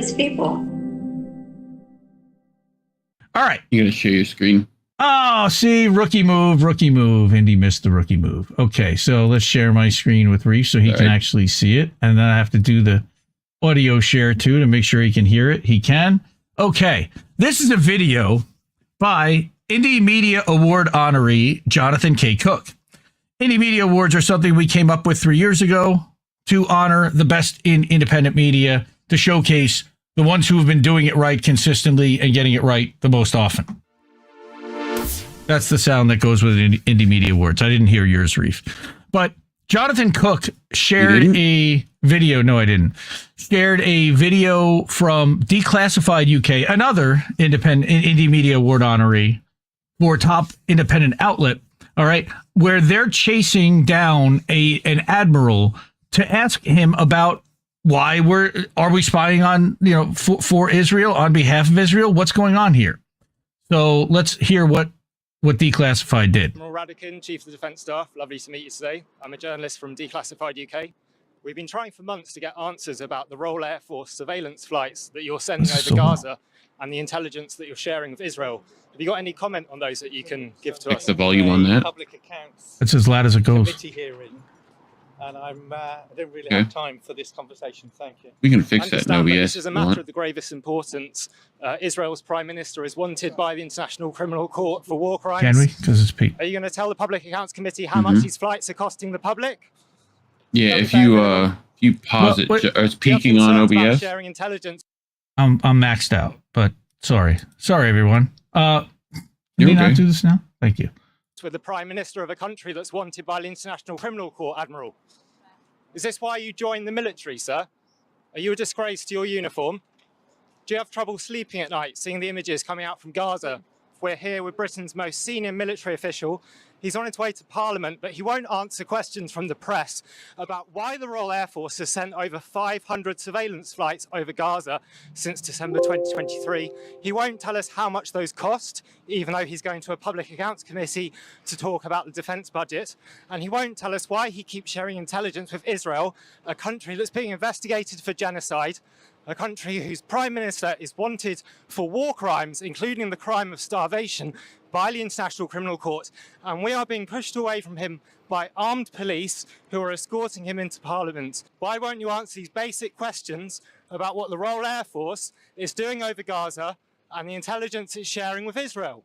these people. All right. You gotta share your screen. Oh, see, rookie move. Indy missed the rookie move. Okay, so let's share my screen with Reef so he can actually see it. And then I have to do the audio share too to make sure he can hear it. He can. Okay, this is a video by Indie Media Award honoree Jonathan K. Cook. Indie Media Awards are something we came up with 3 years ago to honor the best in independent media, to showcase the ones who have been doing it right consistently and getting it right the most often. That's the sound that goes with Indie Media Awards. I didn't hear yours, Reef. But Jonathan Cook shared a video. No, I didn't. Shared a video from Declassified UK, another independent Indie Media Award honoree for top independent outlet. All right, where they're chasing down an admiral to ask him about why are we spying on, for Israel, on behalf of Israel? What's going on here? So let's hear what Declassified did. Admiral Radican, Chief of the Defence Staff, lovely to meet you today. I'm a journalist from Declassified UK. We've been trying for months to get answers about the Royal Air Force surveillance flights that you're sending over Gaza and the intelligence that you're sharing with Israel. Have you got any comment on those that you can give to us? The volume on that. Public accounts. It's as loud as it goes. Committee hearing, and I don't really have time for this conversation. Thank you. We can fix that. No, this is a matter of the gravest importance. Israel's Prime Minister is wanted by the International Criminal Court for war crimes. Can we? Because it's Pete. Are you going to tell the Public Accounts Committee how much these flights are costing the public? Yeah, if you pause it, it's peaking on OBS. Sharing intelligence. I'm maxed out, but sorry everyone. Can we not do this now? Thank you. With the Prime Minister of a country that's wanted by the International Criminal Court, Admiral. Is this why you joined the military, sir? Are you a disgrace to your uniform? Do you have trouble sleeping at night, seeing the images coming out from Gaza? We're here with Britain's most senior military official. He's on his way to Parliament, but he won't answer questions from the press about why the Royal Air Force has sent over 500 surveillance flights over Gaza since December 2023. He won't tell us how much those cost, even though he's going to a Public Accounts Committee to talk about the defence budget. And he won't tell us why he keeps sharing intelligence with Israel, a country that's being investigated for genocide, a country whose Prime Minister is wanted for war crimes, including the crime of starvation, by the International Criminal Court, and we are being pushed away from him by armed police who are escorting him into Parliament. Why won't you answer these basic questions about what the Royal Air Force is doing over Gaza and the intelligence it's sharing with Israel?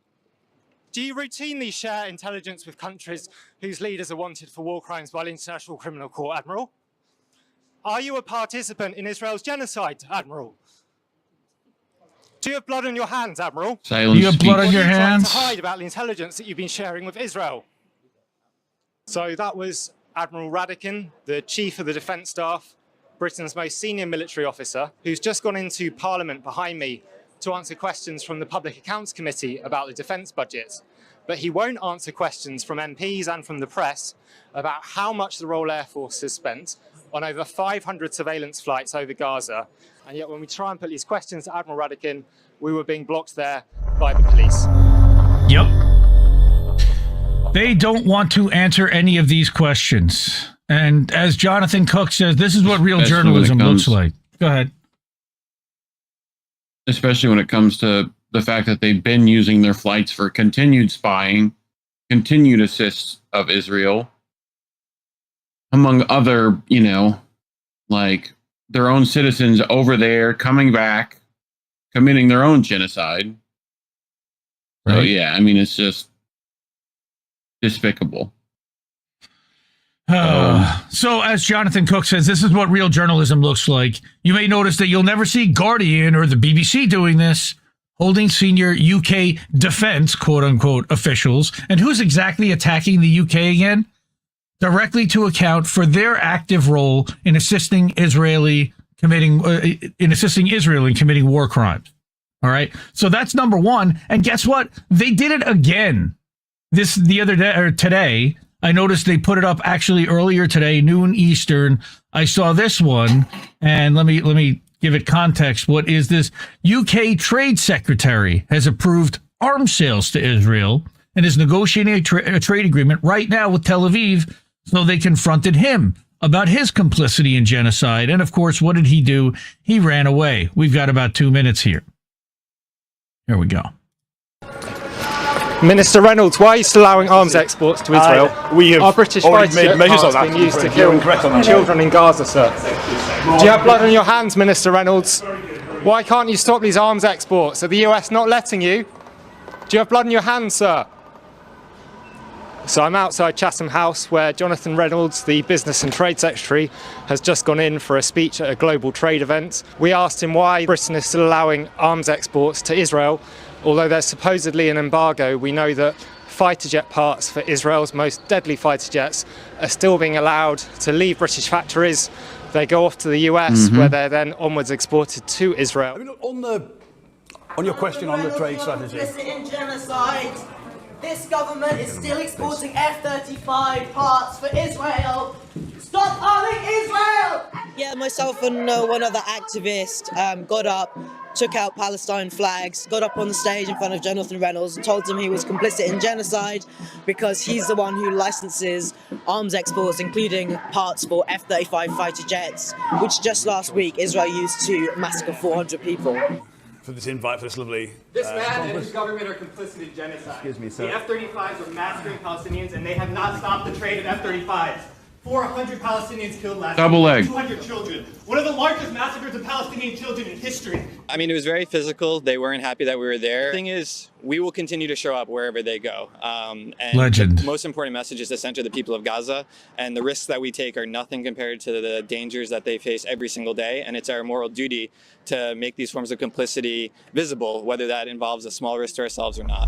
Do you routinely share intelligence with countries whose leaders are wanted for war crimes by the International Criminal Court, Admiral? Are you a participant in Israel's genocide, Admiral? Do you have blood on your hands, Admiral? Silence. Do you have blood on your hands? To hide about the intelligence that you've been sharing with Israel. So that was Admiral Radican, the Chief of the Defence Staff, Britain's most senior military officer, who's just gone into Parliament behind me to answer questions from the Public Accounts Committee about the defence budget. But he won't answer questions from MPs and from the press about how much the Royal Air Force has spent on over 500 surveillance flights over Gaza. And yet when we try and put these questions to Admiral Radican, we were being blocked there by the police. Yep. They don't want to answer any of these questions. And as Jonathan Cook says, this is what real journalism looks like. Go ahead. Especially when it comes to the fact that they've been using their flights for continued spying, continued assist of Israel, among other, like their own citizens over there coming back, committing their own genocide. Right. So, yeah, I mean, it's just despicable. So, as Jonathan Cook says, this is what real journalism looks like. You may notice that you'll never see Guardian or the BBC doing this, holding senior UK defense, quote-unquote, officials. And who's exactly attacking the UK again? Directly to account for their active role in assisting Israel in committing war crimes. All right. So that's number one. And guess what? They did it again. The other day or today. I noticed they put it up actually earlier today, noon Eastern. I saw this one, and let me give it context. What is this? UK Trade Secretary has approved arms sales to Israel and is negotiating a trade agreement right now with Tel Aviv. So they confronted him about his complicity in genocide. And of course, what did he do? He ran away. We've got about 2 minutes here. Here we go. Minister Reynolds, why are you still allowing arms exports to Israel? We have Our British already fighter made measures jets on are that. being used to You're kill incorrect on that. children in Gaza, sir. Do you have blood on your hands, Minister Reynolds? Why can't you stop these arms exports? Are the US not letting you? Do you have blood on your hands, sir? So I'm outside Chatham House where Jonathan Reynolds, the Business and Trade Secretary, has just gone in for a speech at a global trade event. We asked him why Britain is still allowing arms exports to Israel. Although there's supposedly an embargo, we know that fighter jet parts for Israel's most deadly fighter jets are still being allowed to leave British factories. They go off to the US, where they're then onwards exported to Israel. I mean, on your question on the trade strategy. In genocide, this government is still exporting F-35 parts for Israel. Stop arming Israel! Yeah, myself and one other activist got up, took out Palestine flags, got up on the stage in front of Jonathan Reynolds and told him he was complicit in genocide because he's the one who licenses arms exports, including parts for F-35 fighter jets, which just last week Israel used to massacre 400 people. For this invite, for this lovely... This man and his government are complicit in genocide. Excuse me, sir. The F-35s are massacring Palestinians, and they have not stopped the trade of F-35s. 400 Palestinians killed last Double year. leg. 200 children. One of the largest massacres of Palestinian children in history. I mean, it was very physical. They weren't happy that we were there. The thing is, we will continue to show up wherever they go. And Legend. The most important message is to center the people of Gaza. And the risks that we take are nothing compared to the dangers that they face every single day. And it's our moral duty to make these forms of complicity visible, whether that involves a small risk to ourselves or not.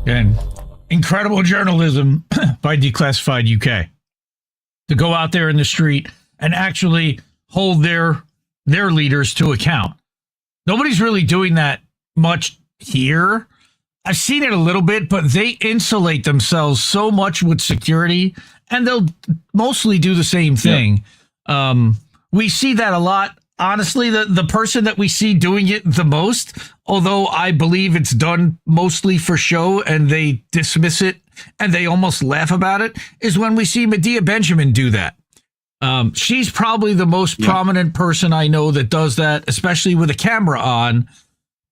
And incredible journalism by Declassified UK to go out there in the street and actually hold their leaders to account. Nobody's really doing that much here. I've seen it a little bit, but they insulate themselves so much with security, and they'll mostly do the same thing. Yeah. We see that a lot. Honestly, the person that we see doing it the most, although I believe it's done mostly for show and they dismiss it and they almost laugh about it, is when we see Medea Benjamin do that. She's probably the most prominent person I know that does that, especially with a camera on.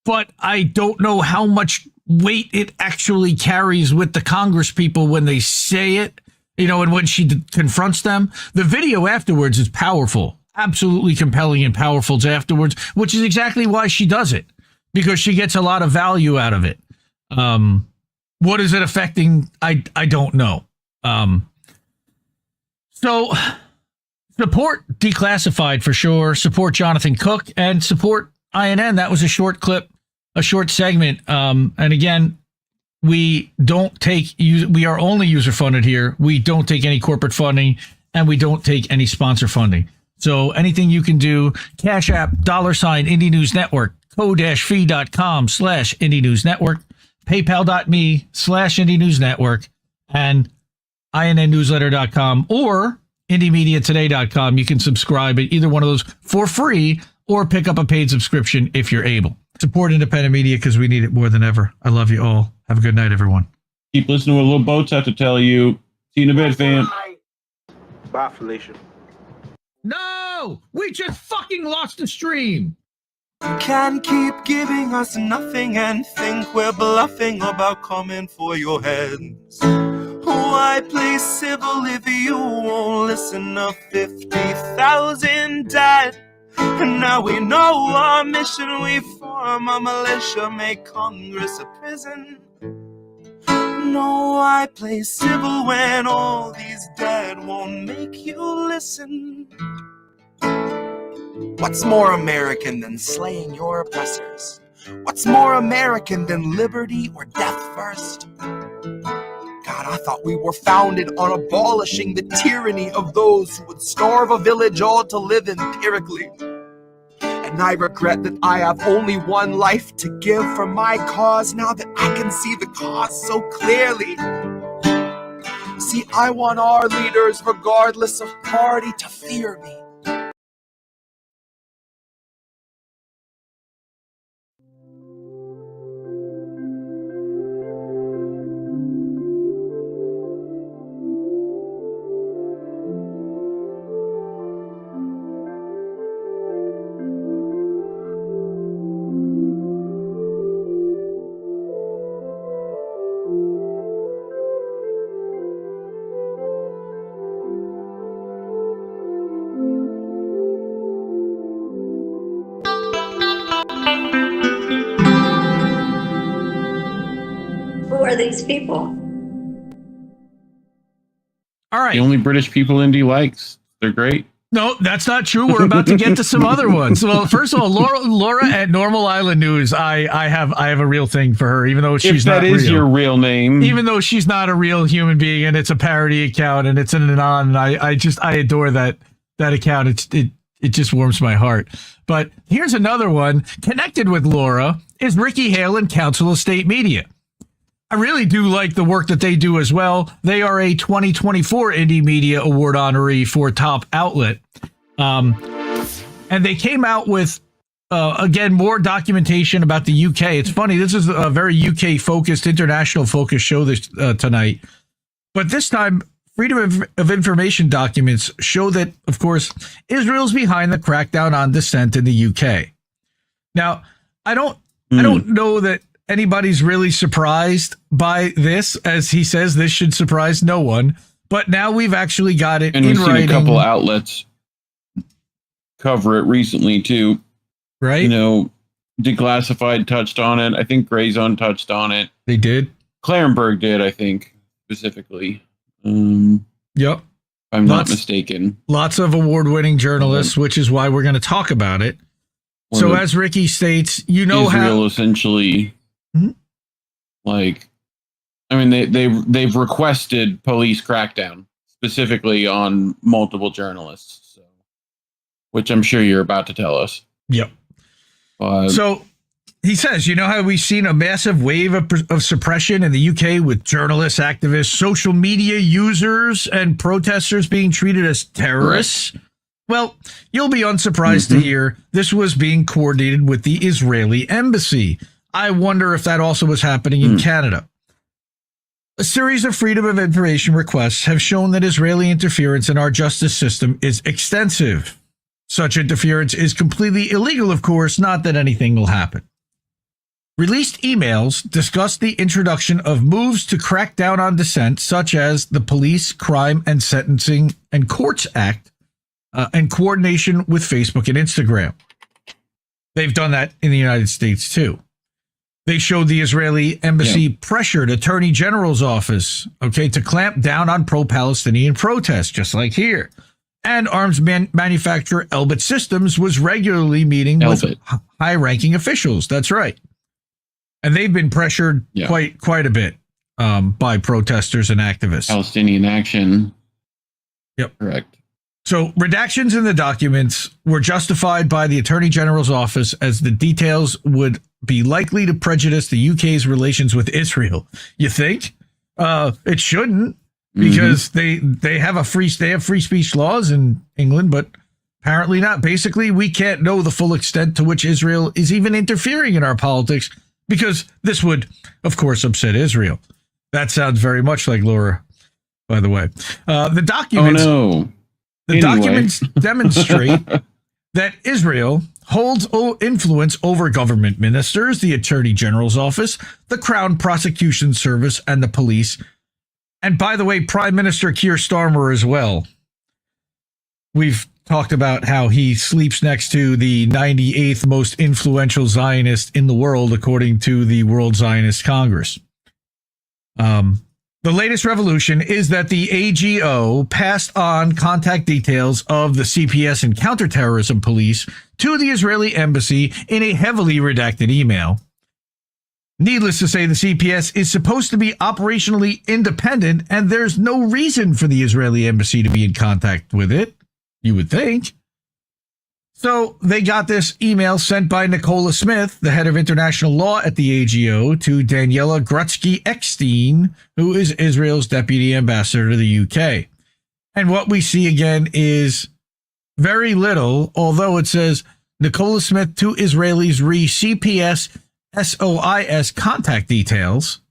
But I don't know how much weight it actually carries with the Congress people when they say it, and when she confronts them. The video afterwards is powerful. Absolutely compelling and powerful afterwards, which is exactly why she does it, because she gets a lot of value out of it. What is it affecting? I don't know. So support Declassified for sure. Support Jonathan Cook and support INN. That was a short clip, a short segment. And again, we are only user funded here. We don't take any corporate funding and we don't take any sponsor funding. So anything you can do, Cash App, $ Indie News Network, ko-fi.com/Indie News Network, paypal.me/Indie News Network, and INNnewsletter.com or IndieMediaToday.com. You can subscribe at either one of those for free or pick up a paid subscription if you're able. Support independent media because we need it more than ever. I love you all. Have a good night, everyone. Keep listening to what Little Boats have to tell you. See you in a bit, fam. Bye, Felicia. No! We just fucking lost the stream! Can keep giving us nothing and think we're bluffing about coming for your heads. Why play civil if you won't listen to 50,000 dead? And now we know our mission, we form a militia, make Congress a prison. No, I play civil when all these dead won't make you listen. What's more American than slaying your oppressors? What's more American than liberty or death first? God, I thought we were founded on abolishing the tyranny of those who would starve a village all to live empirically. And I regret that I have only one life to give for my cause now that I can see the cause so clearly. See, I want our leaders, regardless of party, to fear me. are these people? All right. The only British people Indy likes. They're great. No, that's not true. We're about to get to some other ones. Well, first of all, Laura at Normal Island News, I have a real thing for her, even though she's not real. If that is your real name. Even though she's not a real human being and it's a parody account and it's an anon, and I adore that account. It just warms my heart. But here's another one. Connected with Laura is Ricky Hale and Council of State Media. I really do like the work that they do as well. They are a 2024 Indie Media Award honoree for Top Outlet. And they came out with, again, more documentation about the UK. It's funny, this is a very UK-focused, international-focused show tonight. But this time, Freedom of Information documents show that, of course, Israel's behind the crackdown on dissent in the UK. Now, I don't know that anybody's really surprised by this. As he says, this should surprise no one. But now we've actually got it in writing. And we've seen a couple outlets cover it recently, too. Right? You know, Declassified touched on it. I think Grayzone touched on it. They did? Clarenberg did, I think, specifically. Yep. If I'm not mistaken. Lots of award-winning journalists, which is why we're going to talk about it. So as Ricky states, you know how Israel essentially, like, I mean, they've requested police crackdown specifically on multiple journalists, so, which I'm sure you're about to tell us. Yep. So he says, you know how we've seen a massive wave of suppression in the UK with journalists, activists, social media users, and protesters being treated as terrorists? Right. Well, you'll be unsurprised to hear this was being coordinated with the Israeli embassy. I wonder if that also was happening in Canada. A series of Freedom of Information requests have shown that Israeli interference in our justice system is extensive. Such interference is completely illegal, of course, not that anything will happen. Released emails discuss the introduction of moves to crack down on dissent, such as the Police, Crime, and Sentencing and Courts Act, and coordination with Facebook and Instagram. They've done that in the United States, too. They showed the Israeli embassy pressured Attorney General's office, to clamp down on pro-Palestinian protests, just like here. And arms manufacturer Elbit Systems was regularly meeting with high-ranking officials. That's right. And they've been pressured quite a bit by protesters and activists. Palestinian Action. Yep. Correct. So redactions in the documents were justified by the Attorney General's office as the details would be likely to prejudice the UK's relations with Israel. You think? It shouldn't, because they have free speech laws in England, but apparently not. Basically, we can't know the full extent to which Israel is even interfering in our politics, because this would, of course, upset Israel. That sounds very much like Laura, by the way. The documents. Oh, no. The documents demonstrate that Israel holds influence over government ministers, the Attorney General's office, the Crown Prosecution Service, and the police. And by the way, Prime Minister Keir Starmer as well. We've talked about how he sleeps next to the 98th most influential Zionist in the world, according to the World Zionist Congress. The latest revolution is that the AGO passed on contact details of the CPS and counterterrorism police to the Israeli embassy in a heavily redacted email. Needless to say, the CPS is supposed to be operationally independent, and there's no reason for the Israeli embassy to be in contact with it, you would think. So they got this email sent by Nicola Smith, the head of international law at the AGO, to Daniela Grutsky-Eckstein, who is Israel's deputy ambassador to the UK. And what we see again is very little, although it says Nicola Smith to Israelis re CPS SOIS contact details.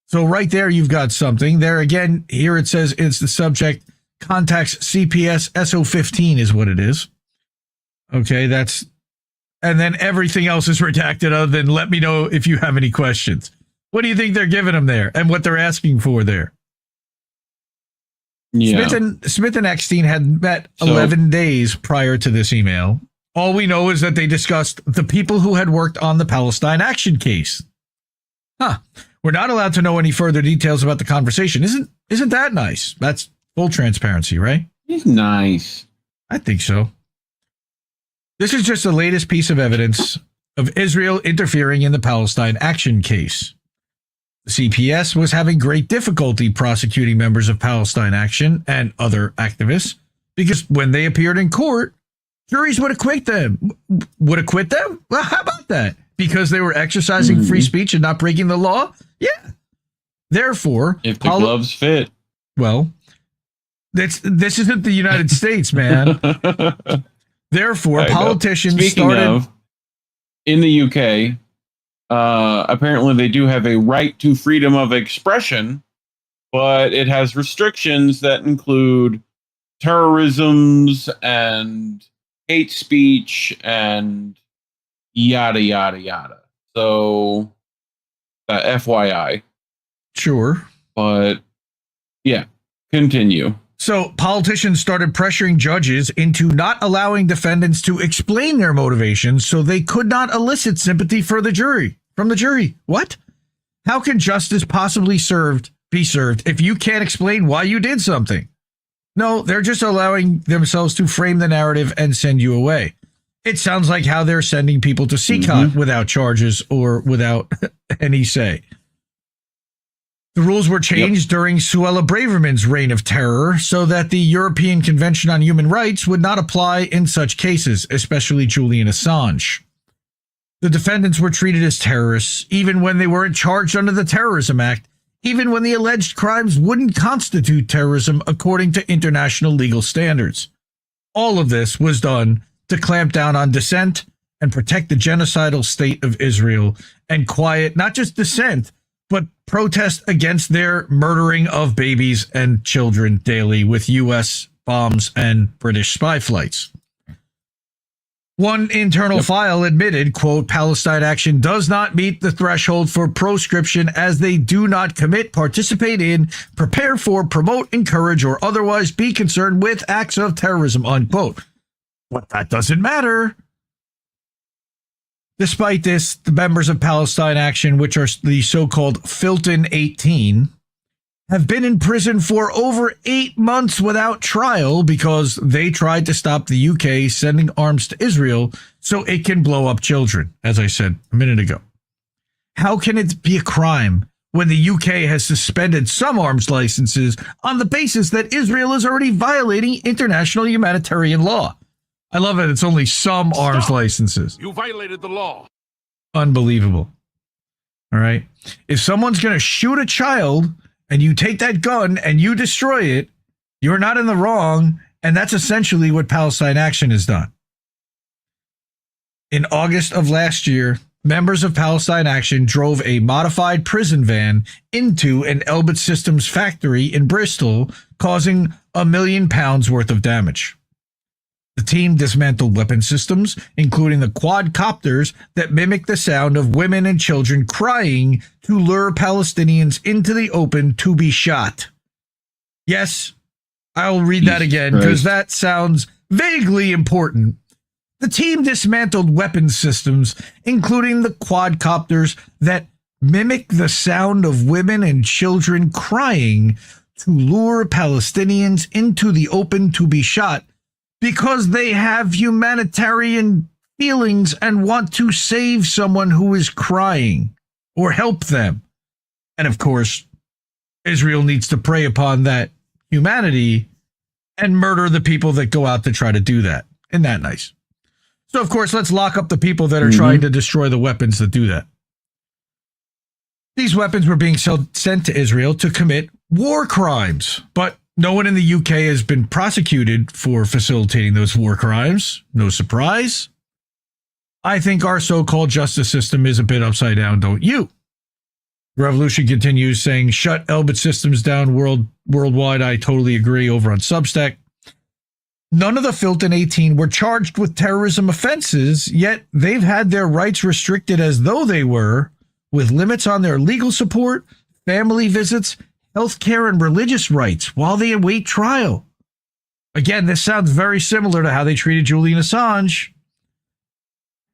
So right there, you've got something. There again, here it says it's the subject contacts CPS SO15 is what it is. Okay, and then everything else is redacted other than let me know if you have any questions. What do you think they're giving them there and what they're asking for there? Yeah. Smith and Eckstein had met 11 days prior to this email. All we know is that they discussed the people who had worked on the Palestine Action case. We're not allowed to know any further details about the conversation. Isn't that nice? That's full transparency, right? He's nice. I think so. This is just the latest piece of evidence of Israel interfering in the Palestine action case. The CPS was having great difficulty prosecuting members of Palestine Action and other activists because when they appeared in court, juries would acquit them. Would acquit them? Well, how about that? Because they were exercising free speech and not breaking the law? Yeah. Therefore, if the gloves fit. Well, this isn't the United States, man. Therefore, politicians started. In the UK, apparently they do have a right to freedom of expression, but it has restrictions that include terrorisms and hate speech and yada, yada, yada. So, FYI. Sure. But, yeah, continue. So politicians started pressuring judges into not allowing defendants to explain their motivations so they could not elicit sympathy from the jury. What? How can justice possibly be served if you can't explain why you did something? No, they're just allowing themselves to frame the narrative and send you away. It sounds like how they're sending people to Zikit without charges or without any say. The rules were changed during Suella Braverman's reign of terror so that the European Convention on Human Rights would not apply in such cases, especially Julian Assange. The defendants were treated as terrorists even when they weren't charged under the Terrorism Act, even when the alleged crimes wouldn't constitute terrorism according to international legal standards. All of this was done to clamp down on dissent and protect the genocidal state of Israel and quiet not just dissent, but protest against their murdering of babies and children daily with U.S. bombs and British spy flights. One internal file admitted, quote, Palestine Action does not meet the threshold for proscription as they do not commit, participate in, prepare for, promote, encourage, or otherwise be concerned with acts of terrorism, unquote. But that doesn't matter. Despite this, the members of Palestine Action, which are the so-called Filton 18, have been in prison for over 8 months without trial because they tried to stop the UK sending arms to Israel so it can blow up children, as I said a minute ago. How can it be a crime when the UK has suspended some arms licenses on the basis that Israel is already violating international humanitarian law? I love it. It's only some arms licenses. You violated the law. Unbelievable. All right. If someone's going to shoot a child and you take that gun and you destroy it, you're not in the wrong. And that's essentially what Palestine Action has done. In August of last year, members of Palestine Action drove a modified prison van into an Elbit Systems factory in Bristol, causing £1 million worth of damage. The team dismantled weapon systems, including the quadcopters that mimic the sound of women and children crying to lure Palestinians into the open to be shot. Yes, I'll read that again because that sounds vaguely important. The team dismantled weapon systems, including the quadcopters that mimic the sound of women and children crying to lure Palestinians into the open to be shot, because they have humanitarian feelings and want to save someone who is crying or help them. And of course, Israel needs to prey upon that humanity and murder the people that go out to try to do that. Isn't that nice? So, of course, let's lock up the people that are trying to destroy the weapons that do that. These weapons were being sent to Israel to commit war crimes, but no one in the UK has been prosecuted for facilitating those war crimes. No surprise. I think our so-called justice system is a bit upside down, don't you? Revolution continues saying, shut Elbit Systems down worldwide. I totally agree over on Substack. None of the Filton 18 were charged with terrorism offenses, yet they've had their rights restricted as though they were, with limits on their legal support, family visits, healthcare, and religious rights while they await trial. Again, this sounds very similar to how they treated Julian Assange.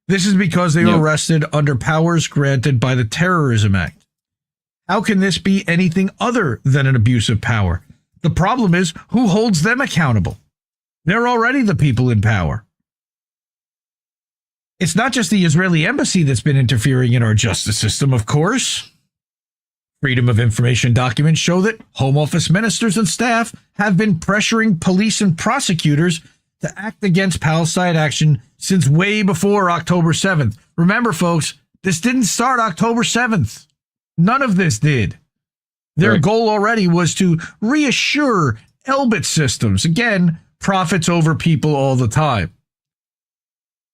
This is because they were arrested under powers granted by the Terrorism Act. How can this be anything other than an abuse of power? The problem is, who holds them accountable? They're already the people in power. It's not just the Israeli embassy that's been interfering in our justice system, of course. Freedom of Information documents show that Home Office ministers and staff have been pressuring police and prosecutors to act against Palestine action since way before October 7th. Remember, folks, this didn't start October 7th. None of this did. Their goal already was to reassure Elbit systems. Again, profits over people all the time.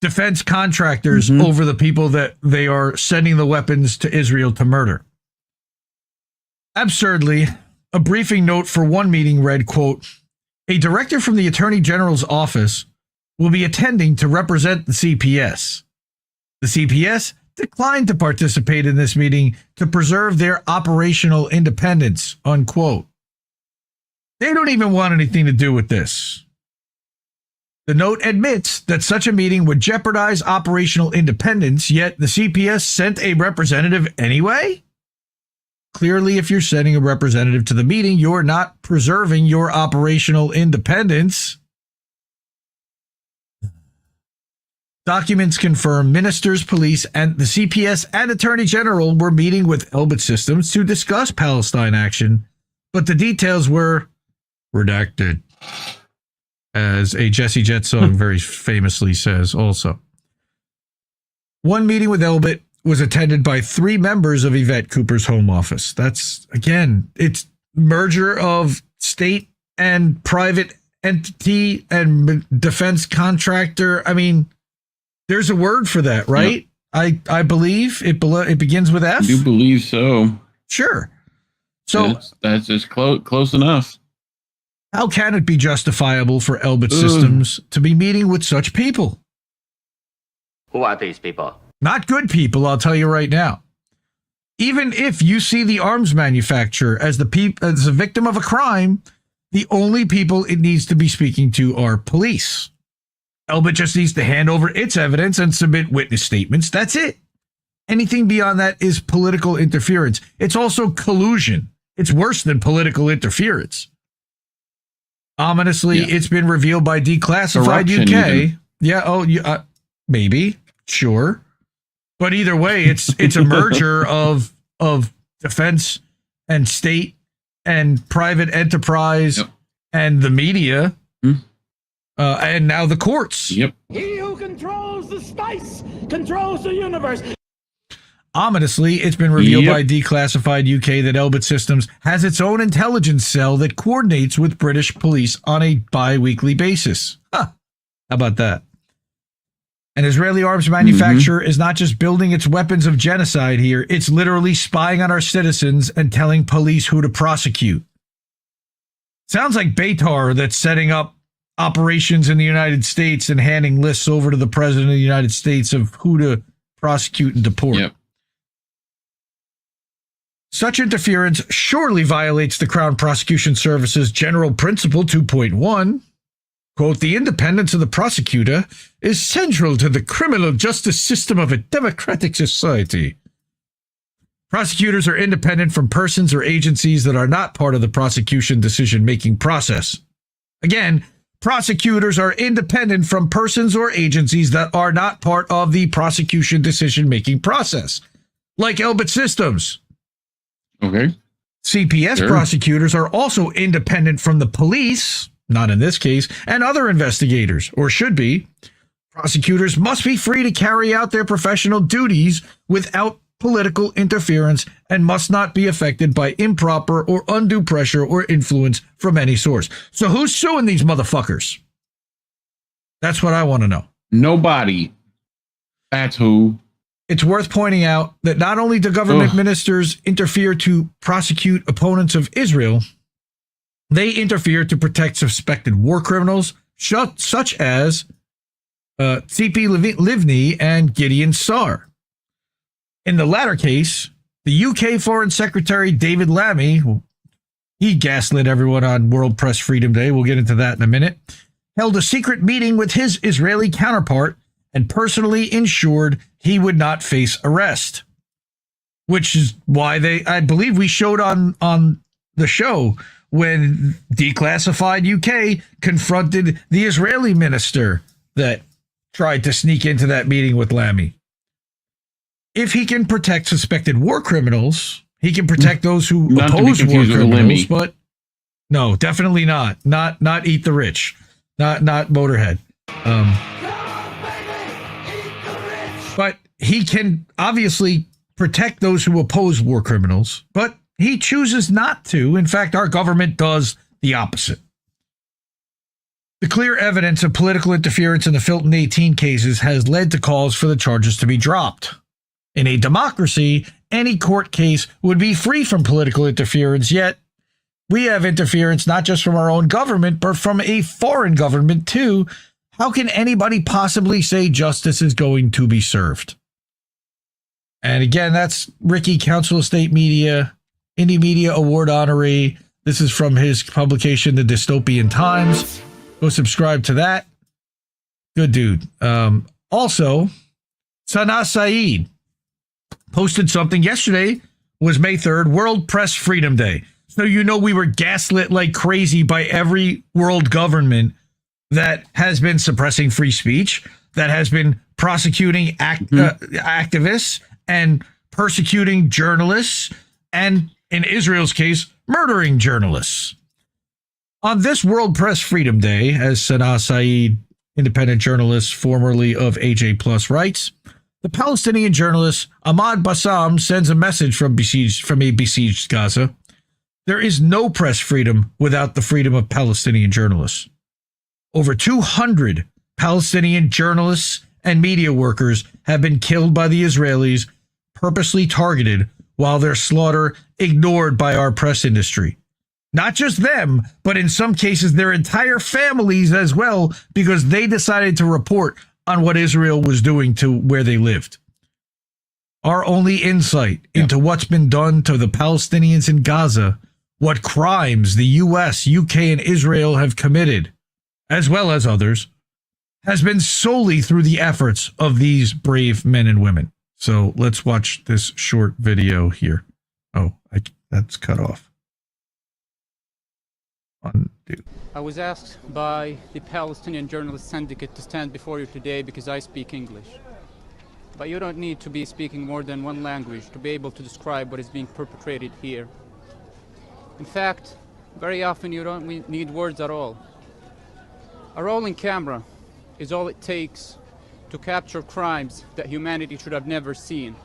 Defense contractors over the people that they are sending the weapons to Israel to murder. Absurdly, a briefing note for one meeting read, quote, "A director from the Attorney General's office will be attending to represent the CPS. The CPS declined to participate in this meeting to preserve their operational independence," unquote. They don't even want anything to do with this. The note admits that such a meeting would jeopardize operational independence, yet the CPS sent a representative anyway? Clearly, if you're sending a representative to the meeting, you're not preserving your operational independence. Documents confirm ministers, police, and the CPS and Attorney General were meeting with Elbit Systems to discuss Palestine action, but the details were redacted, as a Jesse Jet song very famously says also. One meeting with Elbit was attended by 3 members of Yvette Cooper's home office. That's, again, it's merger of state and private entity and defense contractor. I mean, there's a word for that, right? Yep. I believe it begins with F. I do believe so. Sure. So that's just close enough. How can it be justifiable for Elbit Systems to be meeting with such people? Who are these people? Not good people, I'll tell you right now. Even if you see the arms manufacturer as a victim of a crime, the only people it needs to be speaking to are police. Elbit just needs to hand over its evidence and submit witness statements. That's it. Anything beyond that is political interference. It's also collusion. It's worse than political interference. Ominously, it's been revealed by Declassified UK. Even. Yeah, maybe, sure. But either way, it's a merger of defense and state and private enterprise and the media and now the courts. Yep. He who controls the space controls the universe. Ominously, it's been revealed by Declassified UK that Elbit Systems has its own intelligence cell that coordinates with British police on a bi-weekly basis. How about that? An Israeli arms manufacturer is not just building its weapons of genocide here, it's literally spying on our citizens and telling police who to prosecute. Sounds like Beitar that's setting up operations in the United States and handing lists over to the President of the United States of who to prosecute and deport. Yep. Such interference surely violates the Crown Prosecution Service's General Principle 2.1. Quote, "The independence of the prosecutor is central to the criminal justice system of a democratic society. Prosecutors are independent from persons or agencies that are not part of the prosecution decision-making process." Again, prosecutors are independent from persons or agencies that are not part of the prosecution decision-making process, like Elbit Systems. Okay. CPS prosecutors are also independent from the police, not in this case, and other investigators, or should be. Prosecutors must be free to carry out their professional duties without political interference and must not be affected by improper or undue pressure or influence from any source. So who's suing these motherfuckers? That's what I want to know. Nobody. That's who. It's worth pointing out that not only do government ministers interfere to prosecute opponents of Israel, they interfere to protect suspected war criminals, such as Tzipi Livni and Gideon Saar. In the latter case, the UK Foreign Secretary David Lammy, he gaslit everyone on World Press Freedom Day, we'll get into that in a minute, held a secret meeting with his Israeli counterpart and personally ensured he would not face arrest. which is why I believe we showed on the show when Declassified UK confronted the Israeli minister that tried to sneak into that meeting with Lamy. If he can protect suspected war criminals, he can protect those who oppose war criminals, but no, definitely not. Not eat the rich. Not Motorhead. But he can obviously protect those who oppose war criminals, but he chooses not to. In fact, our government does the opposite. The clear evidence of political interference in the Filton 18 cases has led to calls for the charges to be dropped. In a democracy, any court case would be free from political interference, yet we have interference not just from our own government, but from a foreign government too. How can anybody possibly say justice is going to be served? And again, that's Ricky, Council of State Media, Indie Media Award honoree. This is from his publication, The Dystopian Times. Go subscribe to that. Good dude. Also, Sana Saeed posted something yesterday, was May 3rd, World Press Freedom Day. So you know we were gaslit like crazy by every world government that has been suppressing free speech, that has been prosecuting activists and persecuting journalists, and in Israel's case, murdering journalists. On this World Press Freedom Day, as Sana Saeed, independent journalist formerly of AJ Plus, writes, the Palestinian journalist Ahmad Bassam sends a message from a besieged Gaza. There is no press freedom without the freedom of Palestinian journalists. Over 200 Palestinian journalists and media workers have been killed by the Israelis, purposely targeted, while their slaughter ignored by our press industry. Not just them, but in some cases their entire families as well, because they decided to report on what Israel was doing to where they lived. Our only insight into what's been done to the Palestinians in Gaza, what crimes the US, UK, and Israel have committed, as well as others, has been solely through the efforts of these brave men and women. So let's watch this short video here. Oh, that's cut off. Undo. I was asked by the Palestinian Journalist Syndicate to stand before you today because I speak English. But you don't need to be speaking more than one language to be able to describe what is being perpetrated here. In fact, very often you don't need words at all. A rolling camera is all it takes to capture crimes that humanity should have never seen.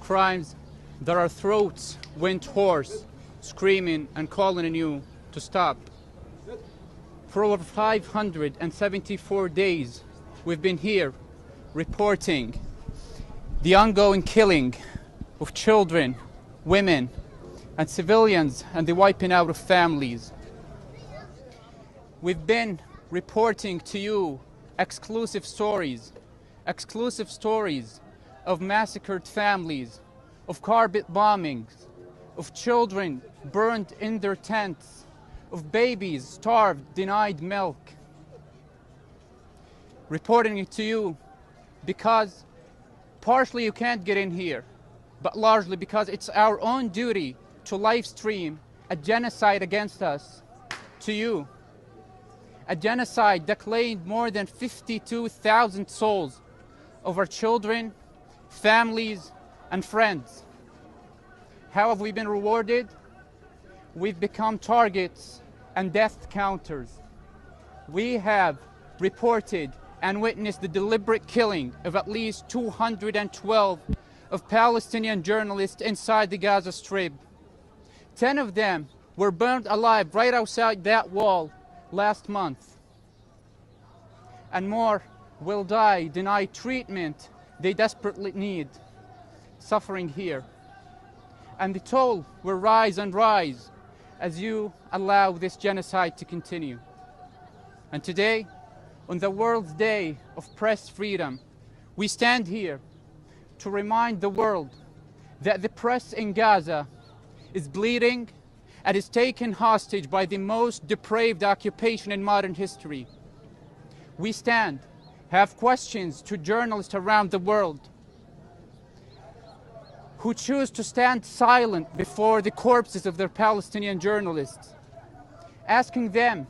Crimes that our throats went hoarse, screaming and calling on you to stop. For over 574 days, we've been here reporting the ongoing killing of children, women, and civilians, and the wiping out of families. We've been reporting to you exclusive stories of massacred families, of carpet bombings, of children burned in their tents, of babies starved, denied milk. Reporting it to you because partially you can't get in here, but largely because it's our own duty to live stream a genocide against us to you. A genocide that claimed more than 52,000 souls of our children, families, and friends. How have we been rewarded? We've become targets and death counters. We have reported and witnessed the deliberate killing of at least 212 of Palestinian journalists inside the Gaza Strip. 10 of them were burned alive right outside that wall last month. And more will die, denied treatment they desperately need, suffering here. And the toll will rise and rise as you allow this genocide to continue. And today, on the World's Day of Press Freedom, we stand here to remind the world that the press in Gaza is bleeding and is taken hostage by the most depraved occupation in modern history. We stand, have questions to journalists around the world. who choose to stand silent before the corpses of their Palestinian journalists, asking them,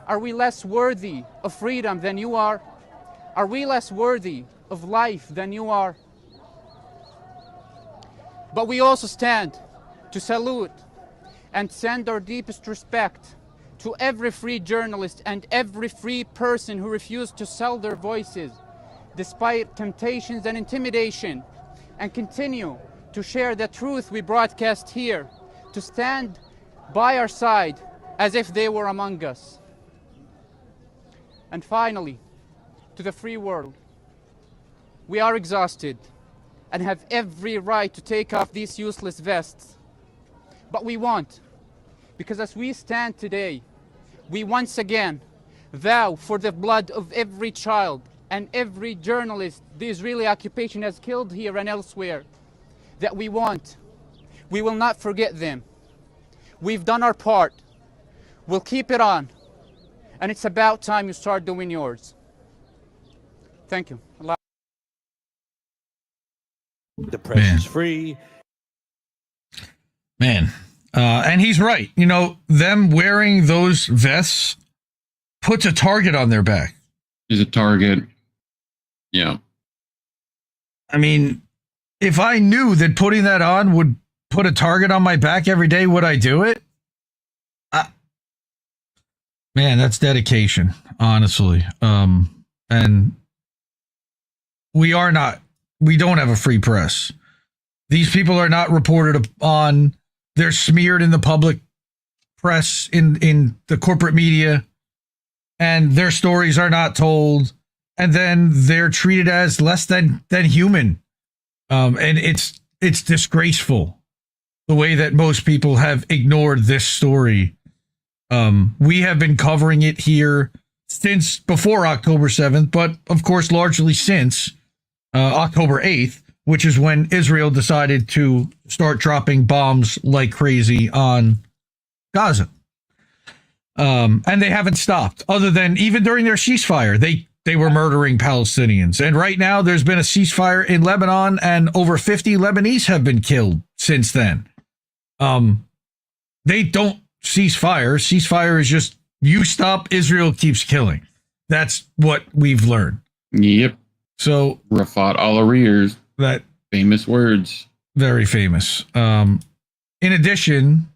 are we less worthy of freedom than you are? Are we less worthy of life than you are? But we also stand to salute and send our deepest respect to every free journalist and every free person who refused to sell their voices despite temptations and intimidation, and continue to share the truth we broadcast here, to stand by our side as if they were among us. And finally, to the free world, we are exhausted and have every right to take off these useless vests. But we won't, because as we stand today, we once again vow for the blood of every child and every journalist the Israeli occupation has killed here and elsewhere, that we will not forget them. We've done our part. We'll keep it on. And it's about time you start doing yours. Thank you. The press is free. Man. And he's right. You know, them wearing those vests puts a target on their back. Is a target. Yeah. I mean, if I knew that putting that on would put a target on my back every day, would I do it? Man, that's dedication, honestly. And we don't have a free press. These people are not reported on. They're smeared in the public press, in the corporate media, and their stories are not told. And then they're treated as less than human. And it's disgraceful the way that most people have ignored this story. We have been covering it here since before October 7th, but of course, largely since October 8th, which is when Israel decided to start dropping bombs like crazy on Gaza. And they haven't stopped, other than even during their ceasefire, they were murdering Palestinians. And right now there's been a ceasefire in Lebanon and over 50 Lebanese have been killed since then. They don't cease fire. Ceasefire is just you stop, Israel keeps killing. That's what we've learned. Yep. So Rafat al-Arir's that famous words. Very famous. In addition,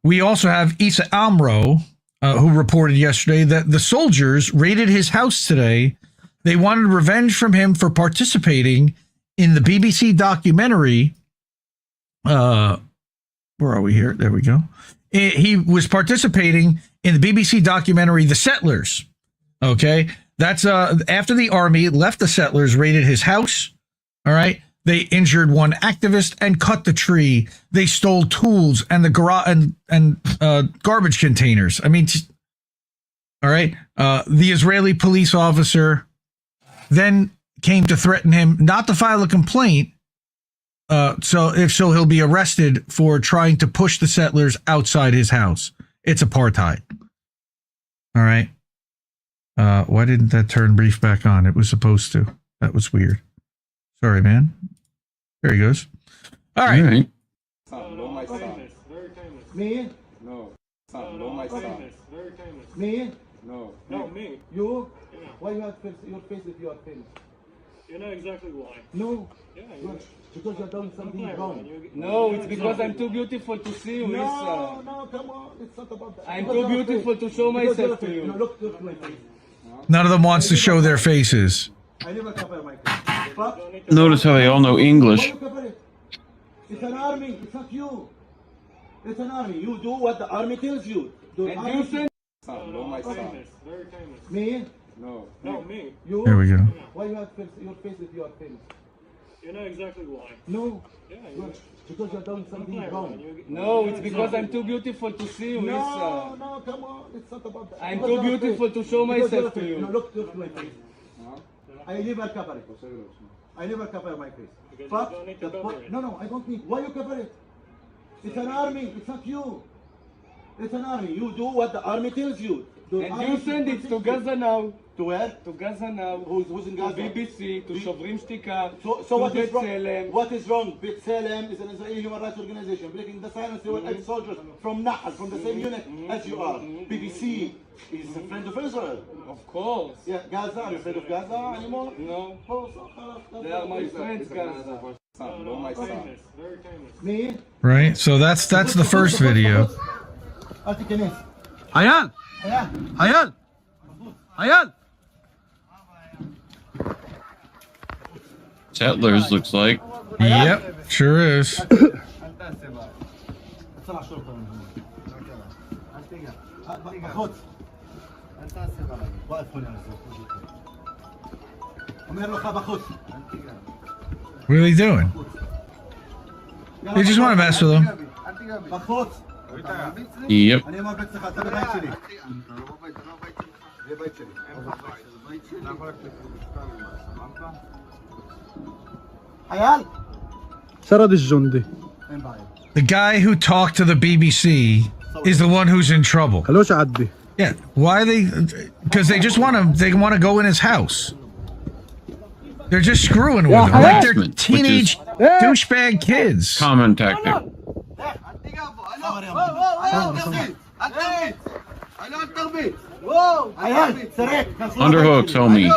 we also have Issa Amro, who reported yesterday that the soldiers raided his house today. They wanted revenge from him for participating in the BBC documentary. Where are we here? There we go. He was participating in the BBC documentary, The Settlers. Okay. That's after the army left the settlers, raided his house. All right. They injured one activist and cut the tree. They stole tools and the garage and garbage containers. I mean, all right. The Israeli police officer then came to threaten him not to file a complaint. So he'll be arrested for trying to push the settlers outside his house. It's apartheid. All right. Why didn't that turn brief back on? It was supposed to. That was weird. Sorry, man. There he goes. All right. All right. No, my son. Very famous. Me? No. Son, no, my son. Very famous. Me? No. No, me. You? Yeah. Why you have your face if you are famous? You know exactly why. No. Yeah, because you're doing something wrong. No, it's because I'm too beautiful to see you, No, no, come on. It's not about that. I'm too beautiful to show myself to you. No, look my face. None of them wants to show their faces. I never cover my face. But Notice how they all know English. why you cover it? It's an army. It's not you. It's an army. You do what the army tells you. And you send. No, my son. Very famous. Me? No. No, me. You? There we go. Why you have your face if you are famous? You know exactly why. No. Yeah, because you're doing something wrong. No, it's because I'm too beautiful to see you. No, no, come on. It's not about that. I'm too beautiful to show myself to you. No, look my face. I never cover it. I never cover my face. Because But you don't need to cover it. no, I don't need. Why you cover it? It's an army. It's not you. It's an army. You do what the army tells you. And you send it to Gaza now. To where? To Gaza now. Who's in Gaza? To BBC, to Shobrim Shtika, So what to is wrong? B'Tselem. What is wrong? B'Tselem is an Israeli human rights organization breaking the silence. They were ex-soldiers from Nahal, from the same unit as you are. BBC is a friend of Israel. Of course. Yeah, Gaza. Are you afraid of Gaza anymore? No. They are my friends, Gaza. No, my son. Me? Right? So that's the first video. Hayan! Hayan! Hayan! Settlers looks like. Yep, sure is. What are they doing? They just want to mess with them. Yep. The guy who talked to the BBC is the one who's in trouble. Yeah, why are they? Because they just want to. They want to go in his house. They're just screwing with him like they're teenage douchebag kids. Common tactic. Underhooks, homie.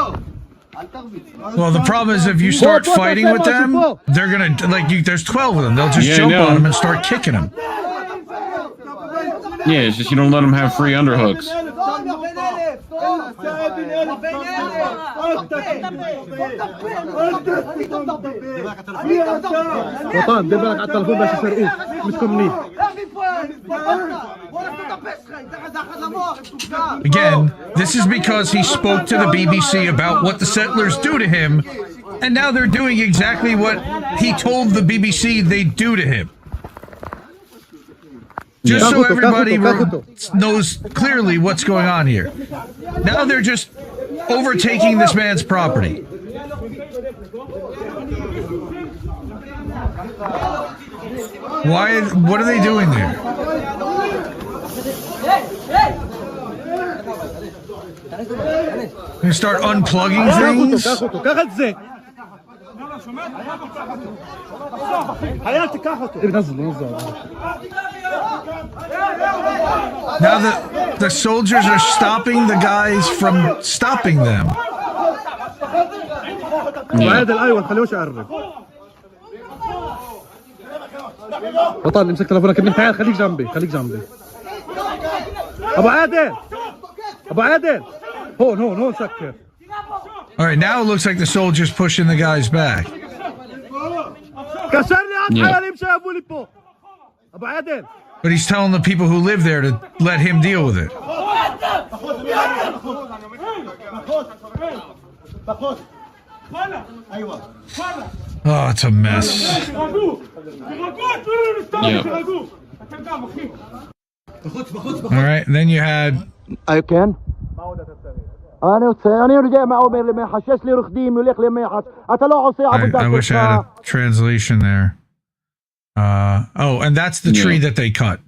Well, the problem is if you start fighting with them, they're gonna there's 12 of them. They'll just jump on them and start kicking them. Yeah, it's just you don't let them have free underhooks. Again, this is because he spoke to the BBC about what the settlers do to him, and now they're doing exactly what he told the BBC they'd do to him. Just so everybody knows clearly what's going on here. Now they're just overtaking this man's property. Why? What are they doing there? They start unplugging things. Now the soldiers are stopping the guys from stopping them. بطل امسك تليفونك ابن تعال خليك جنبي ابو عادل هون سكر. All right, now it looks like the soldiers pushing the guys back. But he's telling the people who live there to let him deal with it. Oh, it's a mess. All right, and then you had. I can. I wish I had a translation there. Oh, and that's the tree that they cut.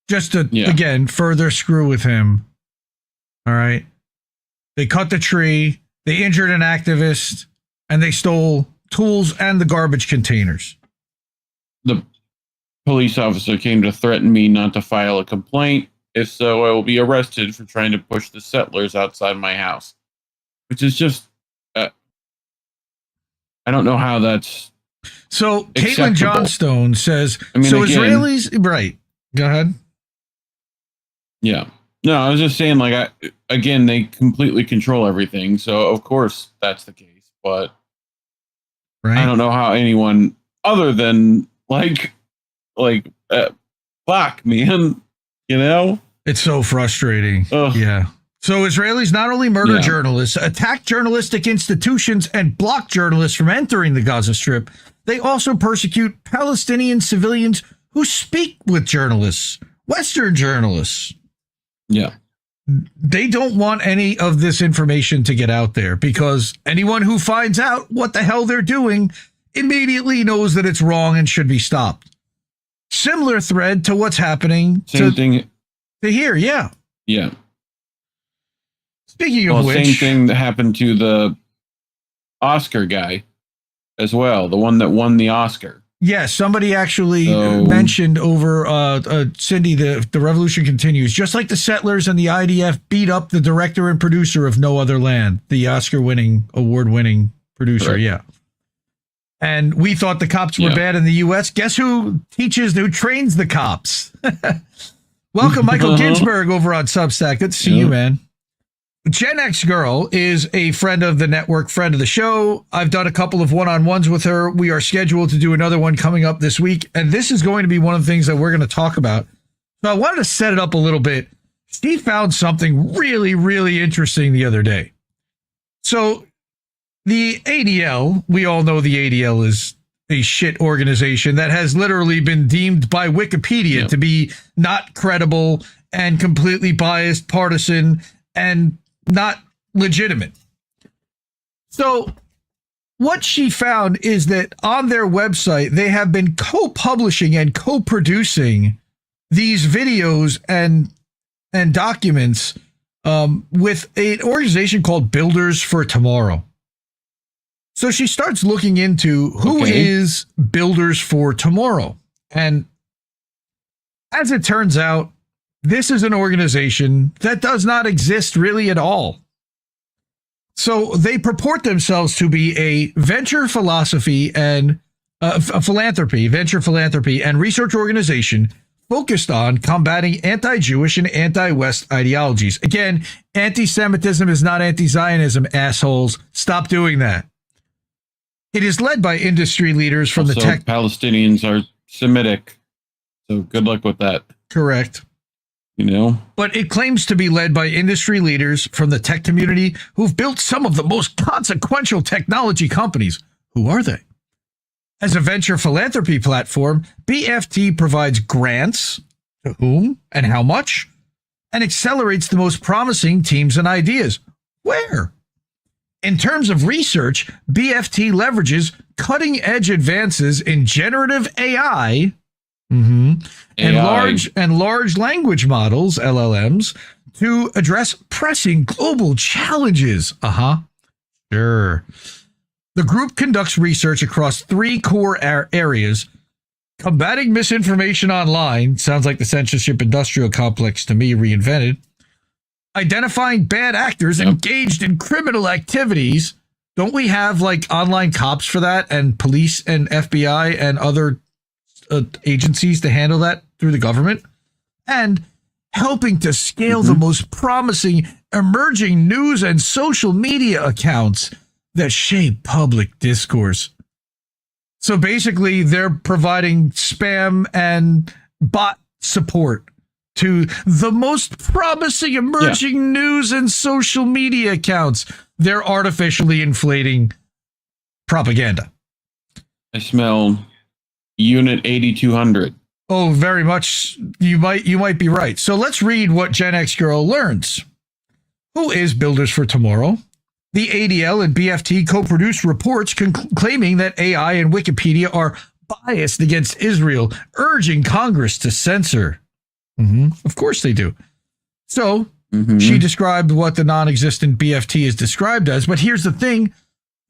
Just to, again, further screw with him. All right. They cut the tree, they injured an activist, and they stole tools and the garbage containers. The police officer came to threaten me not to file a complaint. If so, I will be arrested for trying to push the settlers outside my house. Which is just... I don't know how that's... So, Caitlin Johnstone says... I mean, so again, Israelis... Right. Go ahead. Yeah. No, I was just saying, like, again, they completely control everything. So, of course, that's the case. But I don't know how anyone other than, fuck, man. You know? It's so frustrating. Ugh. Yeah. So Israelis not only murder journalists, attack journalistic institutions, and block journalists from entering the Gaza Strip, they also persecute Palestinian civilians who speak with journalists, Western journalists. Yeah. They don't want any of this information to get out there because anyone who finds out what the hell they're doing immediately knows that it's wrong and should be stopped. Similar thread to what's happening to here. Yeah. Yeah. Speaking of which, same thing that happened to the Oscar guy as well, the one that won the Oscar. yes, somebody actually mentioned over Cindy, the revolution continues. Just like the settlers and the IDF beat up the director and producer of No Other Land, the Oscar-winning, award-winning producer. Right. Yeah. And we thought the cops were bad in the U.S. Guess who trains the cops? Welcome, Michael Ginsberg over on Substack. Good to see you, man. Gen X Girl is a friend of the network, friend of the show. I've done a couple of one-on-ones with her. We are scheduled to do another one coming up this week, and this is going to be one of the things that we're going to talk about. So I wanted to set it up a little bit. She found something really, really interesting the other day. So the ADL, we all know the ADL is a shit organization that has literally been deemed by Wikipedia to be not credible and completely biased, partisan, and not legitimate. So what she found is that on their website, they have been co-publishing and co-producing these videos and documents with an organization called Builders for Tomorrow. So she starts looking into who is Builders for Tomorrow. And as it turns out, this is an organization that does not exist really at all. So they purport themselves to be a venture philanthropy and research organization focused on combating anti-Jewish and anti-West ideologies. Again, anti-Semitism is not anti-Zionism, assholes. Stop doing that. It is led by industry leaders from the tech. Palestinians are Semitic, so good luck with that. Correct. You know, but it claims to be led by industry leaders from the tech community who've built some of the most consequential technology companies. Who are they? As a venture philanthropy platform, BFT provides grants to whom and how much, and accelerates the most promising teams and ideas. Where? In terms of research, BFT leverages cutting-edge advances in generative AI, and large language models, LLMs, to address pressing global challenges. Sure. The group conducts research across three core areas: combating misinformation online, sounds like the censorship industrial complex to me reinvented; identifying bad actors engaged in criminal activities. Don't we have like online cops for that, and police and FBI and other agencies to handle that through the government? And helping to scale the most promising emerging news and social media accounts that shape public discourse. So basically, they're providing spam and bot support to the most promising emerging news and social media accounts. They're artificially inflating propaganda. I smell Unit 8200. Oh, very much. You might be right. So let's read what Gen X Girl learns. Who is Builders for Tomorrow? The ADL and BFT co-produced reports claiming that AI and Wikipedia are biased against Israel, urging Congress to censor. Of course they do. So she described what the non-existent BFT is described as, but here's the thing.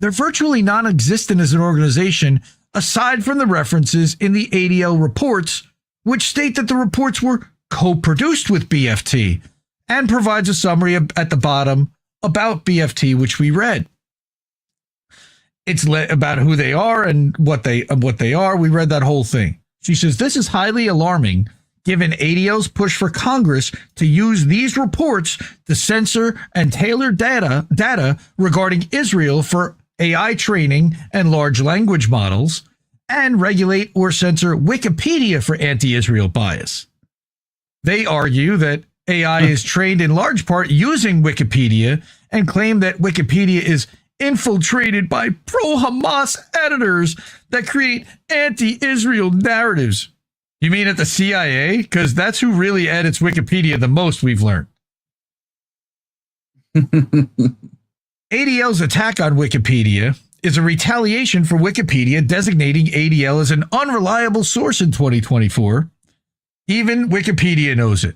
They're virtually non-existent as an organization, aside from the references in the ADL reports, which state that the reports were co-produced with BFT, and provides a summary at the bottom about BFT, which we read. It's about who they are and what they are. We read that whole thing. She says, this is highly alarming, given ADL's push for Congress to use these reports to censor and tailor data regarding Israel for AI training and large language models, and regulate or censor Wikipedia for anti-Israel bias. They argue that AI is trained in large part using Wikipedia, and claim that Wikipedia is infiltrated by pro-Hamas editors that create anti-Israel narratives. You mean at the CIA? Because that's who really edits Wikipedia the most, we've learned. ADL's attack on Wikipedia is a retaliation for Wikipedia designating ADL as an unreliable source in 2024. Even Wikipedia knows it.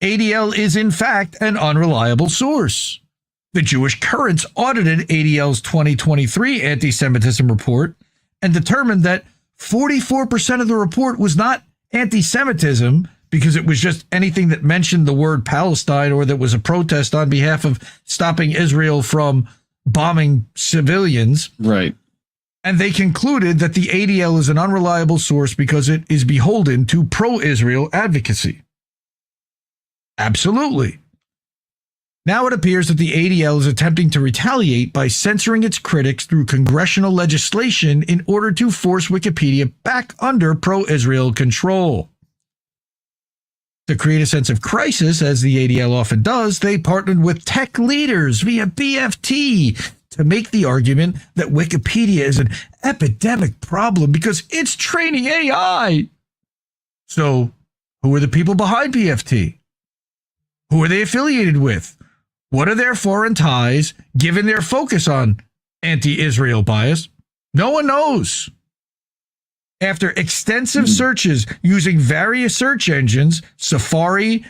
ADL is in fact an unreliable source. The Jewish Currents audited ADL's 2023 anti-Semitism report and determined that 44% of the report was not anti-Semitism because it was just anything that mentioned the word Palestine or that was a protest on behalf of stopping Israel from bombing civilians. Right. And they concluded that the ADL is an unreliable source because it is beholden to pro-Israel advocacy. Absolutely. Now it appears that the ADL is attempting to retaliate by censoring its critics through congressional legislation in order to force Wikipedia back under pro-Israel control. To create a sense of crisis, as the ADL often does, they partnered with tech leaders via BFT to make the argument that Wikipedia is an epidemic problem because it's training AI. So, who are the people behind BFT? Who are they affiliated with? What are their foreign ties, given their focus on anti-Israel bias? No one knows. After extensive searches using various search engines, Safari,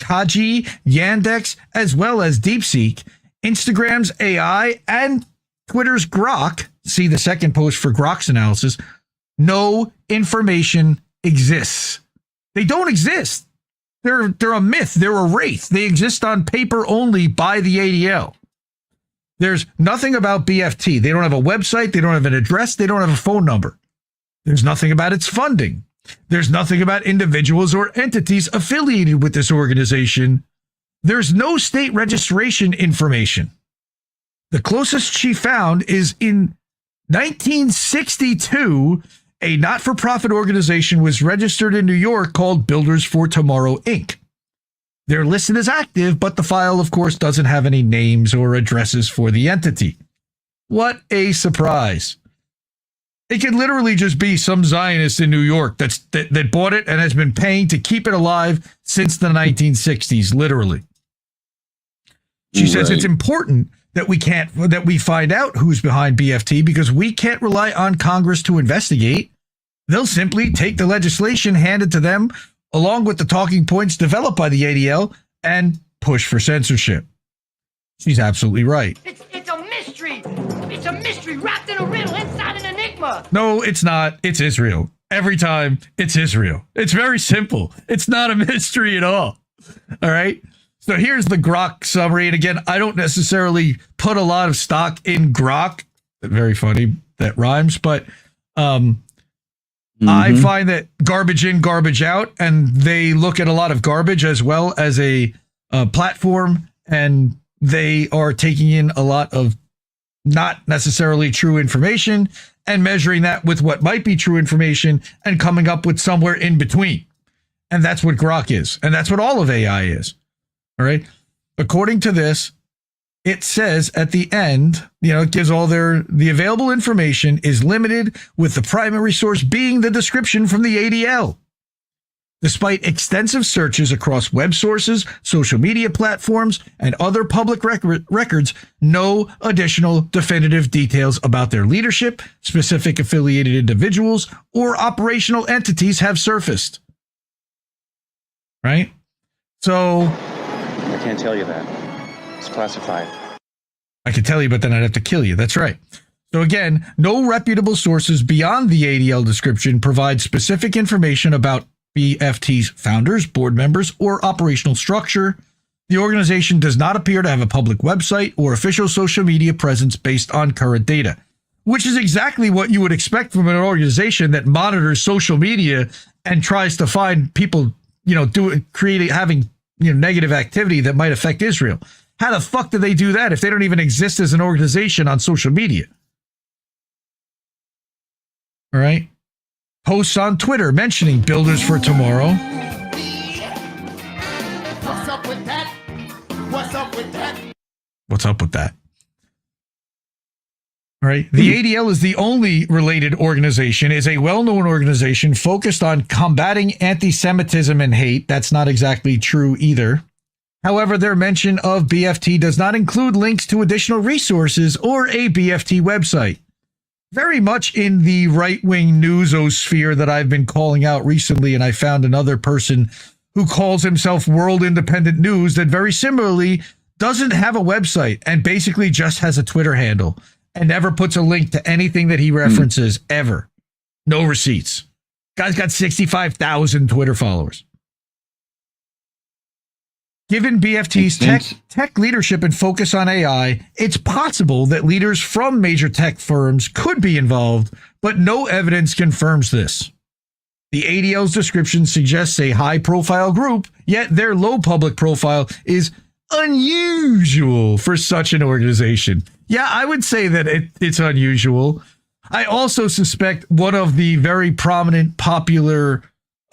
Kaji, Yandex, as well as DeepSeek, Instagram's AI, and Twitter's Grok, see the second post for Grok's analysis, no information exists. They don't exist. They're a myth. They're a wraith. They exist on paper only by the ADL. There's nothing about BFT. They don't have a website. They don't have an address. They don't have a phone number. There's nothing about its funding. There's nothing about individuals or entities affiliated with this organization. There's no state registration information. The closest she found is in 1962, a not-for-profit organization was registered in New York called Builders for Tomorrow, Inc. They're listed as active, but the file, of course, doesn't have any names or addresses for the entity. What a surprise. It could literally just be some Zionist in New York that bought it and has been paying to keep it alive since the 1960s, literally. She says it's important that we find out who's behind BFT because we can't rely on Congress to investigate. They'll simply take the legislation handed to them along with the talking points developed by the ADL and push for censorship. She's absolutely right. It's a mystery. It's a mystery wrapped in a riddle inside an enigma. No, it's not. It's Israel. Every time, it's Israel. It's very simple. It's not a mystery at all. All right? So here's the Grok summary. And again, I don't necessarily put a lot of stock in Grok. Very funny. That rhymes. But I find that garbage in, garbage out. And they look at a lot of garbage as well as a platform. And they are taking in a lot of not necessarily true information and measuring that with what might be true information and coming up with somewhere in between. And that's what Grok is. And that's what all of AI is. All right. According to this, it says at the end, it gives all the available information is limited with the primary source being the description from the ADL. Despite extensive searches across web sources, social media platforms, and other public records, no additional definitive details about their leadership, specific affiliated individuals, or operational entities have surfaced. Right? So I can't tell you that. It's classified. I could tell you, but then I'd have to kill you. That's right. So again, no reputable sources beyond the ADL description provide specific information about BFT's founders, board members, or operational structure. The organization does not appear to have a public website or official social media presence based on current data, which is exactly what you would expect from an organization that monitors social media and tries to find people, having negative activity that might affect Israel. How the fuck do they do that if they don't even exist as an organization on social media? All right. Posts on Twitter mentioning Builders for Tomorrow. What's up with that? What's up with that? What's up with that? All right. The ADL is the only related organization, is a well-known organization focused on combating anti-Semitism and hate. That's not exactly true either. However, their mention of BFT does not include links to additional resources or a BFT website. Very much in the right-wing newsosphere that I've been calling out recently, and I found another person who calls himself World Independent News that very similarly doesn't have a website and basically just has a Twitter handle and never puts a link to anything that he references ever. No receipts. Guy's got 65,000 Twitter followers. Given BFT's tech leadership and focus on AI, it's possible that leaders from major tech firms could be involved, but no evidence confirms this. The ADL's description suggests a high-profile group, yet their low public profile is unusual for such an organization. Yeah, I would say that it's unusual. I also suspect one of the very prominent, popular,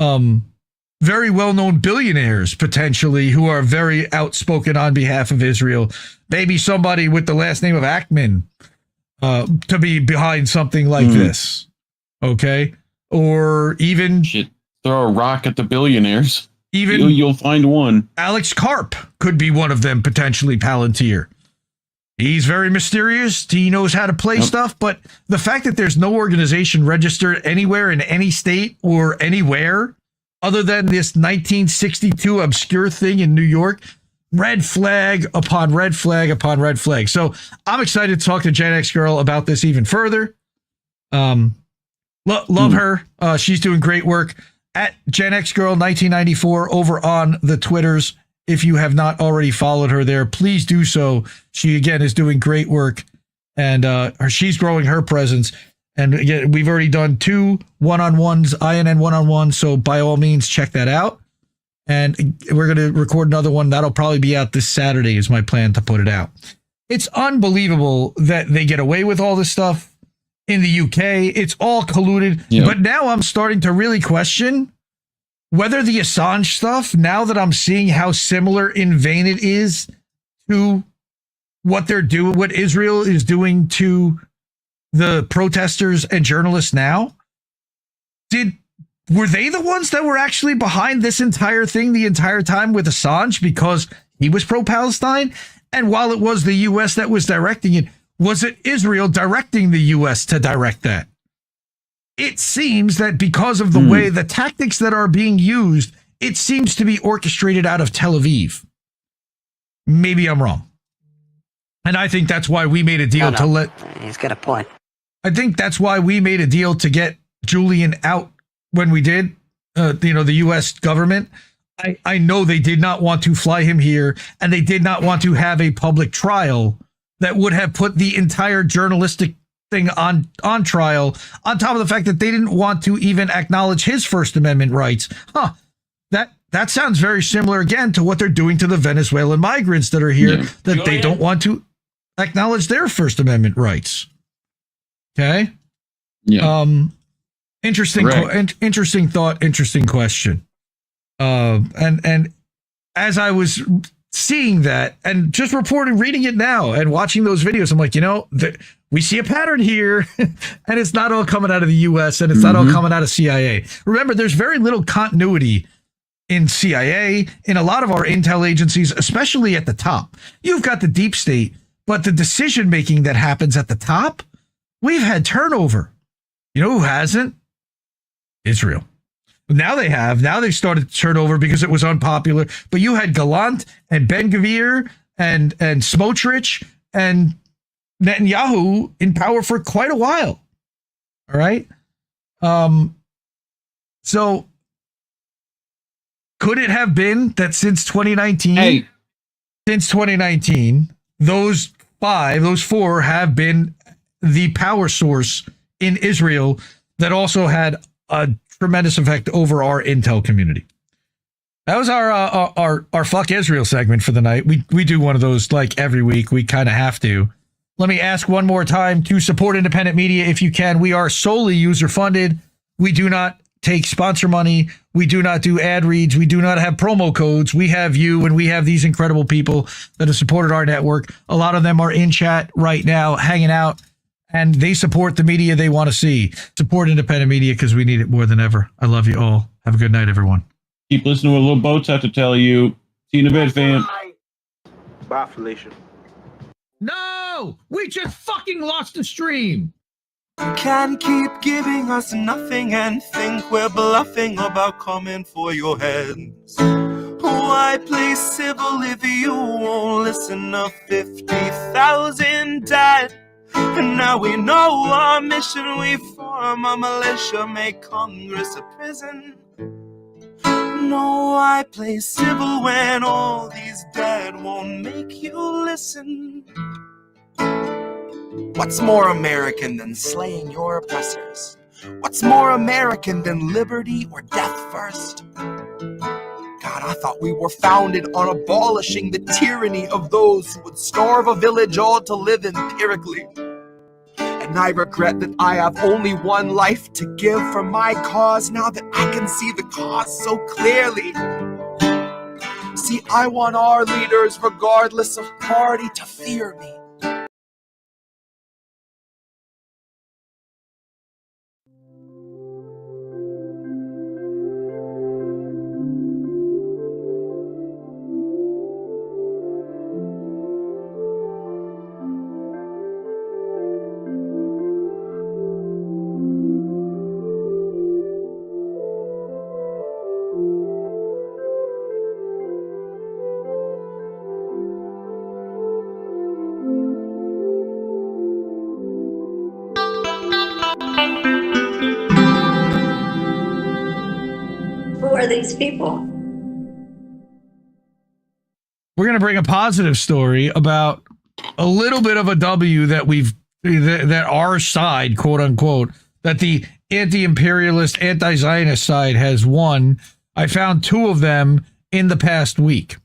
very well-known billionaires, potentially, who are very outspoken on behalf of Israel, maybe somebody with the last name of Ackman, to be behind something like this. Okay? Or even... Shit, throw a rock at the billionaires. Even you'll find one. Alex Karp could be one of them, potentially, Palantir. He's very mysterious. He knows how to play stuff, but the fact that there's no organization registered anywhere in any state or anywhere other than this 1962 obscure thing in New York, red flag upon red flag upon red flag. So I'm excited to talk to Gen X Girl about this even further. Love her. She's doing great work at Gen X Girl 1994 over on the Twitters. If you have not already followed her there, please do so. She, again, is doing great work, and she's growing her presence. And again, we've already done 2 one-on-ones, INN one-on-one, so by all means, check that out. And we're going to record another one. That'll probably be out this Saturday is my plan to put it out. It's unbelievable that they get away with all this stuff in the UK. It's all colluded. Yep. But now I'm starting to really question whether the Assange stuff, now that I'm seeing how similar in vein it is to what they're doing, what Israel is doing to the protesters and journalists now, were they the ones that were actually behind this entire thing the entire time with Assange because he was pro-Palestine? And while it was the U.S. that was directing it, was it Israel directing the U.S. to direct that? It seems that because of the way the tactics that are being used, it seems to be orchestrated out of Tel Aviv. Maybe I'm wrong. And I think that's why we made a deal to let... He's got a point. I think that's why we made a deal to get Julian out when we did, the U.S. government. I know they did not want to fly him here, and they did not want to have a public trial that would have put the entire journalistic thing on trial, on top of the fact that they didn't want to even acknowledge his First Amendment rights. That sounds very similar again to what they're doing to the Venezuelan migrants that are here, that they don't want to acknowledge their First Amendment rights. Okay. Yeah. Interesting thought, interesting question. And as I was seeing that and just reading it now and watching those videos, I'm like, we see a pattern here, and it's not all coming out of the U.S. and it's not all coming out of CIA. Remember, there's very little continuity in CIA, in a lot of our intel agencies, especially at the top. You've got the deep state, but the decision making that happens at the top, we've had turnover. You know who hasn't? Israel. Now they have. Now they've started to turn over because it was unpopular. But you had Gallant and Ben-Gvir and Smotrich and Netanyahu in power for quite a while. All right. So could it have been that since 2019, those 4 have been the power source in Israel that also had a tremendous effect over our intel community? That was our fuck Israel segment for the night. We do one of those like every week. We kind of have to. Let me ask one more time to support independent media if you can. We are solely user funded. We do not take sponsor money. We do not do ad reads. We do not have promo codes. We have you, and we have these incredible people that have supported our network. A lot of them are in chat right now, hanging out, and they support the media they want to see. Support independent media because we need it more than ever. I love you all. Have a good night, everyone. Keep listening to what Little Boats have to tell you. See you in a bit, fam. Bye, Felicia. No! We just fucking lost the stream! Can keep giving us nothing and think we're bluffing about coming for your heads. Why play civil if you won't listen? To 50,000 died, and now we know our mission. We form a militia, make Congress a prison. No, I play civil when all these dead won't make you listen. What's more American than slaying your oppressors? What's more American than liberty or death first? God, I thought we were founded on abolishing the tyranny of those who would starve a village all to live empirically. And I regret that I have only one life to give for my cause now that I can see the cause so clearly. See, I want our leaders, regardless of party, to fear me. Who are these people? We're going to bring a positive story about a little bit of a W that that our side, quote unquote, that the anti-imperialist, anti-Zionist side has won. I found 2 of them in the past week.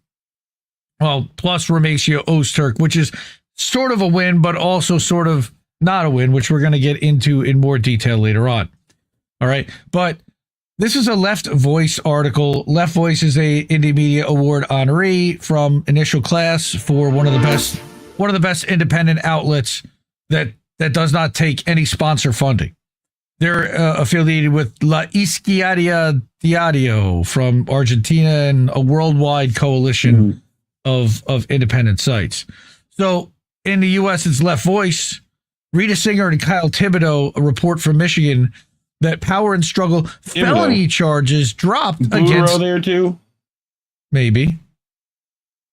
Well, plus Ramesia Ozturk, which is sort of a win, but also sort of not a win, which we're going to get into in more detail later on. All right. But this is a Left Voice article. Left Voice is a Indie Media Award honoree from initial class for one of the best independent outlets that does not take any sponsor funding. They're affiliated with La Izquierda Diario from Argentina and a worldwide coalition of independent sites. So in the U.S., it's Left Voice. Rita Singer and Kyle Thibodeau, a report from Michigan, that Power and Struggle felony charges dropped against there too. Maybe.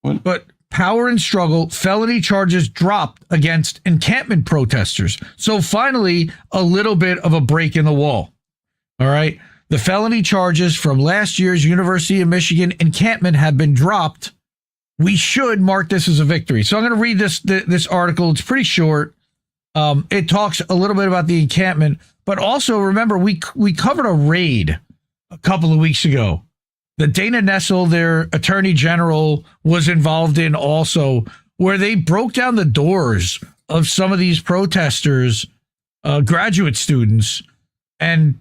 What? But Power and Struggle felony charges dropped against encampment protesters. So finally, a little bit of a break in the wall. All right. The felony charges from last year's University of Michigan encampment have been dropped. We should mark this as a victory. So I'm going to read this article. It's pretty short. It talks a little bit about the encampment, but also remember we covered a raid a couple of weeks ago that Dana Nessel, their attorney general, was involved in also, where they broke down the doors of some of these protesters, graduate students, and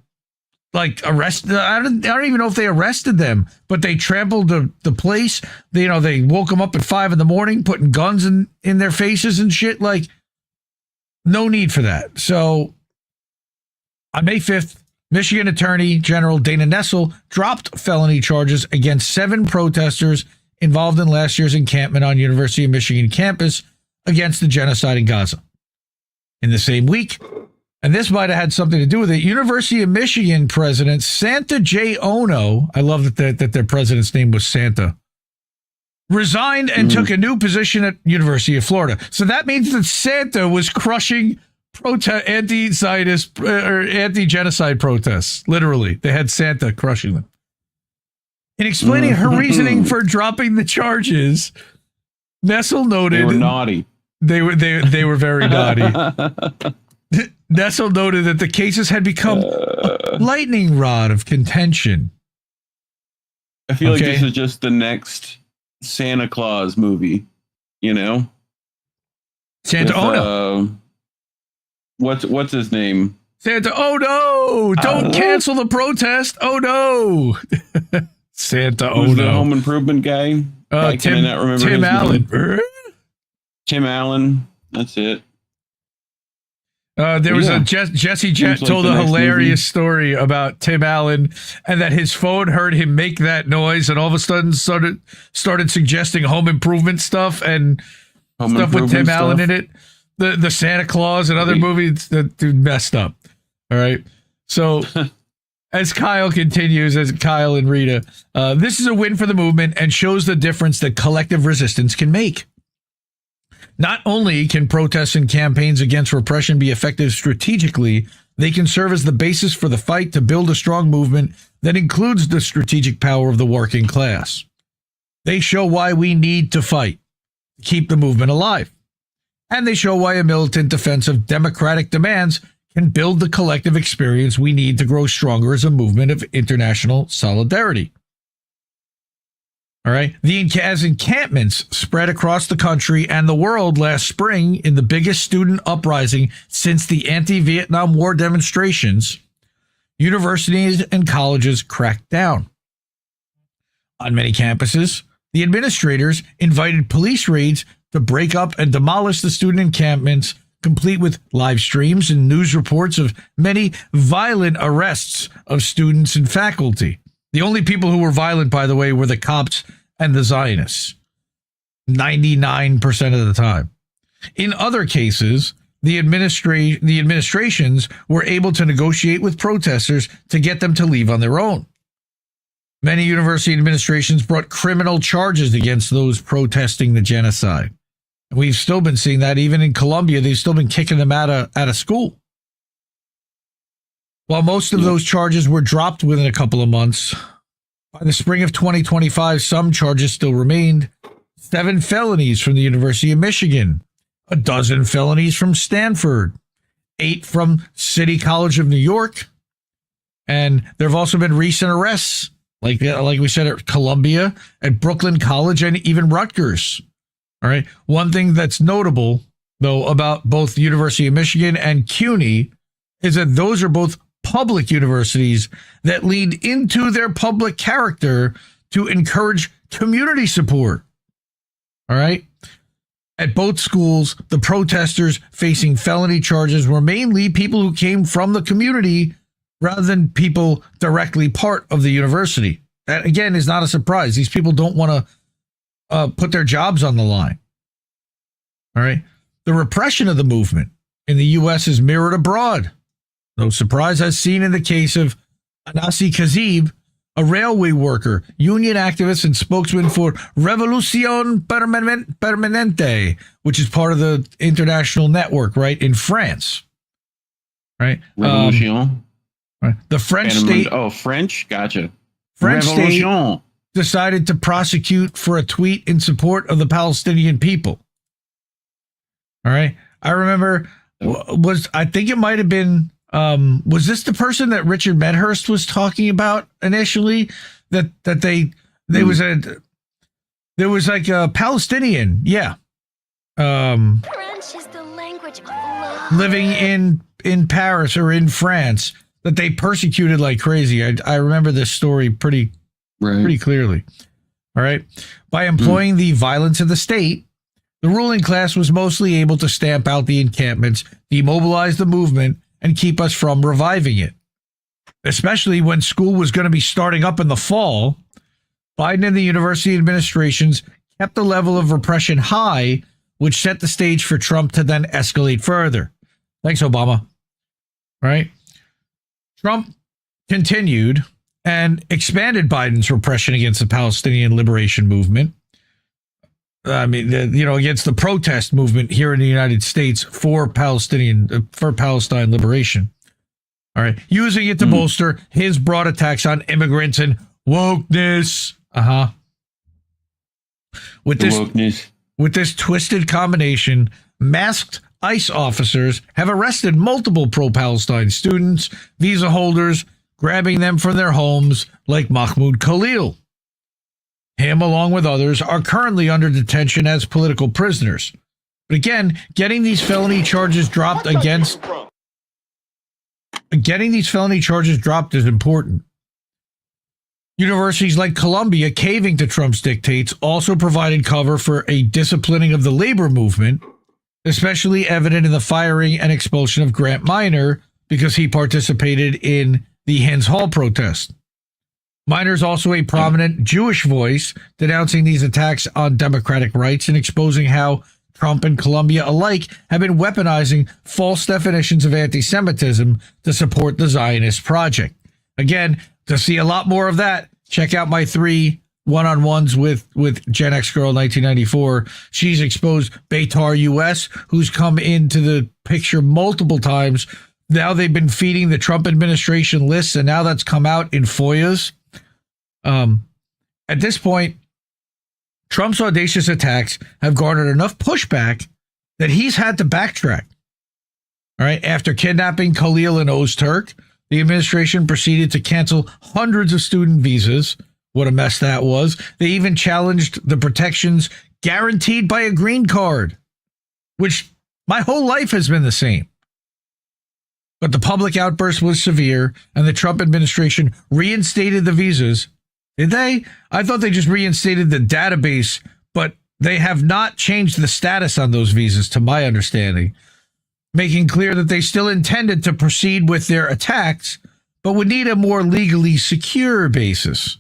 like arrested. I don't even know if they arrested them, but they trampled the place. They woke them up at 5 a.m, putting guns in their faces and shit. Like, no need for that. So on May 5th, Michigan Attorney General Dana Nessel dropped felony charges against 7 protesters involved in last year's encampment on University of Michigan campus against the genocide in Gaza. In the same week, and this might have had something to do with it, University of Michigan President Santa J. Ono, I love that their president's name was Santa, resigned and took a new position at University of Florida. So that means that Santa was crushing anti-Zionist or anti-genocide protests. Literally, they had Santa crushing them. In explaining her reasoning for dropping the charges, Nessel noted they were naughty. They were very naughty. Nessel noted that the cases had become a lightning rod of contention. I feel like this is just the next Santa Claus movie, Santa Ono. What's his name? Santa. Oh no! Don't cancel the protest. Oh no! Santa. Who's the no. home improvement guy? Tim Allen. Tim Allen. That's it. There was a Jesse Jet told a hilarious story about Tim Allen and that his phone heard him make that noise and all of a sudden started suggesting home improvement stuff and stuff with Tim Allen in it. the Santa Claus and other movies that dude messed up. All right. So as Kyle continues, as Kyle and Rita, this is a win for the movement and shows the difference that collective resistance can make. Not only can protests and campaigns against repression be effective strategically, they can serve as the basis for the fight to build a strong movement that includes the strategic power of the working class. They show why we need to fight to keep the movement alive. And they show why a militant defense of democratic demands can build the collective experience we need to grow stronger as a movement of international solidarity. All right. As encampments spread across the country and the world last spring in the biggest student uprising since the anti-Vietnam War demonstrations, universities and colleges cracked down. On many campuses, the administrators invited police raids to break up and demolish the student encampments, complete with live streams and news reports of many violent arrests of students and faculty. The only people who were violent, by the way, were the cops and the Zionists, 99% of the time. In other cases, the administrations were able to negotiate with protesters to get them to leave on their own. Many university administrations brought criminal charges against those protesting the genocide. And we've still been seeing that even in Colombia. They've still been kicking them out of school. While most of those charges were dropped within a couple of months, by the spring of 2025, some charges still remained. 7 felonies from the University of Michigan, 12 felonies from Stanford, 8 from City College of New York, and there have also been recent arrests, like we said, at Columbia, at Brooklyn College, and even Rutgers. All right. One thing that's notable, though, about both the University of Michigan and CUNY is that those are both public universities that lead into their public character to encourage community support. All right. At both schools, the protesters facing felony charges were mainly people who came from the community rather than people directly part of the university. That, again, is not a surprise. These people don't want to put their jobs on the line. All right. The repression of the movement in the U.S. is mirrored abroad. No surprise, as seen in the case of Anasi Kazib, a railway worker, union activist, and spokesman for Revolution Permanente, which is part of the international network, right, in France. Right? Revolution. Right. The French state. Oh, French? Gotcha. French Revolution. state decided to prosecute for a tweet in support of the Palestinian people. All right. I remember, I think it might have been, was this the person that Richard Medhurst was talking about initially? That there was like a Palestinian, yeah, French is the language of love. living in Paris or in France that they persecuted like crazy. I remember this story pretty clearly. All right, by employing the violence of the state, the ruling class was mostly able to stamp out the encampments, demobilize the movement, and keep us from reviving it. Especially when school was going to be starting up in the fall, Biden and the university administrations kept the level of repression high, which set the stage for Trump to then escalate further. Thanks, Obama. Right? Trump continued and expanded Biden's repression against the Palestinian liberation movement. I mean, against the protest movement here in the United States for Palestine liberation. All right. Using it to bolster his broad attacks on immigrants and wokeness. With this twisted combination, masked ICE officers have arrested multiple pro-Palestine students, visa holders, grabbing them from their homes like Mahmoud Khalil. Him, along with others, are currently under detention as political prisoners. But again, getting these felony charges dropped is important. Universities like Columbia, caving to Trump's dictates, also provided cover for a disciplining of the labor movement, especially evident in the firing and expulsion of Grant Minor because he participated in the Hens Hall protest. Minor is also a prominent Jewish voice denouncing these attacks on democratic rights and exposing how Trump and Colombia alike have been weaponizing false definitions of anti-Semitism to support the Zionist project. Again, to see a lot more of that, check out my 3 one-on-ones with Gen X Girl 1994. She's exposed Beitar US, who's come into the picture multiple times. Now they've been feeding the Trump administration lists, and now that's come out in FOIAs. At this point, Trump's audacious attacks have garnered enough pushback that he's had to backtrack. All right. After kidnapping Khalil and Ozturk, the administration proceeded to cancel hundreds of student visas. What a mess that was. They even challenged the protections guaranteed by a green card, which my whole life has been the same. But the public outburst was severe, and the Trump administration reinstated the visas. Did they? I thought they just reinstated the database, but they have not changed the status on those visas, to my understanding, making clear that they still intended to proceed with their attacks, but would need a more legally secure basis.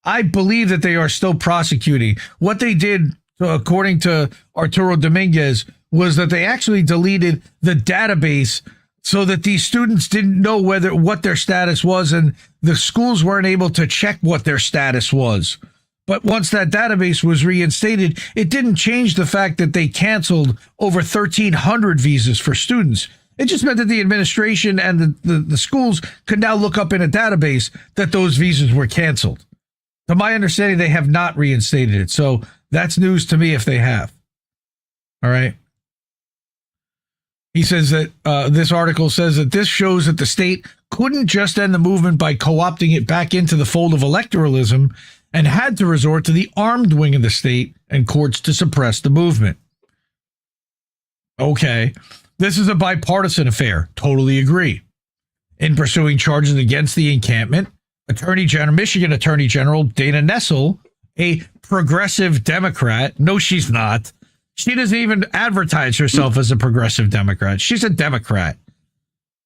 I believe that they are still prosecuting. What they did, according to Arturo Dominguez, was that they actually deleted the database so that these students didn't know what their status was, and the schools weren't able to check what their status was. But once that database was reinstated, it didn't change the fact that they canceled over 1,300 visas for students. It just meant that the administration and the schools could now look up in a database that those visas were canceled. To my understanding, they have not reinstated it. So that's news to me if they have. All right. He says that this article says that this shows that the state couldn't just end the movement by co-opting it back into the fold of electoralism and had to resort to the armed wing of the state and courts to suppress the movement. Okay. This is a bipartisan affair. Totally agree. In pursuing charges against the encampment, Michigan Attorney General Dana Nessel, a progressive Democrat. No, she's not. She doesn't even advertise herself as a progressive Democrat. She's a Democrat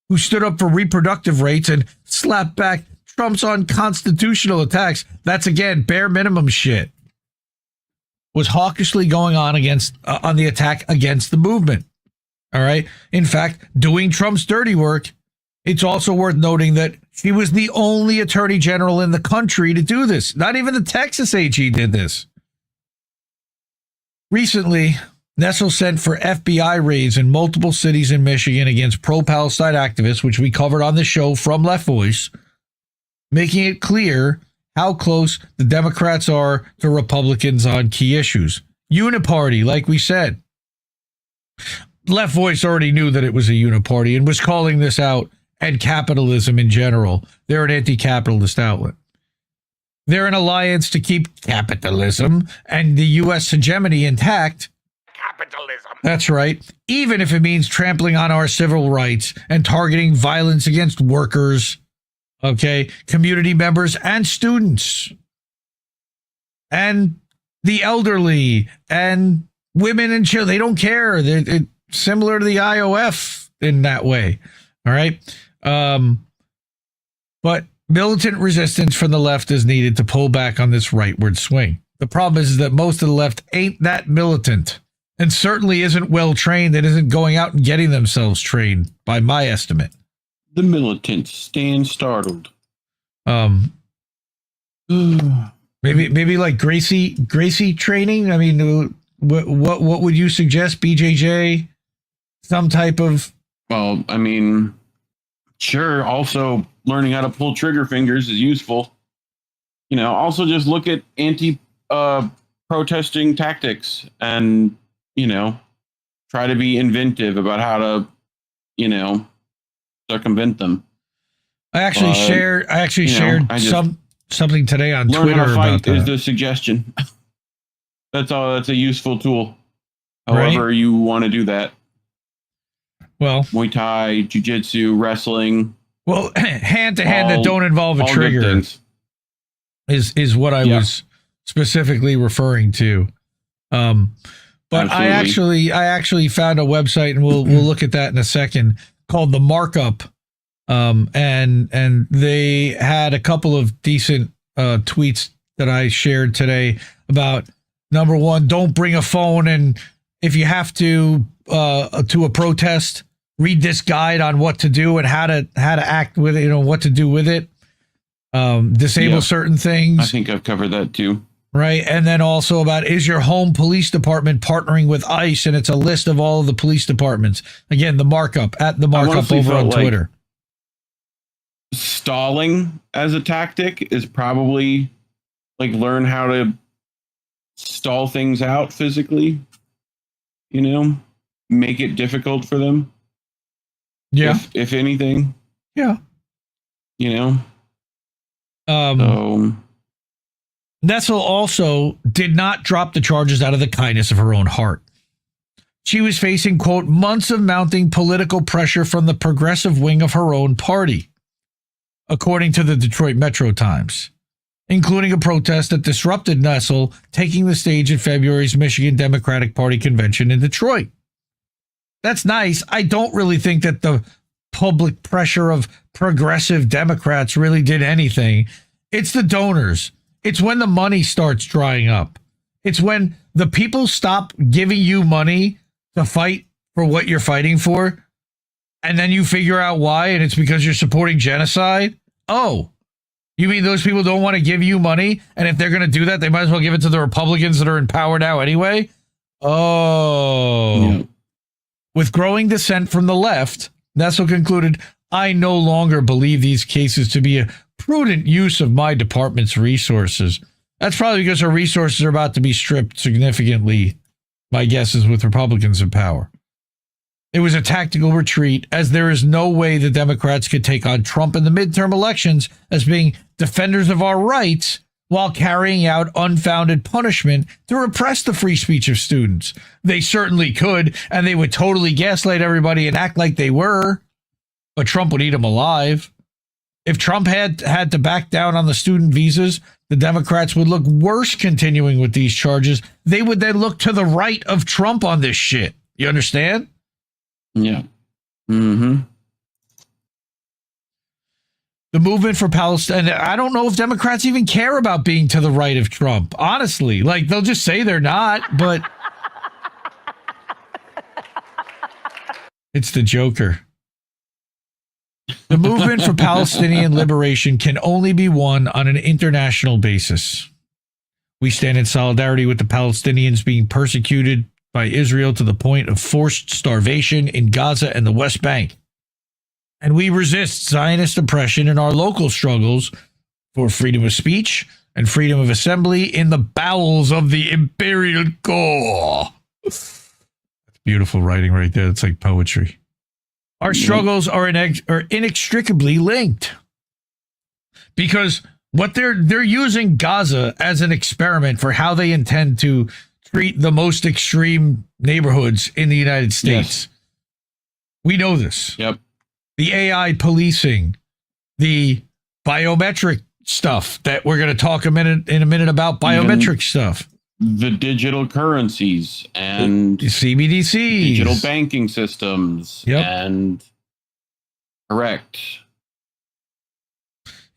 who stood up for reproductive rights and slapped back Trump's unconstitutional attacks. That's, again, bare minimum shit. Was hawkishly going on on the attack against the movement. All right. In fact, doing Trump's dirty work. It's also worth noting that she was the only attorney general in the country to do this. Not even the Texas AG did this. Recently, Nessel sent for FBI raids in multiple cities in Michigan against pro-Palestine activists, which we covered on the show from Left Voice, making it clear how close the Democrats are to Republicans on key issues. Uniparty, like we said. Left Voice already knew that it was a uniparty and was calling this out, and capitalism in general. They're an anti-capitalist outlet. They're an alliance to keep capitalism and the U.S. hegemony intact. Capitalism. That's right. Even if it means trampling on our civil rights and targeting violence against workers, okay, community members and students, and the elderly and women and children. They don't care. They're similar to the IOF in that way. All right. But militant resistance from the left is needed to pull back on this rightward swing. The problem is that most of the left ain't that militant and certainly isn't well trained and isn't going out and getting themselves trained, by my estimate. The militants stand startled. Maybe like Gracie training. I mean, what would you suggest, BJJ? Some type of. Well, I mean, sure. Also, learning how to pull trigger fingers is useful. You know, also just look at protesting tactics and, you know, try to be inventive about how to, you know, circumvent them. I actually shared something today on Twitter how to fight about that. Is the suggestion. That's all. That's a useful tool. However Right? you want to do that. Well, Muay Thai, Jiu-Jitsu, wrestling. Well, hand-to-hand that don't involve a trigger is what I was specifically referring to. But Absolutely. I actually found a website, and we'll look at that in a second, called The Markup. And they had a couple of decent tweets that I shared today about, number one, don't bring a phone and if you have to a protest, read this guide on what to do and how to act with it, what to do with it. Disable certain things. I think I've covered that too. Right. And then also about, is your home police department partnering with ICE? And it's a list of all of the police departments. Again, the markup over on Twitter. Stalling as a tactic is probably learn how to stall things out physically, make it difficult for them. Yeah. If anything. Yeah. Nessel also did not drop the charges out of the kindness of her own heart. She was facing, quote, months of mounting political pressure from the progressive wing of her own party, according to the Detroit Metro Times, including a protest that disrupted Nessel taking the stage at February's Michigan Democratic Party convention in Detroit. That's nice. I don't really think that the public pressure of progressive Democrats really did anything. It's the donors. It's when the money starts drying up. It's when the people stop giving you money to fight for what you're fighting for, and then you figure out why, and it's because you're supporting genocide. Oh, you mean those people don't want to give you money, and if they're going to do that, they might as well give it to the Republicans that are in power now anyway? Oh. Yeah. With growing dissent from the left, Nessel concluded, I no longer believe these cases to be a prudent use of my department's resources. That's probably because her resources are about to be stripped significantly, my guess is, with Republicans in power. It was a tactical retreat, as there is no way the Democrats could take on Trump in the midterm elections as being defenders of our rights while carrying out unfounded punishment to repress the free speech of students. They certainly could, and they would totally gaslight everybody and act like they were, but Trump would eat them alive. If Trump had to back down on the student visas, the Democrats would look worse continuing with these charges. They would then look to the right of Trump on this shit. You understand? Yeah. Mm-hmm. The movement for Palestine, I don't know if Democrats even care about being to the right of Trump. Honestly, they'll just say they're not, but it's the Joker. The movement for Palestinian liberation can only be won on an international basis. We stand in solidarity with the Palestinians being persecuted by Israel to the point of forced starvation in Gaza and the West Bank. And we resist Zionist oppression in our local struggles for freedom of speech and freedom of assembly in the bowels of the imperial core. That's beautiful writing right there. It's like poetry. Our struggles are inextricably linked, because what they're using Gaza as an experiment for how they intend to treat the most extreme neighborhoods in the United States. Yes. We know this. Yep. The AI policing, the biometric stuff that we're going to talk in a minute about biometric stuff. The digital currencies and CBDCs, digital banking systems. Yep. And correct.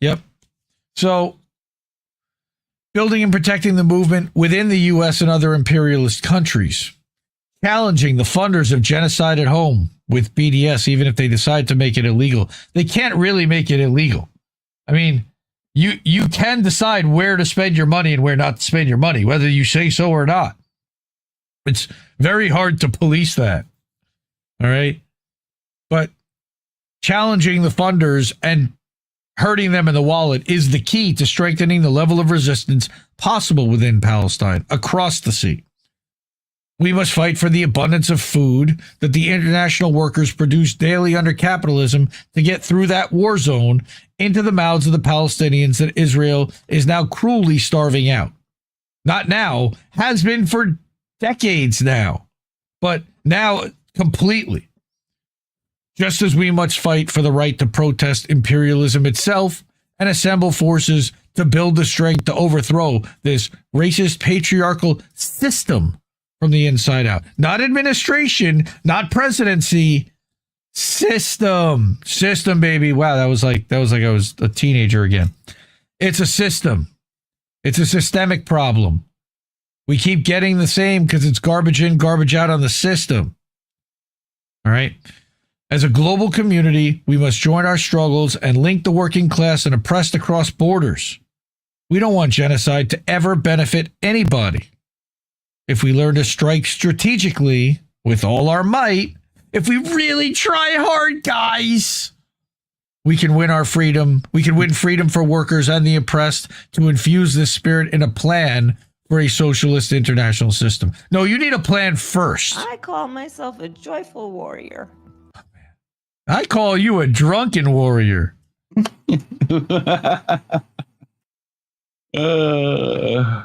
Yep. So building and protecting the movement within the U.S. and other imperialist countries, challenging the funders of genocide at home with BDS, even if they decide to make it illegal. They can't really make it illegal. I mean, you can decide where to spend your money and where not to spend your money, whether you say so or not. It's very hard to police that. All right. But challenging the funders and hurting them in the wallet is the key to strengthening the level of resistance possible within Palestine across the sea. We must fight for the abundance of food that the international workers produce daily under capitalism to get through that war zone into the mouths of the Palestinians that Israel is now cruelly starving out. Not now, has been for decades now, but now completely. Just as we must fight for the right to protest imperialism itself and assemble forces to build the strength to overthrow this racist patriarchal system from the inside out. Not administration, not presidency, system, baby. Wow, that was like I was a teenager again. It's a system. It's a systemic problem. We keep getting the same because it's garbage in, garbage out on the system. All right. As a global community, we must join our struggles and link the working class and oppressed across borders. We don't want genocide to ever benefit anybody. If we learn to strike strategically with all our might, if we really try hard, guys, we can win our freedom. We can win freedom for workers and the oppressed to infuse this spirit in a plan for a socialist international system. No, you need a plan first. I call myself a joyful warrior. I call you a drunken warrior.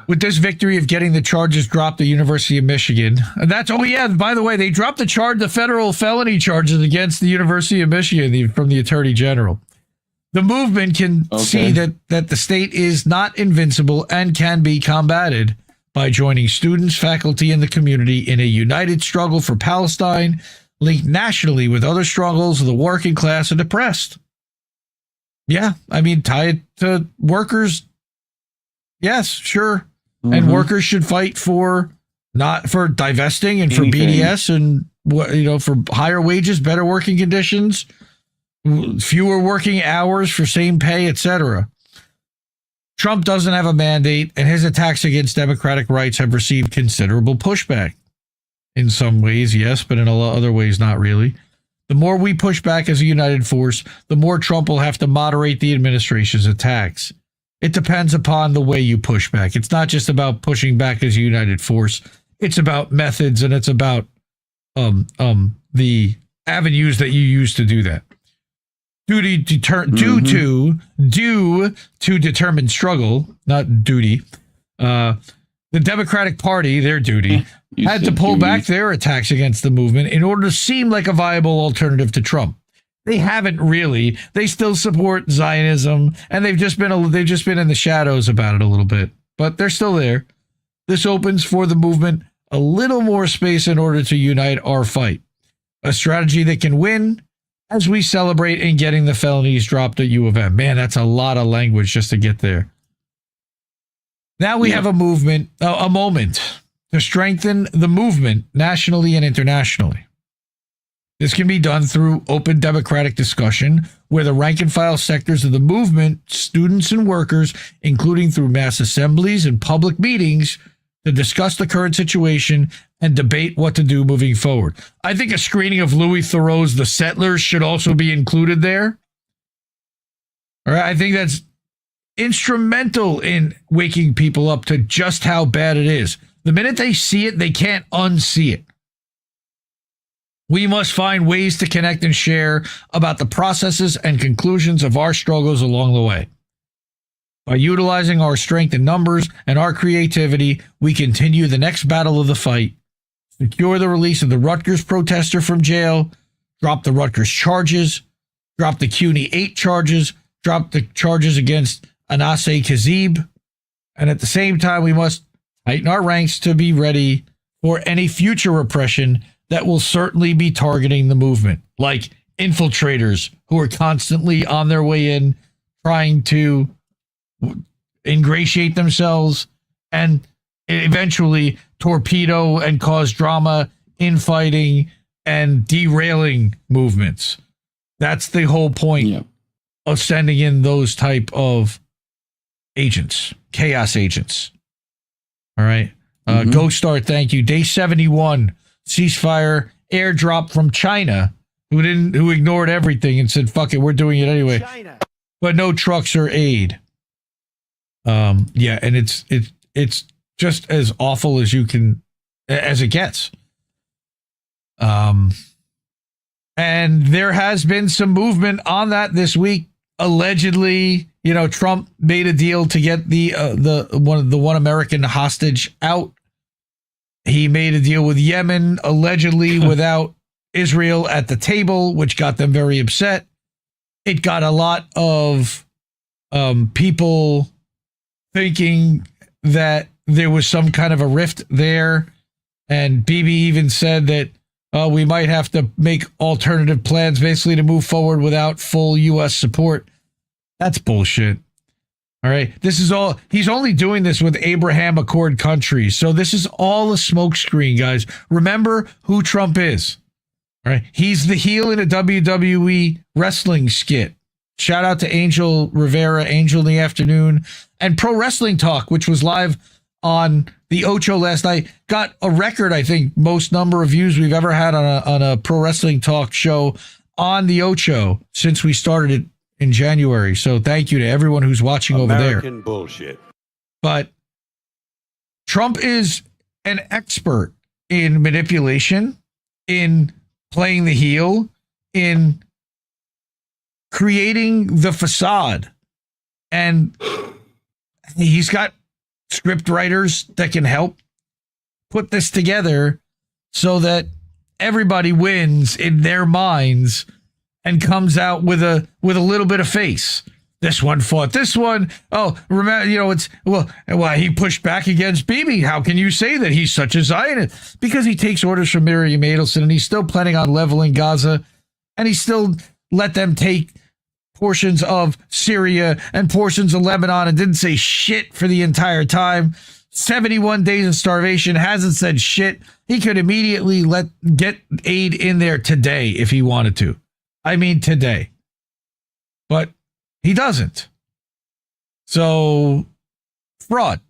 With this victory of getting the charges dropped at the University of Michigan, and that's, oh yeah, by the way, they dropped the federal felony charges against the University of Michigan from the Attorney General. The movement can see that the state is not invincible and can be combated by joining students, faculty, and the community in a united struggle for Palestine, linked nationally with other struggles of the working class and oppressed. Yeah, I mean, tie it to workers. Yes, sure. And workers should fight for divesting and for BDS and for higher wages, better working conditions, fewer working hours for same pay, etc. Trump doesn't have a mandate, and his attacks against democratic rights have received considerable pushback. In some ways, yes, but in a lot of other ways, not really. The more we push back as a united force, the more Trump will have to moderate the administration's attacks. It depends upon the way you push back. It's not just about pushing back as a united force. It's about methods, and it's about the avenues that you use to do that. Due to determined struggle, not duty. The Democratic Party, their duty, had to pull back their attacks against the movement in order to seem like a viable alternative to Trump. They haven't really. They still support Zionism, and they've just been in the shadows about it a little bit, but they're still there. This opens for the movement a little more space in order to unite our fight. A strategy that can win as we celebrate in getting the felonies dropped at U of M. Man, that's a lot of language just to get there. Now we have a moment to strengthen the movement nationally and internationally. This can be done through open democratic discussion where the rank and file sectors of the movement, students and workers, including through mass assemblies and public meetings, to discuss the current situation and debate what to do moving forward. I think a screening of Louis Theroux's The Settlers should also be included there. All right, I think that's instrumental in waking people up to just how bad it is. The minute they see it, they can't unsee it. We must find ways to connect and share about the processes and conclusions of our struggles along the way. By utilizing our strength in numbers and our creativity, we continue the next battle of the fight, secure the release of the Rutgers protester from jail, drop the Rutgers charges, drop the CUNY 8 charges, drop the charges against Anase Kazib, and at the same time, we must tighten our ranks to be ready for any future repression that will certainly be targeting the movement, like infiltrators who are constantly on their way in, trying to ingratiate themselves and eventually torpedo and cause drama, infighting, and derailing movements. That's the whole point of sending in those type of agents, chaos agents. All right. Ghost Star, thank you. Day 71. Ceasefire airdrop from China, who ignored everything and said, fuck it, we're doing it anyway. China. But no trucks or aid. And it's just as awful as it gets. And there has been some movement on that this week. Allegedly, Trump made a deal to get the one American hostage out. He made a deal with Yemen, allegedly without Israel at the table, which got them very upset. It got a lot of people thinking that there was some kind of a rift there. And Bibi even said that we might have to make alternative plans basically to move forward without full U.S. support. That's bullshit. All right. This is all, he's only doing this with Abraham Accord countries. So this is all a smokescreen, guys. Remember who Trump is. All right. He's the heel in a WWE wrestling skit. Shout out to Angel Rivera, Angel in the Afternoon, and Pro Wrestling Talk, which was live on the Ocho last night. Got a record, I think, most number of views we've ever had on a Pro Wrestling Talk show on the Ocho since we started it in January. So thank you to everyone who's watching over there. American bullshit. But Trump is an expert in manipulation, in playing the heel, in creating the facade. And he's got script writers that can help put this together so that everybody wins in their minds and comes out with a little bit of face. This one fought this one. Oh, remember, it's well, he pushed back against Bibi. How can you say that he's such a Zionist? Because he takes orders from Miriam Adelson, and he's still planning on leveling Gaza, and he still let them take portions of Syria and portions of Lebanon and didn't say shit for the entire time. 71 days of starvation, hasn't said shit. He could immediately get aid in there today if he wanted to. I mean, today. But he doesn't. So, fraud.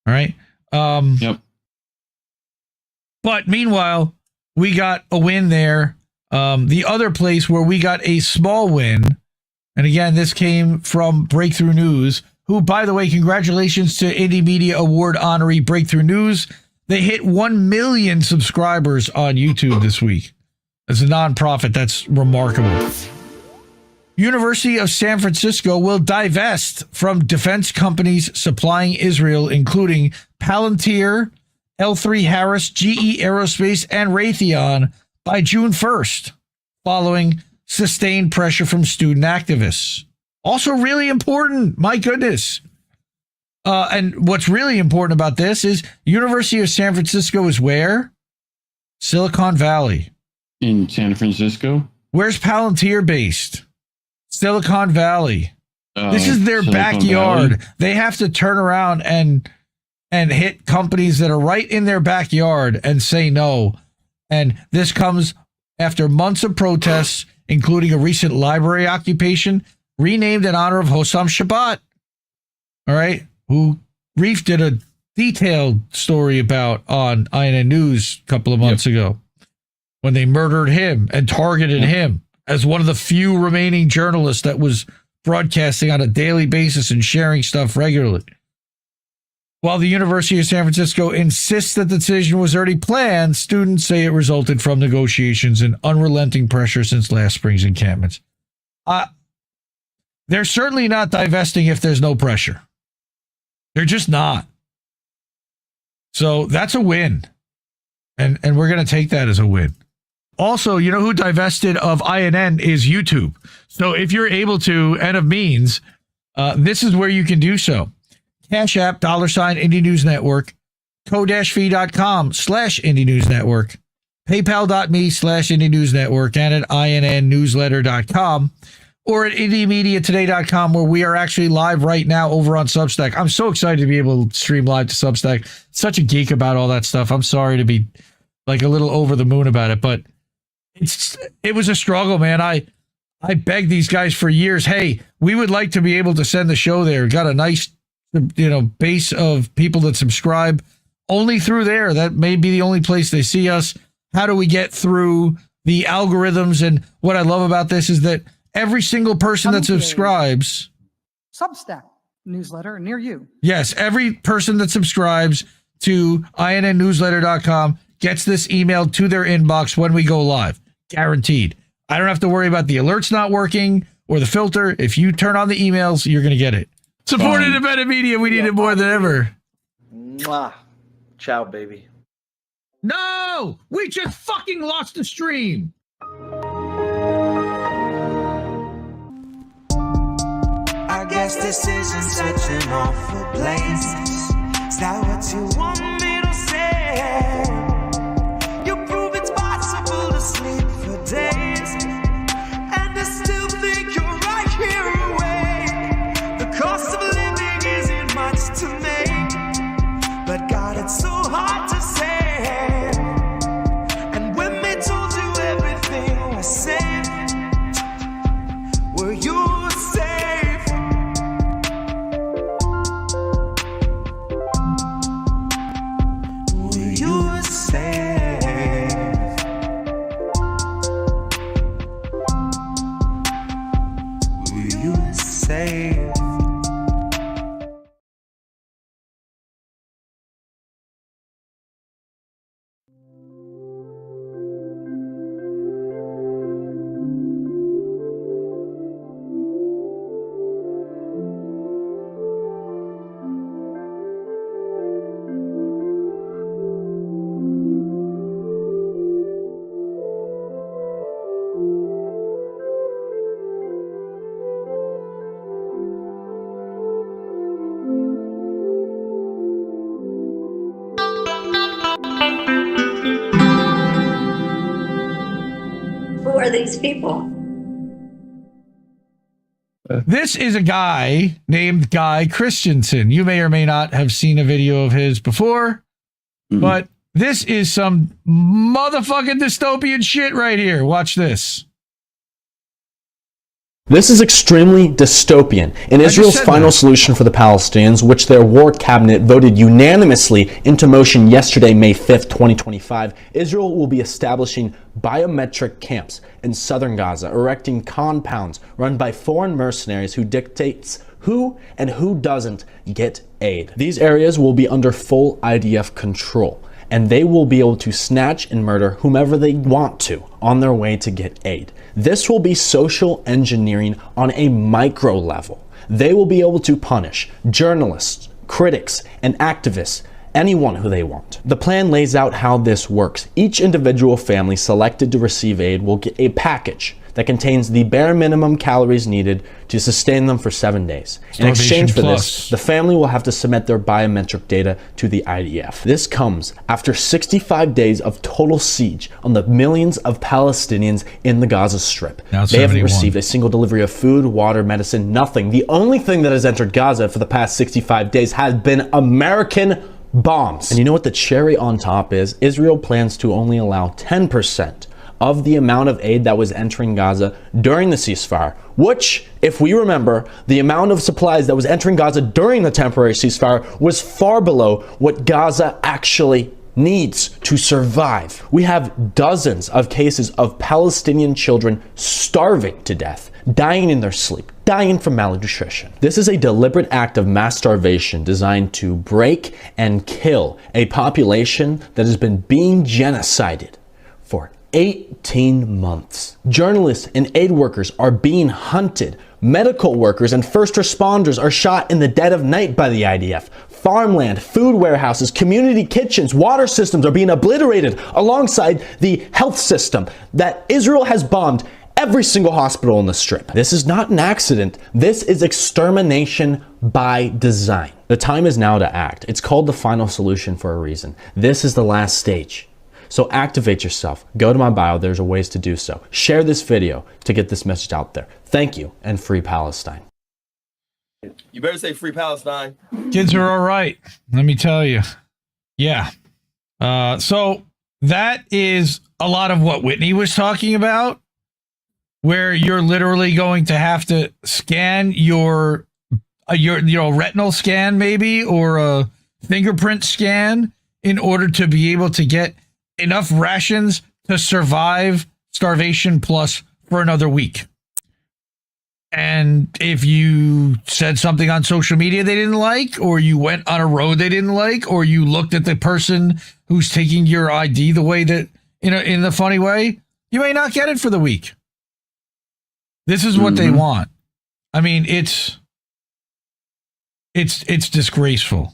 All right. Yep. But meanwhile, we got a win there. The other place where we got a small win, and again, this came from Breakthrough News, who, by the way, congratulations to Indie Media Award honoree Breakthrough News. They hit 1 million subscribers on YouTube this week. As a nonprofit, that's remarkable. University of San Francisco will divest from defense companies supplying Israel, including Palantir, L3 Harris, GE Aerospace, and Raytheon by June 1st, following sustained pressure from student activists. Also really important, my goodness. And what's really important about this is University of San Francisco is where? Silicon Valley. In San Francisco? Where's Palantir based? Silicon Valley. This is their Silicon backyard. Valley? They have to turn around and hit companies that are right in their backyard and say no. And this comes after months of protests, including a recent library occupation renamed in honor of Hossam Shabbat. All right, who Reef did a detailed story about on INN News a couple of months ago when they murdered him and targeted him as one of the few remaining journalists that was broadcasting on a daily basis and sharing stuff regularly. While the University of San Francisco insists that the decision was already planned, students say it resulted from negotiations and unrelenting pressure since last spring's encampments. They're certainly not divesting if there's no pressure. They're just not. So that's a win. And we're going to take that as a win. Also, you know who divested of INN is YouTube. So if you're able to, and of means, this is where you can do so. Cash App, $ Indie News Network, ko-fi.com/Indie News Network, paypal.me/Indie News Network, and at INNnewsletter.com, or at IndieMediaToday.com, where we are actually live right now over on Substack. I'm so excited to be able to stream live to Substack. Such a geek about all that stuff. I'm sorry to be like a little over the moon about it, but it was a struggle, man. I begged these guys for years. Hey, we would like to be able to send the show there. Got a nice, base of people that subscribe only through there. That may be the only place they see us. How do we get through the algorithms? And what I love about this is that every single person that subscribes, Substack newsletter near you. Yes, every person that subscribes to INNnewsletter.com gets this emailed to their inbox when we go live. Guaranteed. I don't have to worry about the alerts not working or the filter. If you turn on the emails, you're going to get it. Support independent media. We need it more than ever. Mwah. Ciao, baby. No! We just fucking lost the stream. I guess this isn't such an awful place. Is that what you want me to say? You prove it's possible to sleep for days, and I still think you're right here awake. The are these people? This is a guy named Guy Christensen. You may or may not have seen a video of his before, but this is some motherfucking dystopian shit right here. Watch this. This is extremely dystopian. In Israel's final solution for the Palestinians, which their war cabinet voted unanimously into motion yesterday, May 5th, 2025, Israel will be establishing biometric camps in southern Gaza, erecting compounds run by foreign mercenaries who dictates who and who doesn't get aid. These areas will be under full IDF control, and they will be able to snatch and murder whomever they want to on their way to get aid. This will be social engineering on a micro level. They will be able to punish journalists, critics, and activists, anyone who they want. The plan lays out how this works. Each individual family selected to receive aid will get a package that contains the bare minimum calories needed to sustain them for 7 days. In exchange for this, the family will have to submit their biometric data to the IDF. This comes after 65 days of total siege on the millions of Palestinians in the Gaza Strip. They haven't received a single delivery of food, water, medicine, nothing. The only thing that has entered Gaza for the past 65 days has been American bombs. And you know what the cherry on top is? Israel plans to only allow 10% of the amount of aid that was entering Gaza during the ceasefire, which, if we remember, the amount of supplies that was entering Gaza during the temporary ceasefire was far below what Gaza actually needs to survive. We have dozens of cases of Palestinian children starving to death, dying in their sleep, dying from malnutrition. This is a deliberate act of mass starvation designed to break and kill a population that has been being genocided for 18 months. Journalists and aid workers are being hunted. Medical workers and first responders are shot in the dead of night by the IDF. Farmland, food warehouses, community kitchens, water systems are being obliterated alongside the health system that Israel has bombed every single hospital in the Strip. This is not an accident. This is extermination by design. The time is now to act. It's called the final solution for a reason. This is the last stage. So activate yourself. Go to my bio. There's ways to do so. Share this video to get this message out there. Thank you, and free Palestine. You better say free Palestine. Kids are all right. Let me tell you. Yeah. So that is a lot of what Whitney was talking about, where you're literally going to have to scan your retinal scan maybe, or a fingerprint scan in order to be able to get enough rations to survive starvation plus for another week. And if you said something on social media they didn't like, or you went on a road they didn't like, or you looked at the person who's taking your ID the way that, in the funny way, you may not get it for the week. This is what they want. I mean, it's disgraceful.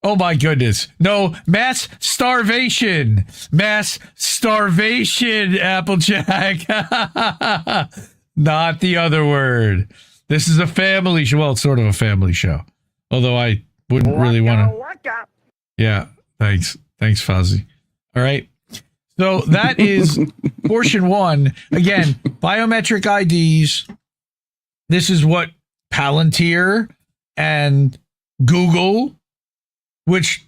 Oh my goodness. No, mass starvation. Mass starvation, Applejack. Not the other word. This is a family show. Well, it's sort of a family show. Although I wouldn't really want to. Yeah, thanks. Thanks, Fozzie. All right. So that is portion one. Again, biometric IDs. This is what Palantir and Google, which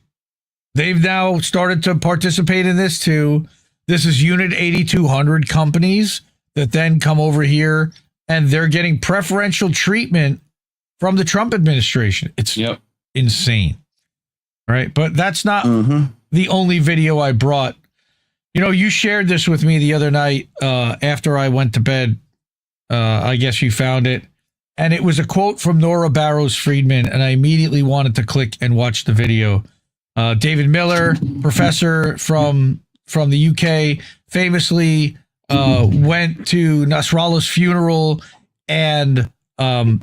they've now started to participate in this too. This is Unit 8200 companies that then come over here and they're getting preferential treatment from the Trump administration. It's insane. All right. But that's not the only video I brought. You shared this with me the other night after I went to bed. I guess you found it. And it was a quote from Nora Barrows Friedman, and I immediately wanted to click and watch the video. David Miller, professor from the UK, famously went to Nasrallah's funeral, and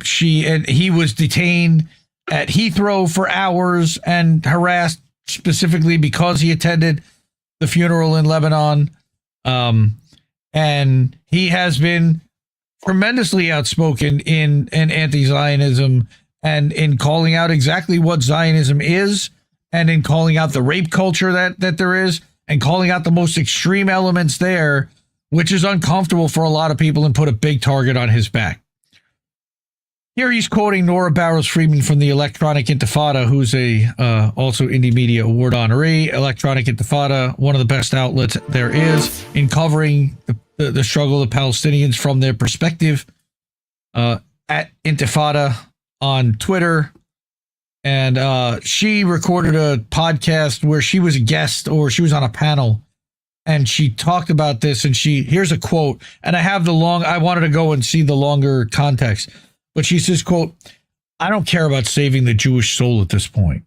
he was detained at Heathrow for hours and harassed specifically because he attended the funeral in Lebanon. And he has been tremendously outspoken in anti-Zionism and in calling out exactly what Zionism is, and in calling out the rape culture that there is, and calling out the most extreme elements there, which is uncomfortable for a lot of people and put a big target on his back. Here he's quoting Nora Barrows-Friedman from the Electronic Intifada, who's a also Indie Media Award honoree. Electronic Intifada, one of the best outlets there is in covering the struggle of Palestinians from their perspective. At Intifada on Twitter. And she recorded a podcast where she was a guest, or she was on a panel, and she talked about this. And here's a quote, and I wanted to go and see the longer context. But she says, quote, "I don't care about saving the Jewish soul at this point.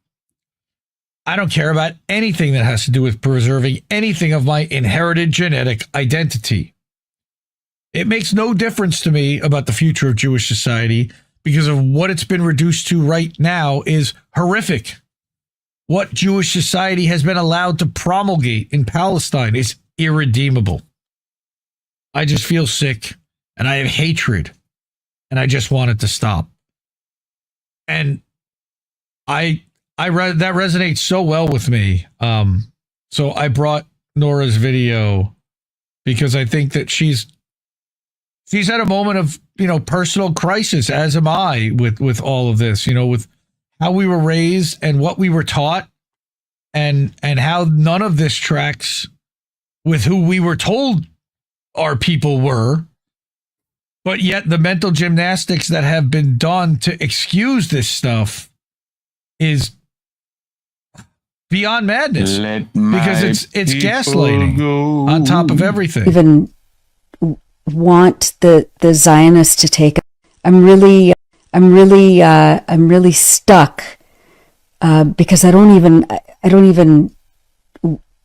I don't care about anything that has to do with preserving anything of my inherited genetic identity. It makes no difference to me about the future of Jewish society because of what it's been reduced to right now is horrific. What Jewish society has been allowed to promulgate in Palestine is irredeemable. I just feel sick and I have hatred. And I just want it to stop." And I read that resonates so well with me. So I brought Nora's video because I think that she's at a moment of, personal crisis, as am I with all of this, with how we were raised and what we were taught and how none of this tracks with who we were told our people were. But yet the mental gymnastics that have been done to excuse this stuff is beyond madness, because it's gaslighting on top of everything. Even want the Zionists to take. I'm really stuck because I don't even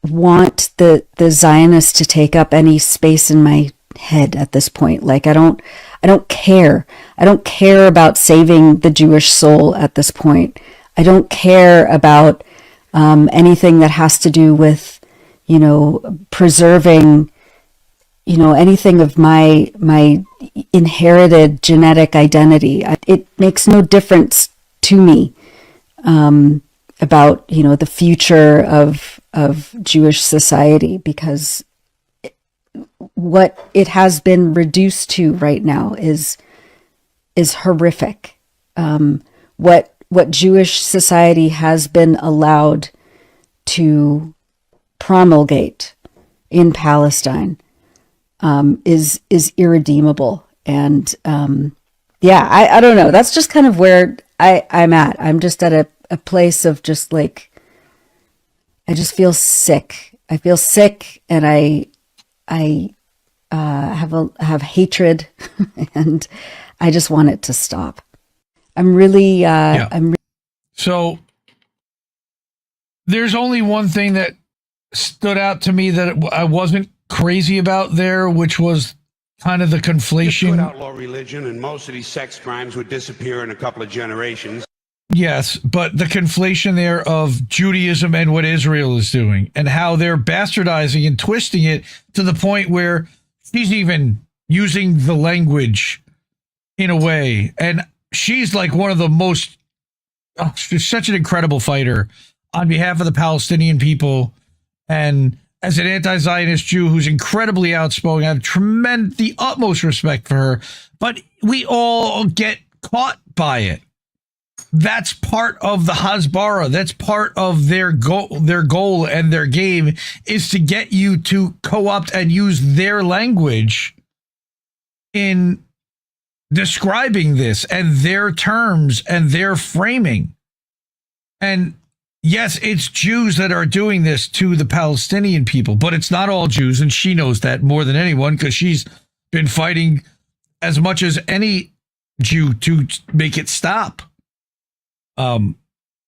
want the Zionists to take up any space in my head at this point. Like I don't care. I don't care about saving the Jewish soul at this point. I don't care about anything that has to do with, preserving, anything of my inherited genetic identity. It makes no difference to me about, the future of Jewish society, because what it has been reduced to right now is horrific. What Jewish society has been allowed to promulgate in Palestine is irredeemable. And I don't know. That's just kind of where I'm at. I'm just at a place of just like, I just feel sick. I feel sick, and I have hatred, and I just want it to stop. I'm really, So there's only one thing that stood out to me that I wasn't crazy about there, which was kind of the conflation. Could outlaw religion, and most of these sex crimes would disappear in a couple of generations. Yes, but the conflation there of Judaism and what Israel is doing, and how they're bastardizing and twisting it to the point where she's even using the language in a way. And she's like one of the most, she's such an incredible fighter on behalf of the Palestinian people. And as an anti-Zionist Jew who's incredibly outspoken, I have the utmost respect for her. But we all get caught by it. That's part of the Hasbara. That's part of their goal and their game is to get you to co-opt and use their language in describing this and their terms and their framing. And yes, it's Jews that are doing this to the Palestinian people, but it's not all Jews. And she knows that more than anyone, because she's been fighting as much as any Jew to make it stop.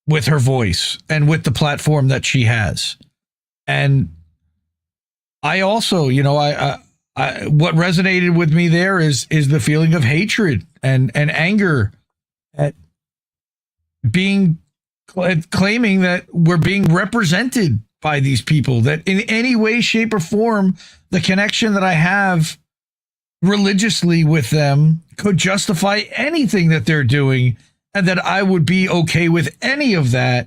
With her voice and with the platform that she has. And I also, what resonated with me there is the feeling of hatred and anger at claiming that we're being represented by these people, that in any way, shape, or form, the connection that I have religiously with them could justify anything that they're doing, and that I would be okay with any of that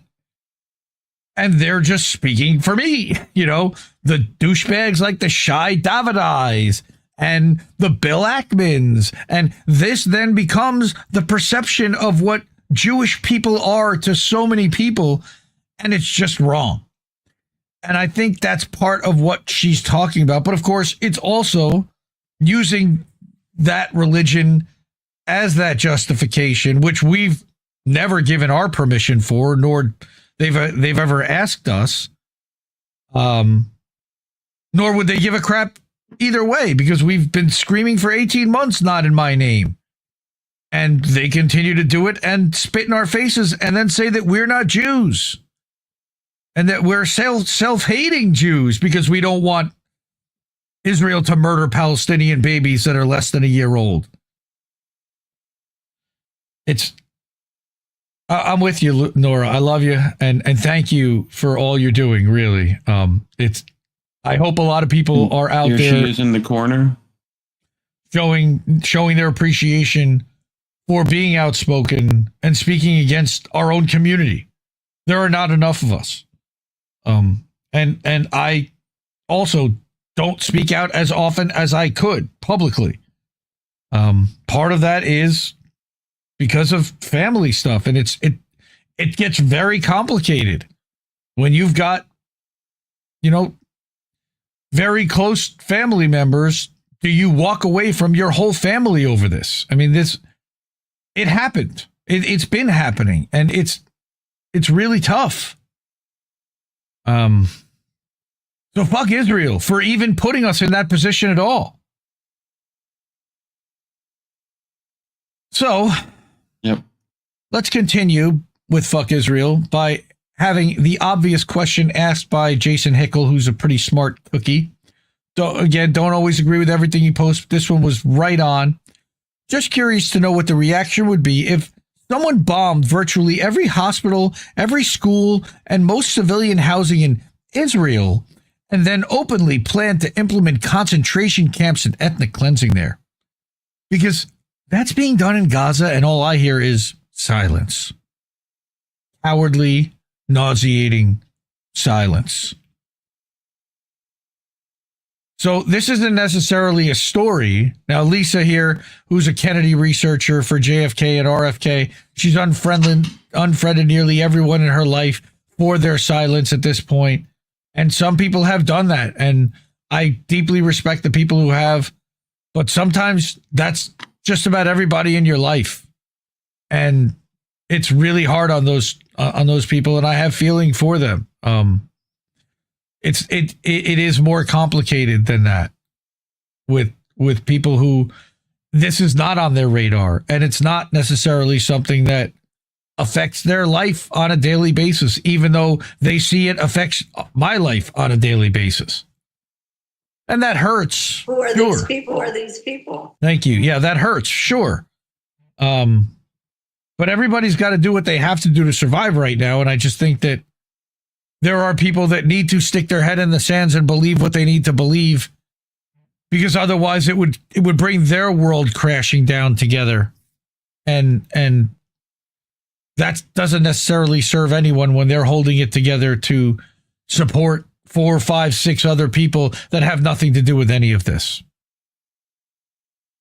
And they're just speaking for me, you know, the douchebags like the Shy Davidi's and the Bill Ackmans. And this then becomes the perception of what Jewish people are to so many people. And it's just wrong. And I think that's part of what she's talking about. But of course, it's also using that religion as that justification, which we've never given our permission for, nor they've ever asked us, nor would they give a crap either way, because we've been screaming for 18 months, not in my name. And they continue to do it and spit in our faces and then say that we're not Jews and that we're self-hating Jews because we don't want Israel to murder Palestinian babies that are less than a year old. I'm with you, Nora. I love you, and thank you for all you're doing. Really, I hope a lot of people are out there. She is in the corner, showing their appreciation for being outspoken and speaking against our own community. There are not enough of us, and I also don't speak out as often as I could publicly. Part of that is because of family stuff, and it gets very complicated when you've got, you know, very close family members. Do you walk away from your whole family over this? I mean, it happened. It's been happening, and it's really tough. So fuck Israel for even putting us in that position at all. So, yep. Let's continue with fuck Israel by having the obvious question asked by Jason Hickel, who's a pretty smart cookie. Don't always agree with everything you post. This one was right on. Just curious to know what the reaction would be if someone bombed virtually every hospital, every school, and most civilian housing in Israel, and then openly planned to implement concentration camps and ethnic cleansing there. Because that's being done in Gaza, and all I hear is silence. Cowardly, nauseating silence. So this isn't necessarily a story. Now, Lisa here, who's a Kennedy researcher for JFK and RFK, she's unfriended nearly everyone in her life for their silence at this point. And some people have done that, and I deeply respect the people who have. But sometimes that's just about everybody in your life, and it's really hard on those people, and I have feeling for them. It is more complicated than that with people who this is not on their radar, and it's not necessarily something that affects their life on a daily basis, even though they see it affects my life on a daily basis. And that hurts. Who are these people? Who are these people? Thank you. Yeah, that hurts. Sure. But everybody's got to do what they have to do to survive right now. And I just think that there are people that need to stick their head in the sands and believe what they need to believe, because otherwise it would bring their world crashing down together. And that doesn't necessarily serve anyone when they're holding it together to support 4, 5, 6 other people that have nothing to do with any of this.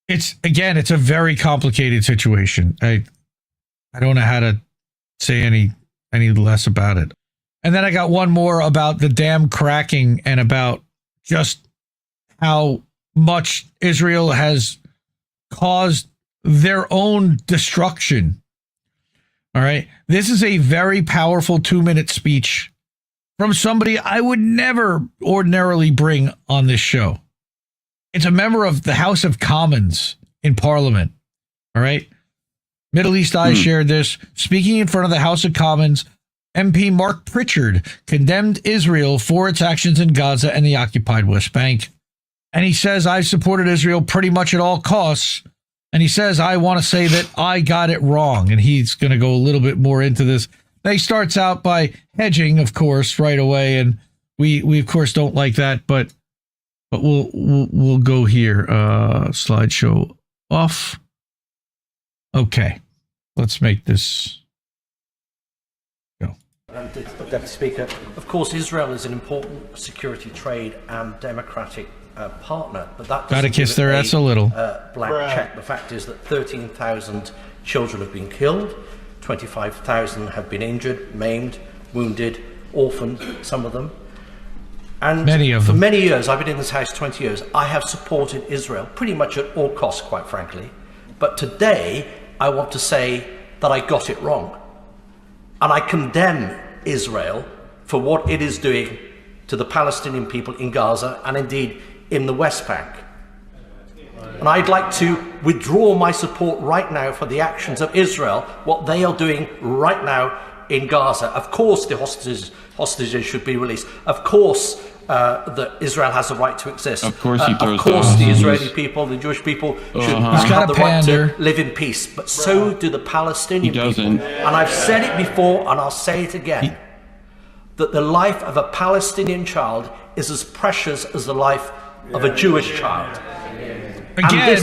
It's a very complicated situation. I don't know how to say any less about it. And then I got one more about the dam cracking and about just how much Israel has caused their own destruction. All right. This is a very powerful 2-minute speech from somebody I would never ordinarily bring on this show. It's a member of the House of Commons in Parliament. All right. Middle East Eye shared this. Speaking in front of the House of Commons, MP Mark Pritchard condemned Israel for its actions in Gaza and the occupied West Bank. And he says, I've supported Israel pretty much at all costs. And he says, I want to say that I got it wrong. And he's going to go a little bit more into this. He starts out by hedging, of course, right away. And we of course, don't like that. But we'll go here. Slideshow off. Okay. Let's make this go. Deputy Speaker, of course, Israel is an important security, trade, and democratic partner, but that gotta kiss their ass a little. Blank check. The fact is that 13,000 children have been killed, 25,000 have been injured, maimed, wounded, orphaned, some of them. And for many years, I've been in this house 20 years, I have supported Israel pretty much at all costs, quite frankly. But today, I want to say that I got it wrong. And I condemn Israel for what it is doing to the Palestinian people in Gaza and indeed in the West Bank. And I'd like to withdraw my support right now for the actions of Israel, what they are doing right now in Gaza. Of course, the hostages should be released. Of course, that Israel has a right to exist. Of course, the Israeli people, the Jewish people should have the right to live in peace. But so do the Palestinian people. And I've said it before, and I'll say it again, that the life of a Palestinian child is as precious as the life of a Jewish child. Again, and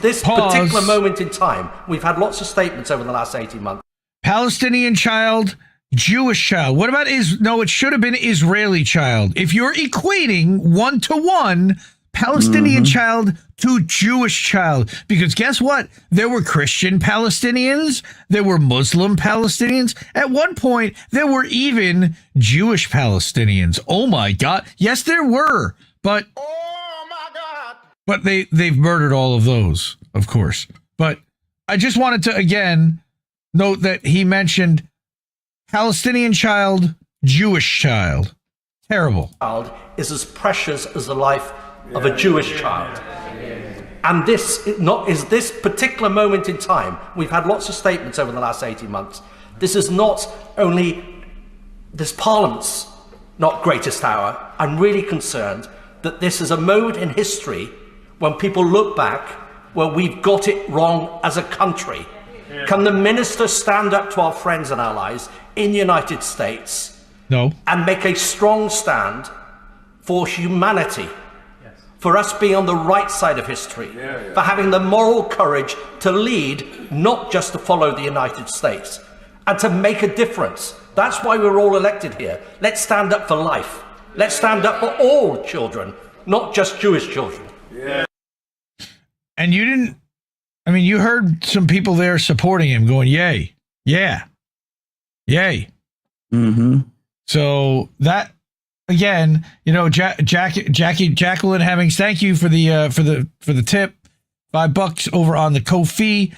this particular moment in time, we've had lots of statements over the last 18 months. Palestinian child, Jewish child. What about no, it should have been Israeli child. If you're equating 1-to-1 Palestinian child to Jewish child, because guess what? There were Christian Palestinians, there were Muslim Palestinians. At one point, there were even Jewish Palestinians. Oh my God. Yes, there were, but they've murdered all of those, of course. But I just wanted to again note that he mentioned Palestinian child, Jewish child. Terrible. Child is as precious as the life of a Jewish child. And this particular moment in time, we've had lots of statements over the last 18 months. This is not only this Parliament's not greatest hour. I'm really concerned that this is a moment in history when people look back where we've got it wrong as a country. Can the minister stand up to our friends and allies in the United States and make a strong stand for humanity, for us being on the right side of history, for having the moral courage to lead, not just to follow the United States, and to make a difference? That's why we're all elected here. Let's stand up for life. Let's stand up for all children, not just Jewish children. And you heard some people there supporting him going, yay, yeah, yay. So that, again, Jacqueline Hemmings, thank you for the tip, $5 over on the Ko-fi.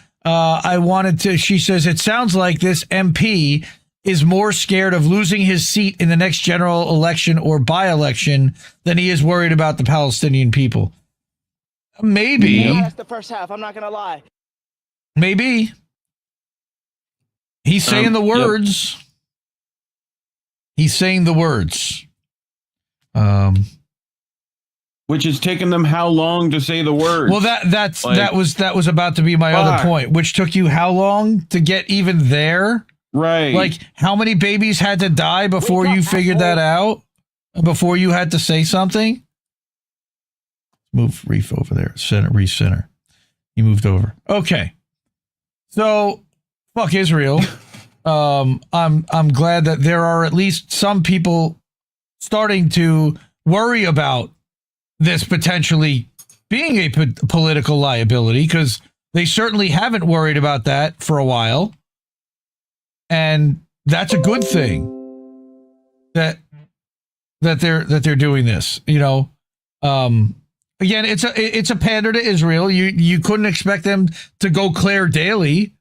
She says, it sounds like this MP is more scared of losing his seat in the next general election or by-election than he is worried about the Palestinian people. Maybe. That's the first half. I'm not going to lie. Maybe. He's saying the words. Yep. He's saying the words. Which has taken them how long to say the words? Well, that was about to be my other point, which took you how long to get even there? Right. Like, how many babies had to die before you figured that out? Before you had to say something? Move Reef over there. Recenter. He moved over. Okay. So, fuck Israel. I'm glad that there are at least some people starting to worry about this potentially being a political liability, because they certainly haven't worried about that for a while. And that's a good thing that they're doing this, Again, it's a pander to Israel. You couldn't expect them to go Claire daily,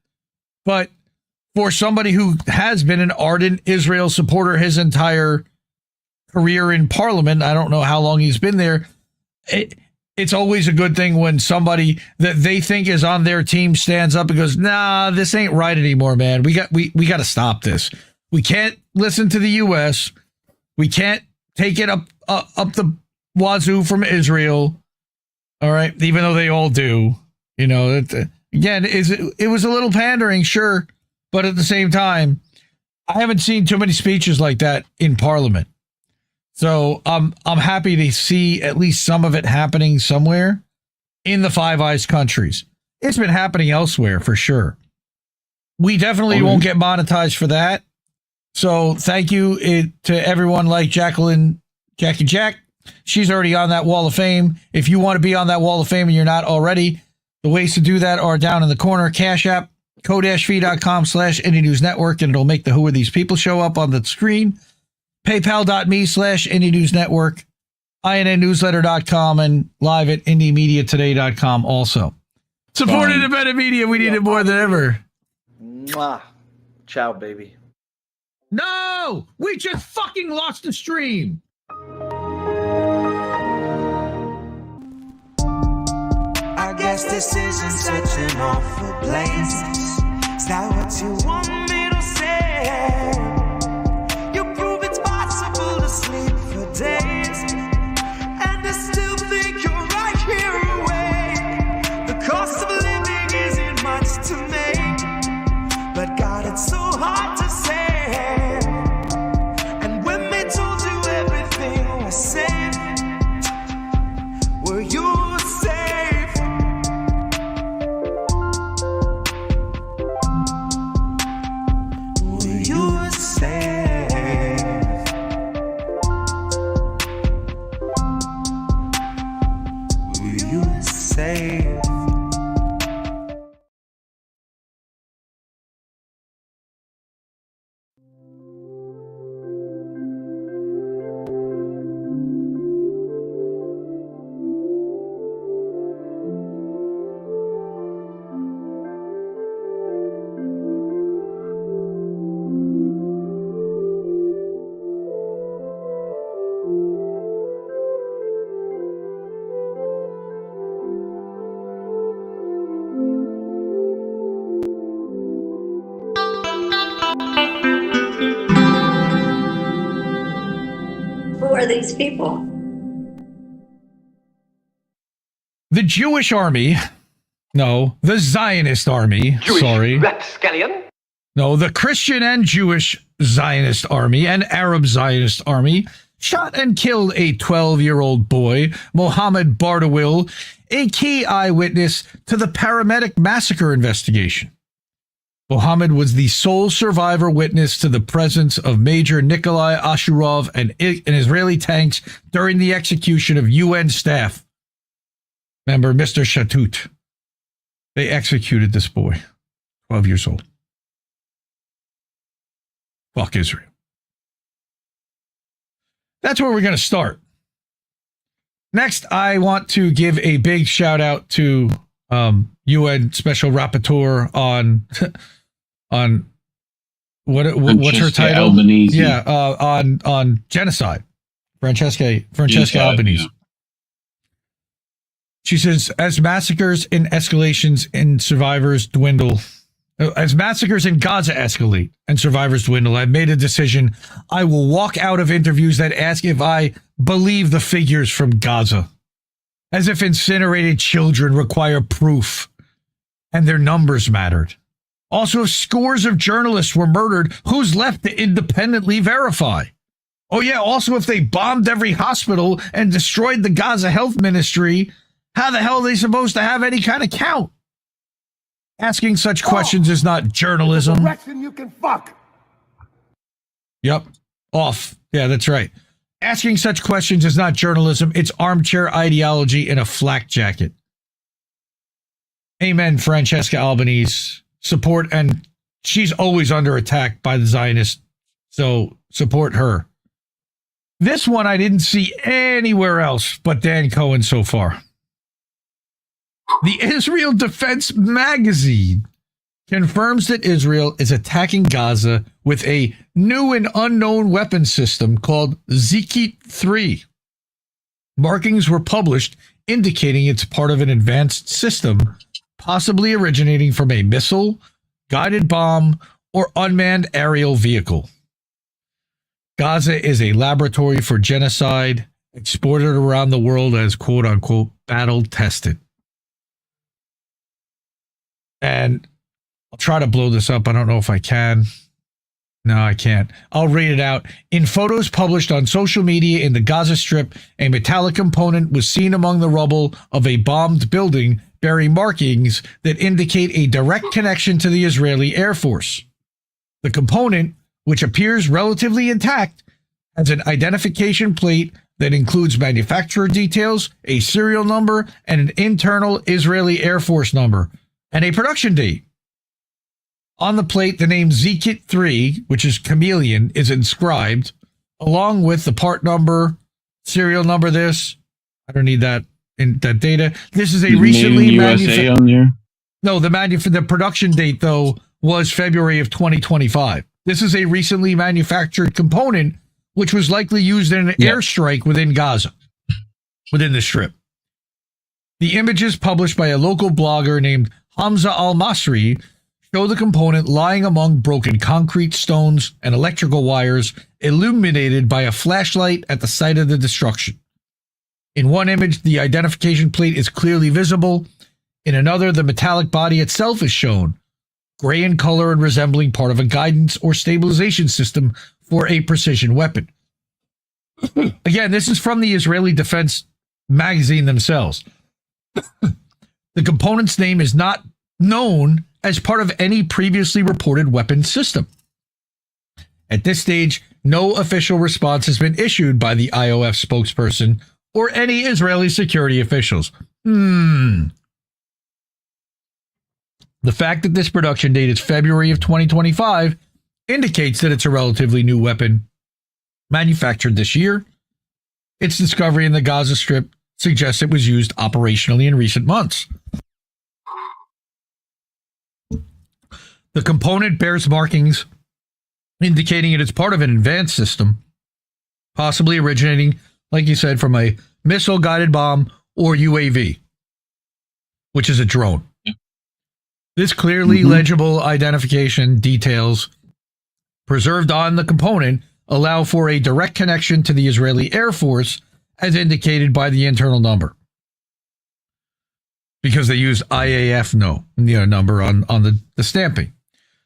but for somebody who has been an ardent Israel supporter his entire career in Parliament, I don't know how long he's been there. It's always a good thing when somebody that they think is on their team stands up and goes, "Nah, this ain't right anymore, man. We got to stop this. We can't listen to the U.S. We can't take it up the wazoo from Israel." All right, even though they all do, again, it was a little pandering, sure, but at the same time, I haven't seen too many speeches like that in Parliament. So I'm happy to see at least some of it happening somewhere in the Five Eyes countries. It's been happening elsewhere for sure. We definitely won't get monetized for that. So thank you to everyone like Jackie Jack. She's already on that wall of fame. If you want to be on that wall of fame and you're not already, the ways to do that are down in the corner. Cash App, ko-fi.com/IndieNewsNetwork, and it'll make the Who Are These People show up on the screen. PayPal.me/IndieNewsNetwork, INNNewsletter.com, and live at IndieMediaToday.com also. Support independent media. We need it more than ever. Mwah. Ciao, baby. No! We just fucking lost the stream. I guess this isn't such an awful place. Is that what you want me to say? You prove it's possible to sleep for days, and I still think you're right here awake. The cost of living isn't much to make, but God, it's so hard to say. And when they told you everything was safe, were you safe? Were you safe? Were you safe? Who are these people? The Jewish army. No, the Zionist army. Sorry. Rapscallion? No, the Christian and Jewish Zionist army and Arab Zionist army shot and killed a 12-year-old boy, Mohammed Bardawil, a key eyewitness to the paramedic massacre investigation. Mohammed was the sole survivor witness to the presence of Major Nikolai Ashurov and Israeli tanks during the execution of UN staff member Mr. Shatut. They executed this boy, 12 years old. Fuck Israel. That's where we're going to start. Next, I want to give a big shout out to UN Special Rapporteur on what's her title? Albanese. Yeah, on genocide. Francesca Albanese. Yeah. She says, as massacres and escalations in survivors dwindle, as massacres in Gaza escalate and survivors dwindle, I've made a decision. I will walk out of interviews that ask if I believe the figures from Gaza, as if incinerated children require proof and their numbers mattered. Also, if scores of journalists were murdered, who's left to independently verify? Oh yeah, also if they bombed every hospital and destroyed the Gaza Health Ministry, how the hell are they supposed to have any kind of count? Asking such questions is not journalism. Direction you can fuck. Yep. Off. Yeah, that's right. Asking such questions is not journalism. It's armchair ideology in a flak jacket. Amen, Francesca Albanese. Support, and she's always under attack by the Zionists, so support her. This one I didn't see anywhere else but Dan Cohen so far. The Israel Defense Magazine confirms that Israel is attacking Gaza with a new and unknown weapon system called Zikit 3. Markings were published indicating it's part of an advanced system, possibly originating from a missile, guided bomb, or unmanned aerial vehicle. Gaza is a laboratory for genocide, exported around the world as quote-unquote battle-tested. And I'll try to blow this up. I don't know if I can. No, I can't. I'll read it out. In photos published on social media in the Gaza Strip, a metallic component was seen among the rubble of a bombed building, bearing markings that indicate a direct connection to the Israeli Air Force. The component, which appears relatively intact, has an identification plate that includes manufacturer details, a serial number, and an internal Israeli Air Force number, and a production date. On the plate, the name Zikit 3, which is chameleon, is inscribed, along with the part number, serial number this. I don't need that in that data. This is a recently USA on there. No, the production date, though, was February of 2025. This is a recently manufactured component which was likely used in an airstrike within Gaza, within the Strip. The images published by a local blogger named Hamza al-Masri show the component lying among broken concrete, stones, and electrical wires, illuminated by a flashlight at the site of the destruction. In one image, the identification plate is clearly visible. In another, the metallic body itself is shown, gray in color and resembling part of a guidance or stabilization system for a precision weapon. Again, this is from the Israeli Defense magazine themselves. The component's name is not known as part of any previously reported weapon system. At this stage, no official response has been issued by the IOF spokesperson or any Israeli security officials. The fact that this production date is February of 2025 indicates that it's a relatively new weapon manufactured this year. Its discovery in the Gaza Strip suggests it was used operationally in recent months. The component bears markings indicating it is part of an advanced system, possibly originating, like you said, from a missile-guided bomb or UAV, which is a drone. This clearly legible identification details preserved on the component allow for a direct connection to the Israeli Air Force, as indicated by the internal number, because they use IAF number on the stamping.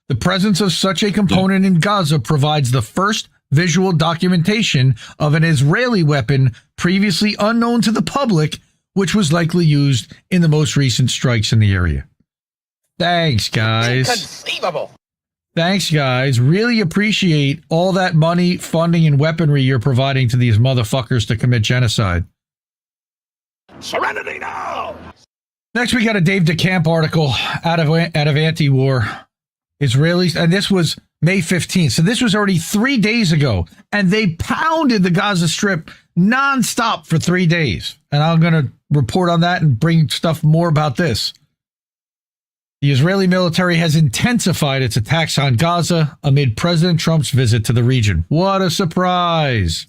The presence of such a component in Gaza provides the first visual documentation of an Israeli weapon previously unknown to the public, which was likely used in the most recent strikes in the area. Thanks, guys. Inconceivable. Thanks, guys. Really appreciate all that money, funding, and weaponry you're providing to these motherfuckers to commit genocide. Serenity now! Next, we got a Dave DeCamp article out of Anti-War. Israelis, and this was May 15th. So this was already 3 days ago, and they pounded the Gaza Strip nonstop for 3 days. And I'm going to report on that and bring stuff more about this. The Israeli military has intensified its attacks on Gaza amid President Trump's visit to the region. What a surprise.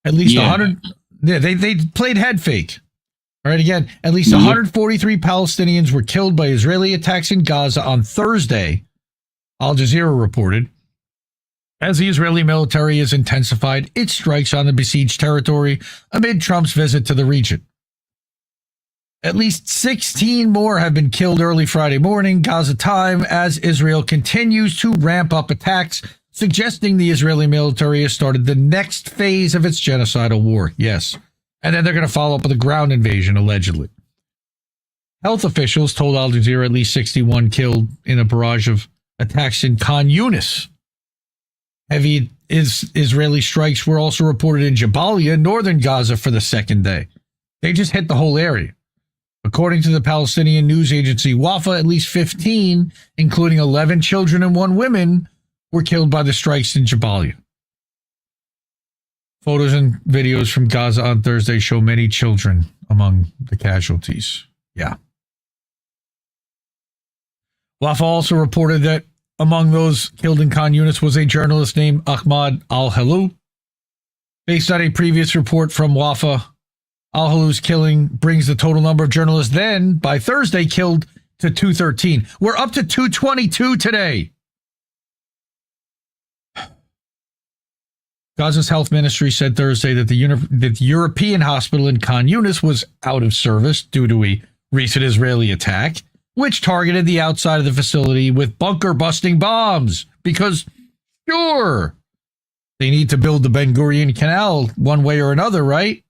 At least 100... Yeah, they played head fake. All right, again, at least 143 Palestinians were killed by Israeli attacks in Gaza on Thursday, Al Jazeera reported, as the Israeli military has intensified its strikes on the besieged territory amid Trump's visit to the region. At least 16 more have been killed early Friday morning, Gaza time, as Israel continues to ramp up attacks, suggesting the Israeli military has started the next phase of its genocidal war. Yes. And then they're going to follow up with a ground invasion, allegedly. Health officials told Al Jazeera at least 61 killed in a barrage of attacks in Khan Yunis. Heavy Israeli strikes were also reported in Jabalia, northern Gaza, for the second day. They just hit the whole area. According to the Palestinian news agency Wafa, at least 15, including 11 children and 1 woman, were killed by the strikes in Jabalia. Photos and videos from Gaza on Thursday show many children among the casualties. Yeah. Wafa also reported that among those killed in Khan Yunis was a journalist named Ahmad al-Halou. Based on a previous report from Wafa, al-Halou's killing brings the total number of journalists then, by Thursday, killed to 213. We're up to 222 today. Gaza's health ministry said Thursday that the European hospital in Khan Yunis was out of service due to a recent Israeli attack, which targeted the outside of the facility with bunker-busting bombs. Because, sure, they need to build the Ben Gurion Canal one way or another, right?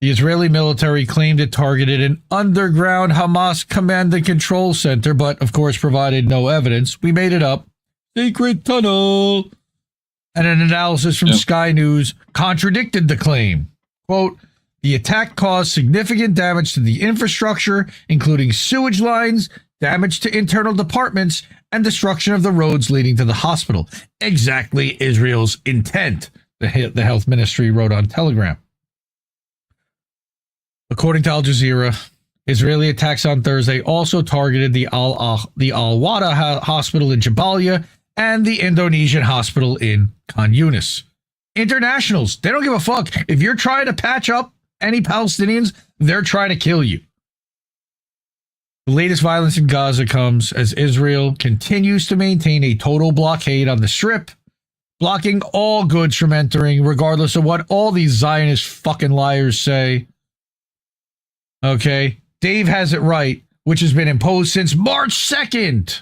The Israeli military claimed it targeted an underground Hamas command and control center, but, of course, provided no evidence. We made it up. Secret tunnel. And an analysis from Sky News contradicted the claim. Quote, the attack caused significant damage to the infrastructure, including sewage lines, damage to internal departments, and destruction of the roads leading to the hospital. Exactly Israel's intent, the health ministry wrote on Telegram. According to Al Jazeera, Israeli attacks on Thursday also targeted the Al-Wada hospital in Jabalia and the Indonesian hospital in Khan Yunis. Internationals, they don't give a fuck. If you're trying to patch up any Palestinians, they're trying to kill you. The latest violence in Gaza comes as Israel continues to maintain a total blockade on the Strip, blocking all goods from entering, regardless of what all these Zionist fucking liars say. Okay, Dave has it right, which has been imposed since March 2nd.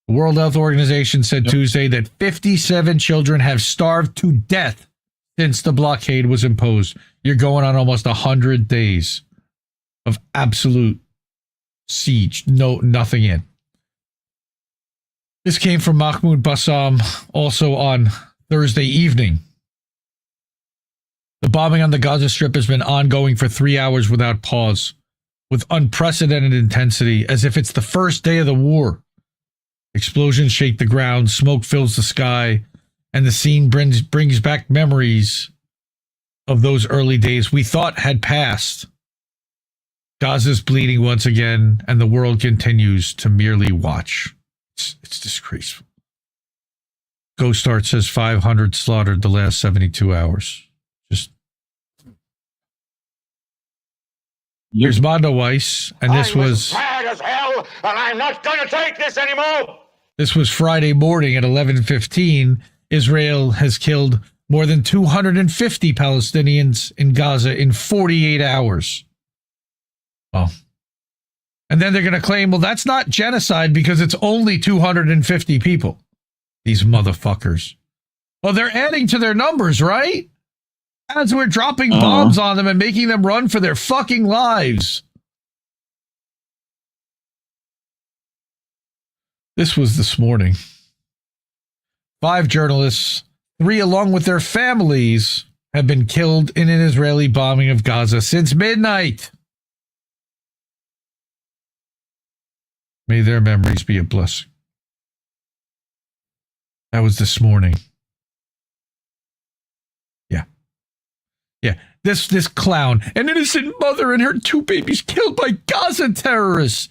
The World Health Organization said Tuesday that 57 children have starved to death since the blockade was imposed. You're going on almost 100 days of absolute siege. Nothing in. This came from Mahmoud Bassam also on Thursday evening. The bombing on the Gaza Strip has been ongoing for 3 hours without pause, with unprecedented intensity, as if it's the first day of the war. Explosions shake the ground, smoke fills the sky, and the scene brings back memories of those early days we thought had passed. Gaza's bleeding once again, and the world continues to merely watch. It's disgraceful. Ghost Art says 500 slaughtered the last 72 hours. Here's Mondo Weiss, and this was mad as hell, and I'm not going to take this anymore. This was Friday morning at 11:15. Israel has killed more than 250 Palestinians in Gaza in 48 hours. Oh. And then they're going to claim, well, that's not genocide because it's only 250 people. These motherfuckers. Well, they're adding to their numbers, right? As we're dropping bombs on them and making them run for their fucking lives. This was this morning. 5 journalists, 3 along with their families, have been killed in an Israeli bombing of Gaza since midnight. May their memories be a blessing. That was this morning. Yeah, this clown, an innocent mother and her 2 babies killed by Gaza terrorists.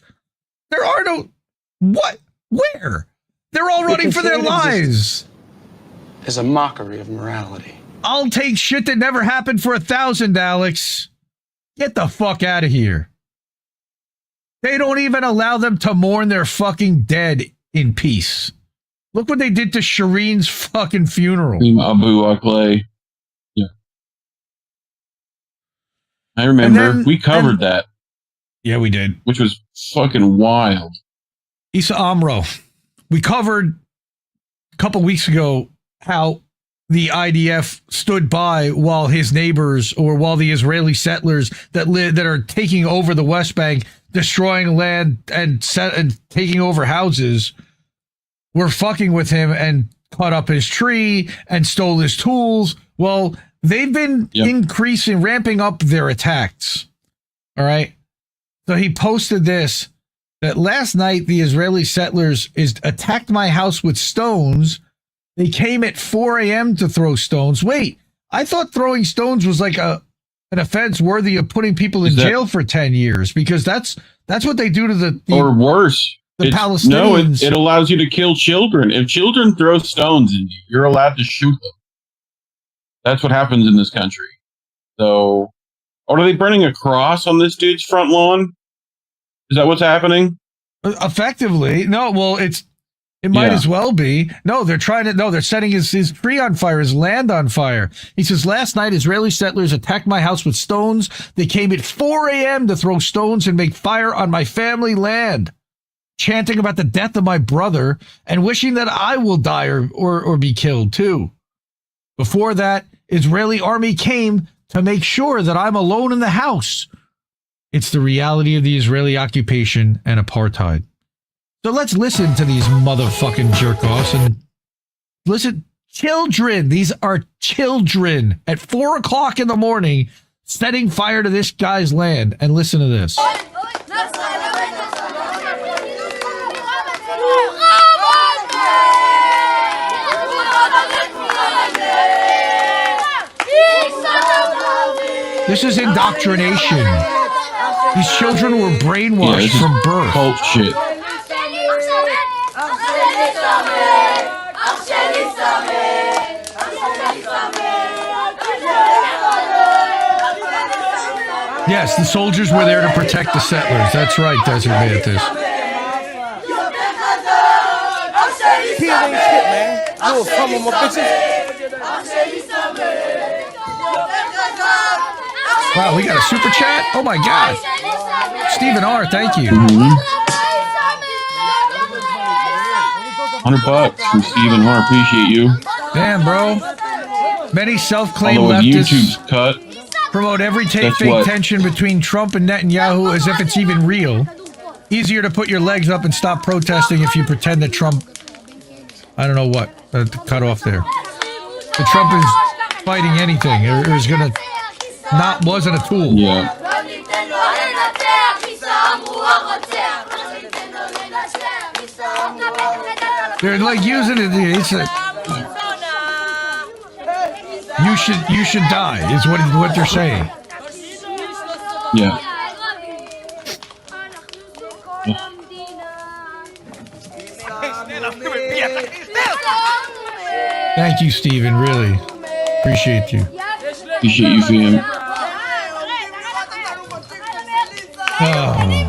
There are no... What? Where? They're all running for their lives. Is a mockery of morality. I'll take shit that never happened for 1,000, Alex. Get the fuck out of here. They don't even allow them to mourn their fucking dead in peace. Look what they did to Shireen's fucking funeral. Abu Akleh. I remember we covered that. Yeah, we did. Which was fucking wild. Issa Amro. We covered a couple weeks ago how the IDF stood by while his neighbors or while the Israeli settlers that are taking over the West Bank, destroying land and taking over houses, were fucking with him and cut up his tree and stole his tools. Well, they've been ramping up their attacks. All right. So he posted this, that last night the Israeli settlers attacked my house with stones. They came at 4 a.m. to throw stones. Wait, I thought throwing stones was like an offense worthy of putting people in jail for 10 years, because that's what they do to the or worse. The Palestinians. No, it allows you to kill children. If children throw stones at you, you're allowed to shoot them. That's what happens in this country. So, are they burning a cross on this dude's front lawn? Is that what's happening? Effectively. No, well, it might as well be. No, they're setting his tree on fire, his land on fire. He says, last night, Israeli settlers attacked my house with stones. They came at 4 a.m. to throw stones and make fire on my family land, chanting about the death of my brother and wishing that I will die or be killed too. Before that, Israeli army came to make sure that I'm alone in the house. It's the reality of the Israeli occupation and apartheid. So let's listen to these motherfucking jerk-offs and listen. Children, these are children at 4 o'clock in the morning setting fire to this guy's land. And listen to this. This is indoctrination. These children were brainwashed from birth. Cult shit. Yes, the soldiers were there to protect the settlers. That's right, Desert Mantis. Wow, we got a super chat? Oh my God. Stephen R., thank you. $100 from Stephen R., appreciate you. Damn, bro. Many self-claimed Although leftists YouTube's cut. Promote every fake tension between Trump and Netanyahu as if it's even real. Easier to put your legs up and stop protesting if you pretend that Trump... I don't know what. Cut off there. That Trump is fighting anything or is gonna... wasn't a tool. Yeah. They're like using it. It's a, you should die is what they're saying. Yeah. Thank you, Stephen. Really appreciate you. Appreciate you, fam. Oh.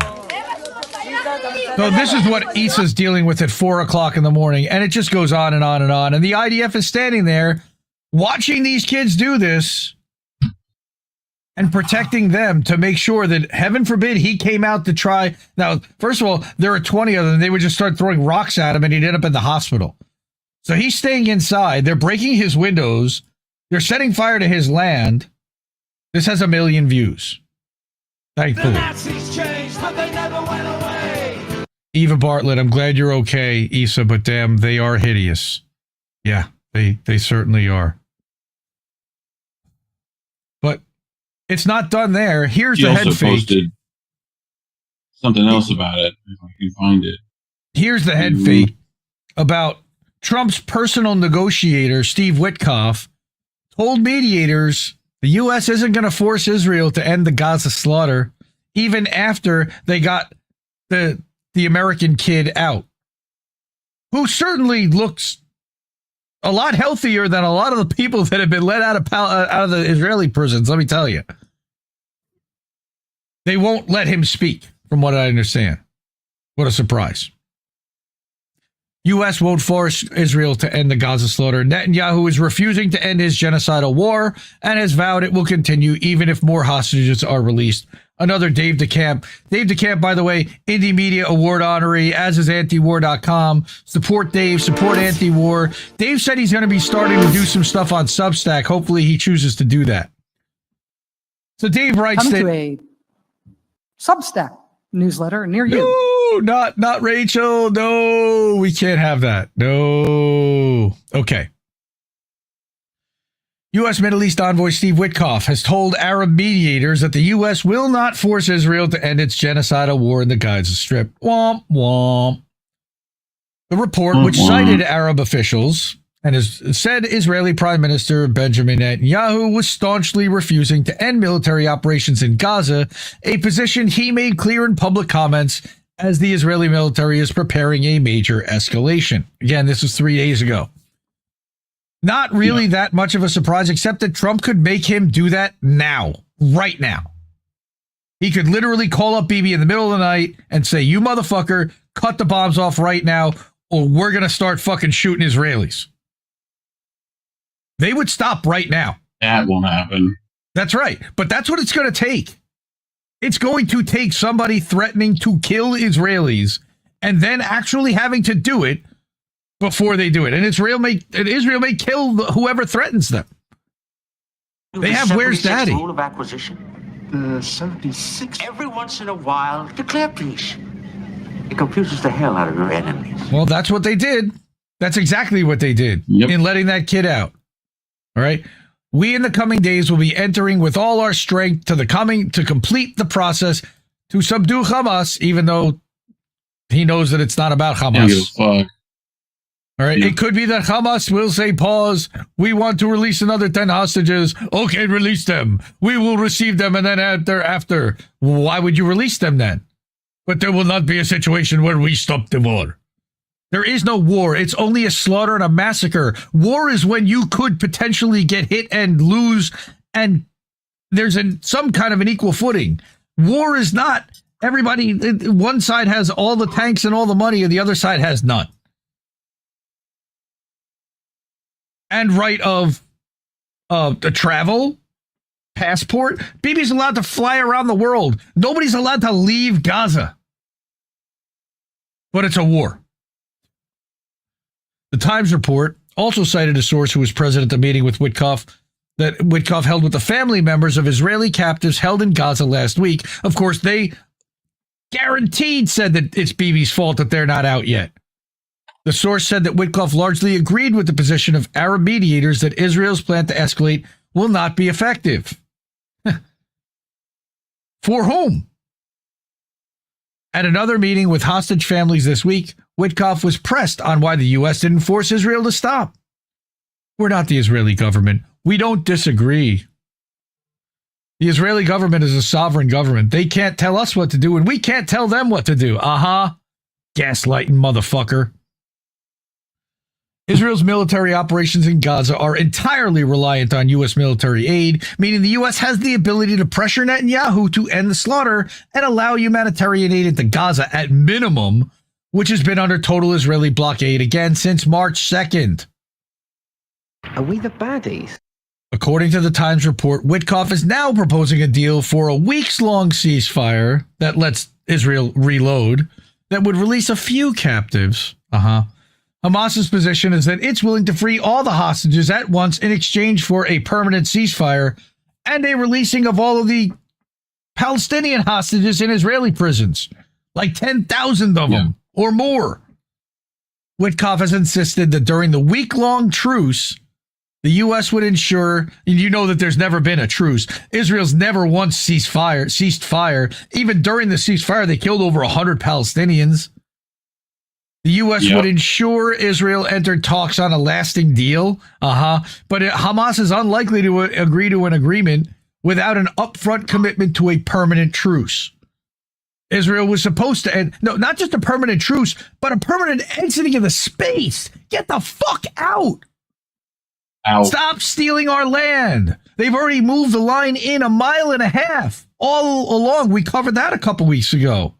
So this is what Issa's dealing with at 4 o'clock in the morning, and it just goes on and on and on. And the IDF is standing there watching these kids do this and protecting them to make sure that, heaven forbid, he came out to try. Now, first of all, there are 20 of them. They would just start throwing rocks at him, and he'd end up in the hospital. So he's staying inside. They're breaking his windows. They're setting fire to his land. This has 1 million views. Thankfully. Eva Bartlett, I'm glad you're okay, Issa, but damn, they are hideous. Yeah, they certainly are. But it's not done there. Here's the head fake. Posted something else about it, if I can find it. Here's the head fake about Trump's personal negotiator, Steve Witkoff, told mediators the U.S. isn't going to force Israel to end the Gaza slaughter, even after they got the American kid out, who certainly looks a lot healthier than a lot of the people that have been let out of the Israeli prisons. Let me tell you, they won't let him speak, from what I understand. What a surprise. U.S. won't force Israel to end the Gaza slaughter. Netanyahu is refusing to end his genocidal war and has vowed it will continue even if more hostages are released. Another Dave DeCamp. Dave DeCamp, by the way, Indie Media Award honoree, as is antiwar.com. Support Dave, support anti-war. Dave said he's going to be starting to do some stuff on Substack. Hopefully he chooses to do that. So Dave writes to a Substack newsletter near you. No, not Rachel. No, we can't have that. No. Okay. U.S. Middle East envoy Steve Witkoff has told Arab mediators that the U.S. will not force Israel to end its genocidal war in the Gaza Strip. Womp, womp. The report, which cited Arab officials and has said Israeli Prime Minister Benjamin Netanyahu was staunchly refusing to end military operations in Gaza, a position he made clear in public comments as the Israeli military is preparing a major escalation. Again, this was 3 days ago. Not really that much of a surprise, except that Trump could make him do that now, right now. He could literally call up Bibi in the middle of the night and say, you motherfucker, cut the bombs off right now, or we're going to start fucking shooting Israelis. They would stop right now. That won't happen. That's right. But that's what it's going to take. It's going to take somebody threatening to kill Israelis and then actually having to do it before they do it. And Israel may kill whoever threatens them. They have Where's Daddy? Rule of acquisition. 76. Every once in a while, declare peace. It confuses the hell out of your enemies. Well, that's what they did. That's exactly what they did in letting that kid out. All right. We in the coming days will be entering with all our strength to complete the process to subdue Hamas, even though he knows that it's not about Hamas. All right. Yeah. It could be that Hamas will say, pause. We want to release another 10 hostages. Okay, release them. We will receive them. And then after, why would you release them then? But there will not be a situation where we stop the war. There is no war. It's only a slaughter and a massacre. War is when you could potentially get hit and lose, and there's some kind of an equal footing. War is not everybody. One side has all the tanks and all the money, and the other side has none. And right of the travel, passport. Bibi's allowed to fly around the world. Nobody's allowed to leave Gaza. But it's a war. The Times report also cited a source who was present at the meeting with Witkoff that Witkoff held with the family members of Israeli captives held in Gaza last week. Of course, they guaranteed said that it's Bibi's fault that they're not out yet. The source said that Witkoff largely agreed with the position of Arab mediators that Israel's plan to escalate will not be effective. For whom? At another meeting with hostage families this week, Witkoff was pressed on why the U.S. didn't force Israel to stop. We're not the Israeli government. We don't disagree. The Israeli government is a sovereign government. They can't tell us what to do, and we can't tell them what to do. Gaslighting motherfucker. Israel's military operations in Gaza are entirely reliant on U.S. military aid, meaning the U.S. has the ability to pressure Netanyahu to end the slaughter and allow humanitarian aid into Gaza at minimum, which has been under total Israeli blockade again since March 2nd. Are we the baddies? According to the Times report, Witkoff is now proposing a deal for a weeks-long ceasefire that lets Israel reload that would release a few captives. Hamas's position is that it's willing to free all the hostages at once in exchange for a permanent ceasefire and a releasing of all of the Palestinian hostages in Israeli prisons, like 10,000 of them or more. Witkoff has insisted that during the week-long truce, the U.S. would ensure, and you know that there's never been a truce. Israel's never once ceased fire. Even during the ceasefire, they killed over 100 Palestinians. The U.S. would ensure Israel entered talks on a lasting deal. But Hamas is unlikely to agree to an agreement without an upfront commitment to a permanent truce. Israel was supposed to end, no, not just a permanent truce, but a permanent exiting of the space. Get the fuck out. Stop stealing our land. They've already moved the line in 1.5 miles all along. We covered that a couple weeks ago.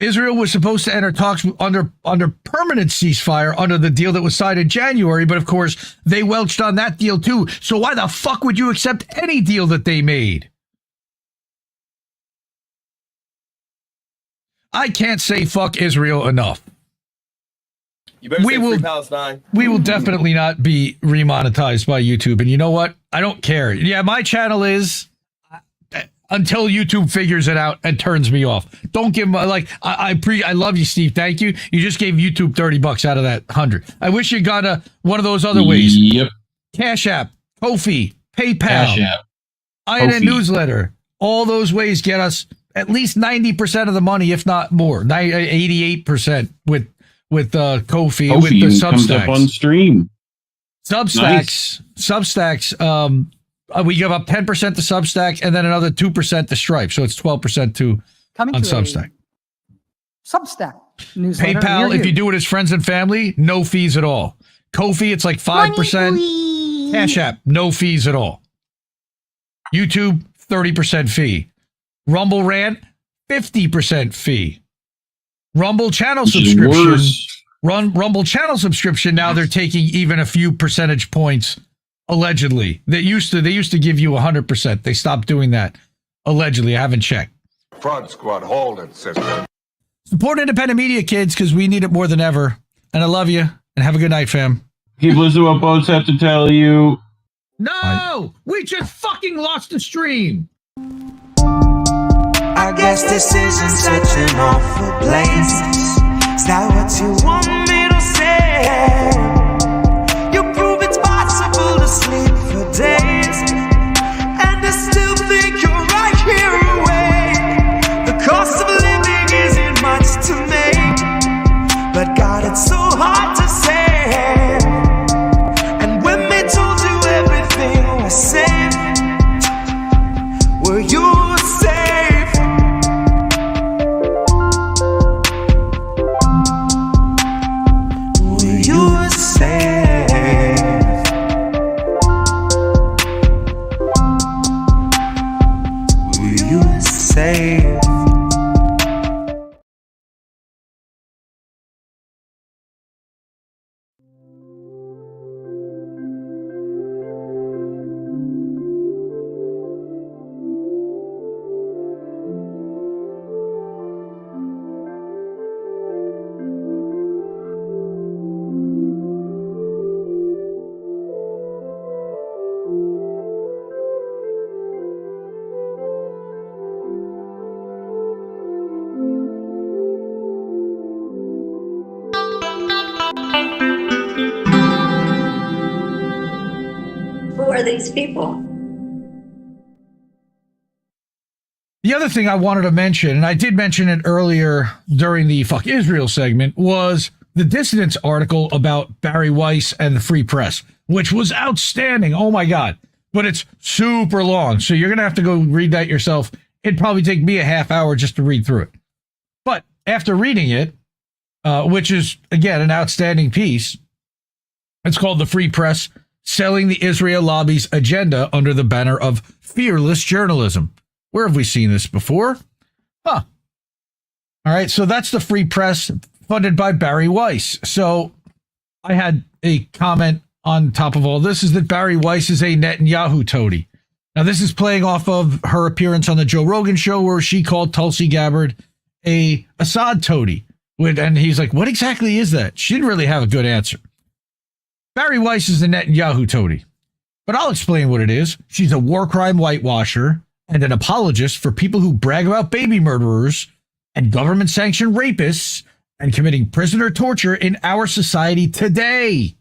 Israel was supposed to enter talks under permanent ceasefire under the deal that was signed in January, but of course they welched on that deal too. So why the fuck would you accept any deal that they made? I can't say fuck Israel enough. You better say free Palestine. We will definitely not be remonetized by YouTube. And you know what? I don't care. Yeah, my channel is until YouTube figures it out and turns me off. Don't give them I love you, Steve. Thank you. You just gave YouTube $30 out of that 100. I wish you got one of those other ways. Yep. Cash App, Ko-fi, PayPal, Cash App, IndieNewsNow newsletter. All those ways get us at least 90% of the money, if not more. 88% with Ko-fi, with the Substacks. Comes up on stream. Substacks. We give up 10% to Substack and then another 2% to Stripe. So it's 12% on Substack. Substack newsletter. PayPal, if you do it as friends and family, no fees at all. Ko-fi, it's like 5%. Cash App, no fees at all. YouTube, 30% fee. Rumble Rant, 50% fee. Rumble channel subscription. Rumble channel subscription. Now they're taking even a few percentage points. Allegedly, they used to give you 100%. They stopped doing that. Allegedly, I haven't checked. Fraud Squad, hold it, sister. Support independent media, kids, because we need it more than ever. And I love you. And have a good night, fam. Keep listening to what boats have to tell you. No, we just fucking lost the stream. I I guess this isn't such an awful place. Is that what you want me to say? You prove it's possible to sleep for days, and I still think you're right here awake. The cost of living isn't much to make, but God, it's so hard to say. And when they told you everything was safe, were you safe? Were you safe? Were you safe? Who are these people? The other thing I wanted to mention, and I did mention it earlier during the Fuck Israel segment, was the Dissidents article about Bari Weiss and the Free Press, which was outstanding. Oh my God. But it's super long. So you're going to have to go read that yourself. It'd probably take me a half hour just to read through it. But after reading it, which is, again, an outstanding piece, it's called The Free Press, Selling the Israel Lobby's Agenda Under the Banner of Fearless Journalism. Where have we seen this before? Huh. All right, so that's the Free Press funded by Bari Weiss. So I had a comment on top of all this is that Bari Weiss is a Netanyahu toady. Now, this is playing off of her appearance on the Joe Rogan show where she called Tulsi Gabbard a Assad toady. And he's like, what exactly is that? She didn't really have a good answer. Bari Weiss is a Netanyahu toady, but I'll explain what it is. She's a war crime whitewasher and an apologist for people who brag about baby murderers and government-sanctioned rapists and committing prisoner torture in our society today.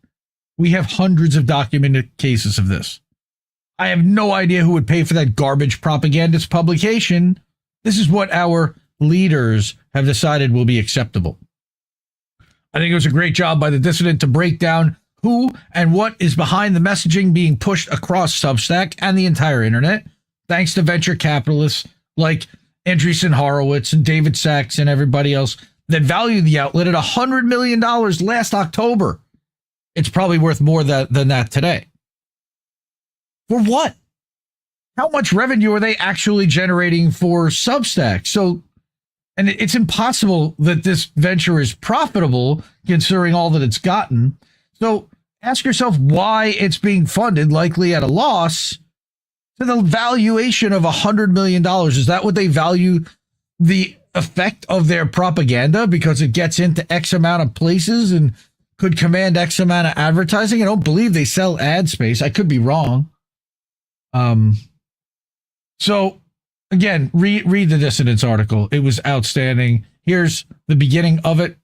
We have hundreds of documented cases of this. I have no idea who would pay for that garbage propagandist publication. This is what our leaders have decided will be acceptable. I think it was a great job by the Dissident to break down who and what is behind the messaging being pushed across Substack and the entire internet, thanks to venture capitalists like Andreessen Horowitz and David Sachs and everybody else that valued the outlet at $100 million last October. It's probably worth more than that today. For what? How much revenue are they actually generating for Substack? So, and it's impossible that this venture is profitable considering all that it's gotten. So ask yourself why it's being funded, likely at a loss, to the valuation of $100 million. Is that what they value the effect of their propaganda because it gets into X amount of places and could command X amount of advertising? I don't believe they sell ad space. I could be wrong. So again, read the Dissidents article. It was outstanding. Here's the beginning of it.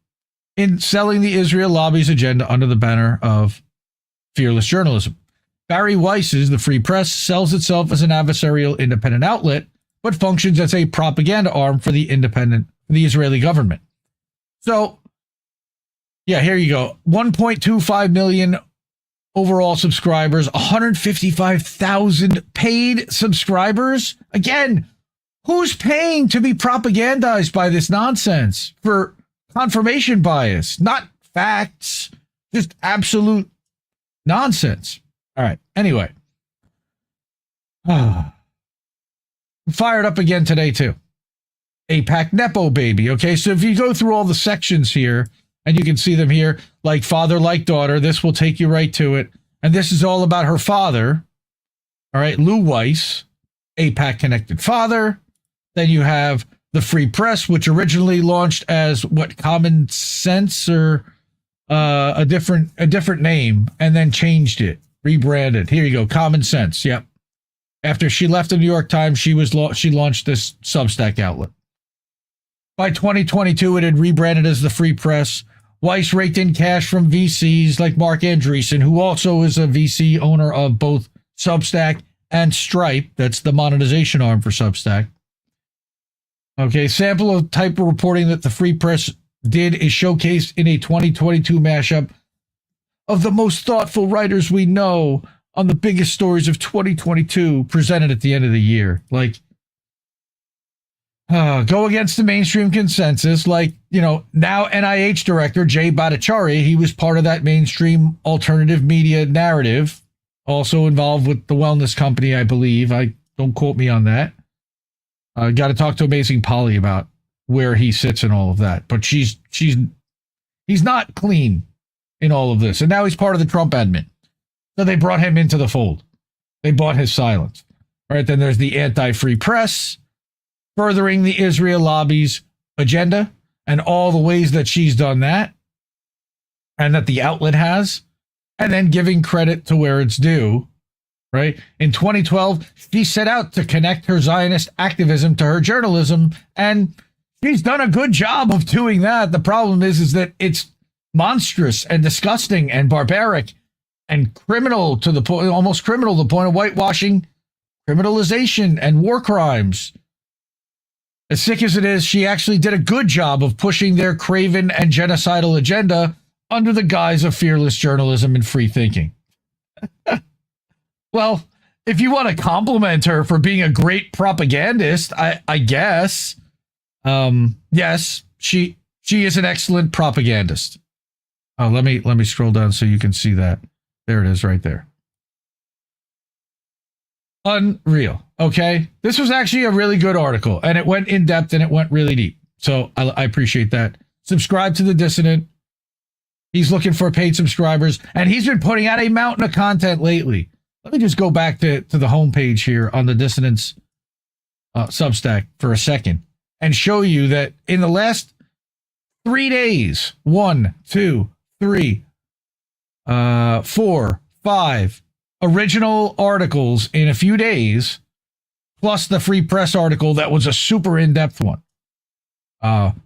In selling the Israel lobby's agenda under the banner of fearless journalism. Bari Weiss's The Free Press sells itself as an adversarial independent outlet, but functions as a propaganda arm for the Israeli government. So, yeah, here you go. 1.25 million overall subscribers, 155,000 paid subscribers. Again, who's paying to be propagandized by this nonsense for confirmation bias, not facts, just absolute nonsense. All right. Anyway, fired up again today too. APAC Nepo baby. Okay. So if you go through all the sections here and you can see them here, like father, like daughter, this will take you right to it. And this is all about her father. All right. Lou Weiss, APAC connected father. Then you have the Free Press, which originally launched as what, Common Sense, or a different name, and then changed it, rebranded. Here you go, Common Sense. Yep. After she left the New York Times, she launched this Substack outlet. By 2022, it had rebranded as the Free Press. Weiss raked in cash from VCs like Mark Andreessen, who also is a VC owner of both Substack and Stripe. That's the monetization arm for Substack. Okay, sample of type of reporting that the Free Press did is showcased in a 2022 mashup of the most thoughtful writers we know on the biggest stories of 2022 presented at the end of the year. Like, go against the mainstream consensus. Like, you know, now NIH director Jay Bhattacharya, he was part of that mainstream alternative media narrative, also involved with the wellness company, I believe. Don't quote me on that. Got to talk to Amazing Polly about where he sits in all of that. But he's not clean in all of this. And now he's part of the Trump admin. So they brought him into the fold. They bought his silence. All right, then there's the anti-free press, furthering the Israel lobby's agenda and all the ways that she's done that and that the outlet has, and then giving credit to where it's due. Right? In 2012, she set out to connect her Zionist activism to her journalism, and she's done a good job of doing that. The problem is that it's monstrous and disgusting and barbaric and criminal to the point, almost criminal to the point of whitewashing, criminalization, and war crimes. As sick as it is, she actually did a good job of pushing their craven and genocidal agenda under the guise of fearless journalism and free thinking. Well, if you want to compliment her for being a great propagandist, I guess, yes, she is an excellent propagandist. Oh, let me scroll down so you can see that. There it is right there. Unreal. Okay. This was actually a really good article, and it went in depth and it went really deep. So I appreciate that. Subscribe to The Dissident. He's looking for paid subscribers, and he's been putting out a mountain of content lately. Let me just go back to the homepage here on the Dissident's Substack for a second and show you that in the last 3 days, 1, 2, 3, 4, 5 original articles in a few days, plus the Free Press article that was a super in-depth one.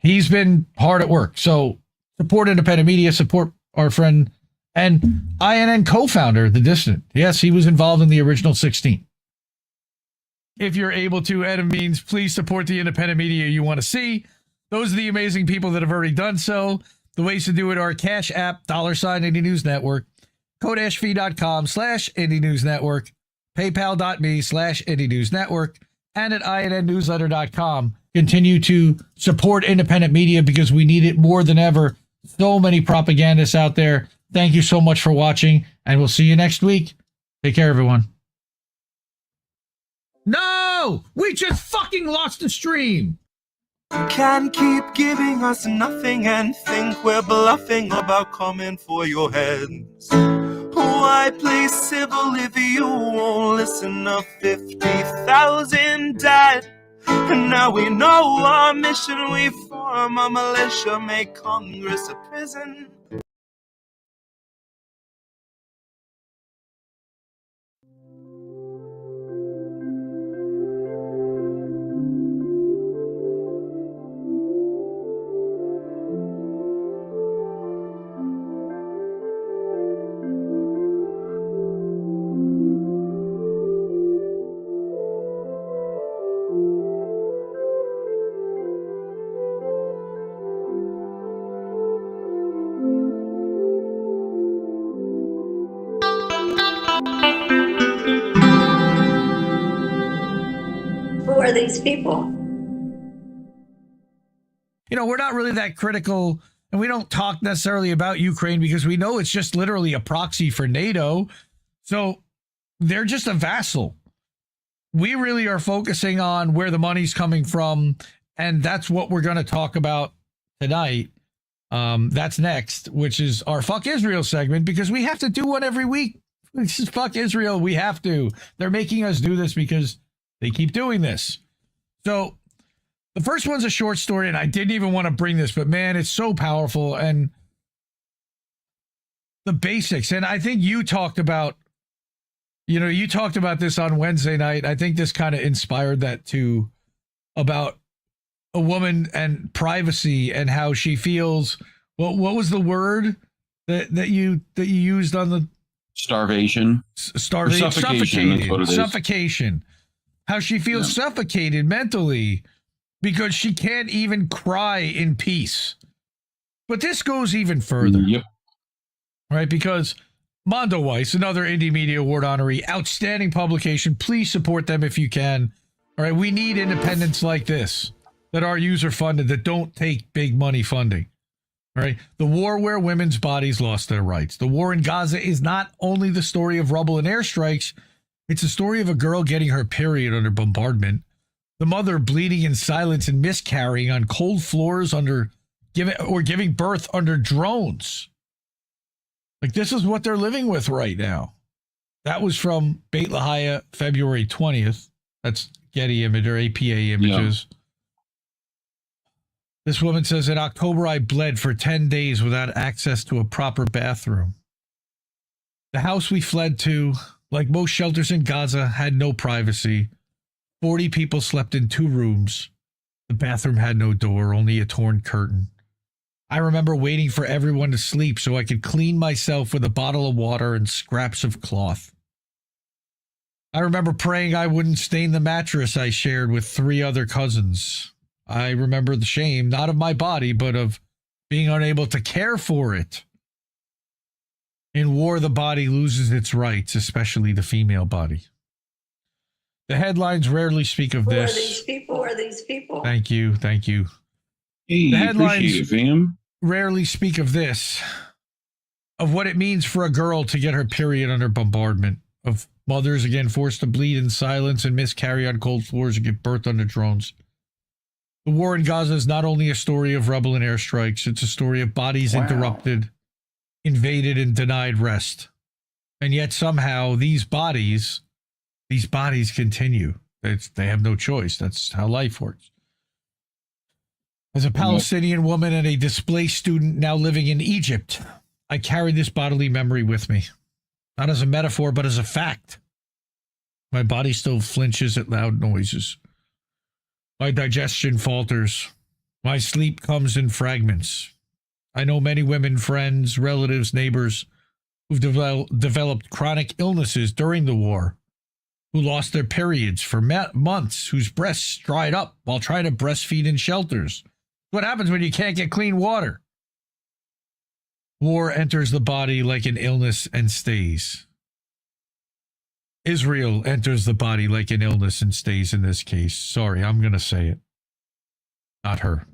He's been hard at work. So support independent media, support our friend and INN co-founder, The Dissident. Yes, he was involved in the original 16. If you're able to, Adam means, please support the independent media you want to see. Those are the amazing people that have already done so. The ways to do it are Cash App, $, Indie News Network, Kodashfee.com/Indie News Network, PayPal.me/Indie News Network, and at INNnewsletter.com. Continue to support independent media because we need it more than ever. So many propagandists out there. Thank you so much for watching, and we'll see you next week. Take care, everyone. No! We just fucking lost the stream! You can't keep giving us nothing and think we're bluffing about coming for your heads. Why play civil if you won't listen? To 50,000 died, and now we know our mission. We form a militia, make Congress a prison. Who are these people? You know, we're not really that critical, and we don't talk necessarily about Ukraine because we know it's just literally a proxy for NATO. So they're just a vassal. We really are focusing on where the money's coming from, and that's what we're going to talk about tonight. That's next, which is our Fuck Israel segment, because we have to do one every week. This is Fuck Israel. We have to. They're making us do this because they keep doing this. So the first one's a short story, and I didn't even want to bring this, but man, it's so powerful. And the basics, and I think you talked about, you talked about this on Wednesday night. I think this kind of inspired that too, about a woman and privacy and how she feels. What was the word that you used on the starvation? Suffocation. That's what it is. Suffocation. How she feels suffocated mentally because she can't even cry in peace. But this goes even further. Yep. Right? Because Mondo Weiss, another Indie Media Award honoree, outstanding publication. Please support them if you can. All right, we need independents like this that are user-funded, that don't take big money funding. All right, the war where women's bodies lost their rights. The war in Gaza is not only the story of rubble and airstrikes, it's a story of a girl getting her period under bombardment, the mother bleeding in silence and miscarrying on cold floors giving birth under drones. Like, this is what they're living with right now. That was from Beit Lahia, February 20th. That's Getty image or APA images. Yeah. This woman says, in October, I bled for 10 days without access to a proper bathroom. The house we fled to, like most shelters in Gaza, had no privacy. 40 people slept in 2 rooms. The bathroom had no door, only a torn curtain. I remember waiting for everyone to sleep so I could clean myself with a bottle of water and scraps of cloth. I remember praying I wouldn't stain the mattress I shared with 3 other cousins. I remember the shame, not of my body, but of being unable to care for it. In war, the body loses its rights, especially the female body. The headlines rarely speak of this. Who are these people? Thank you. Hey, the headlines appreciate it, fam. Rarely speak of this, of what it means for a girl to get her period under bombardment, of mothers, again, forced to bleed in silence and miscarry on cold floors and give birth under drones. The war in Gaza is not only a story of rubble and airstrikes, it's a story of bodies interrupted, invaded, and denied rest. And yet somehow these bodies continue. They have no choice. That's how life works. As a Palestinian woman and a displaced student now living in Egypt, I carry this bodily memory with me. Not as a metaphor, but as a fact. My body still flinches at loud noises. My digestion falters. My sleep comes in fragments. I know many women, friends, relatives, neighbors who've developed chronic illnesses during the war, who lost their periods for months, whose breasts dried up while trying to breastfeed in shelters. What happens when you can't get clean water? War enters the body like an illness and stays. Israel enters the body like an illness and stays in this case. Sorry, I'm going to say it. Not her.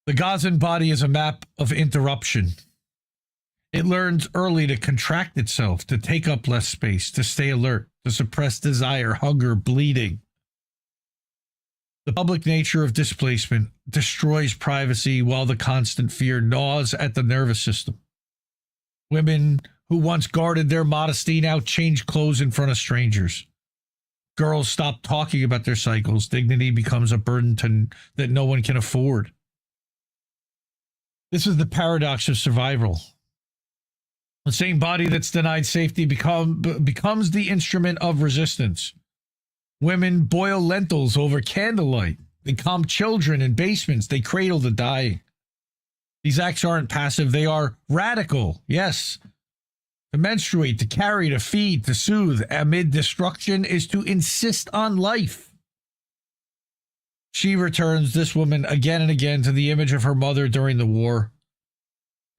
The Gazan body is a map of interruption. It learns early to contract itself, to take up less space, to stay alert, to suppress desire, hunger, bleeding. The public nature of displacement destroys privacy while the constant fear gnaws at the nervous system. Women who once guarded their modesty now change clothes in front of strangers. Girls stop talking about their cycles. Dignity becomes a burden that no one can afford. This is the paradox of survival. The same body that's denied safety becomes the instrument of resistance. Women boil lentils over candlelight. They calm children in basements. They cradle the dying. These acts aren't passive. They are radical. Yes. To menstruate, to carry, to feed, to soothe amid destruction is to insist on life. She returns, this woman, again and again to the image of her mother during the war.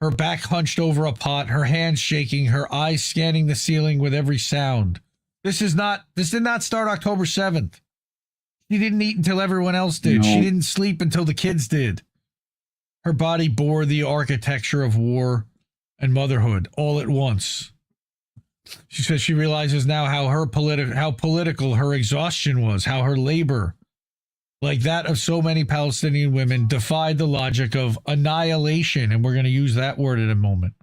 Her back hunched over a pot, her hands shaking, her eyes scanning the ceiling with every sound. This did not start October 7th. She didn't eat until everyone else did. No. She didn't sleep until the kids did. Her body bore the architecture of war and motherhood all at once. She says she realizes now how political her exhaustion was, how her labor, like that of so many Palestinian women, defied the logic of annihilation, and we're going to use that word in a moment.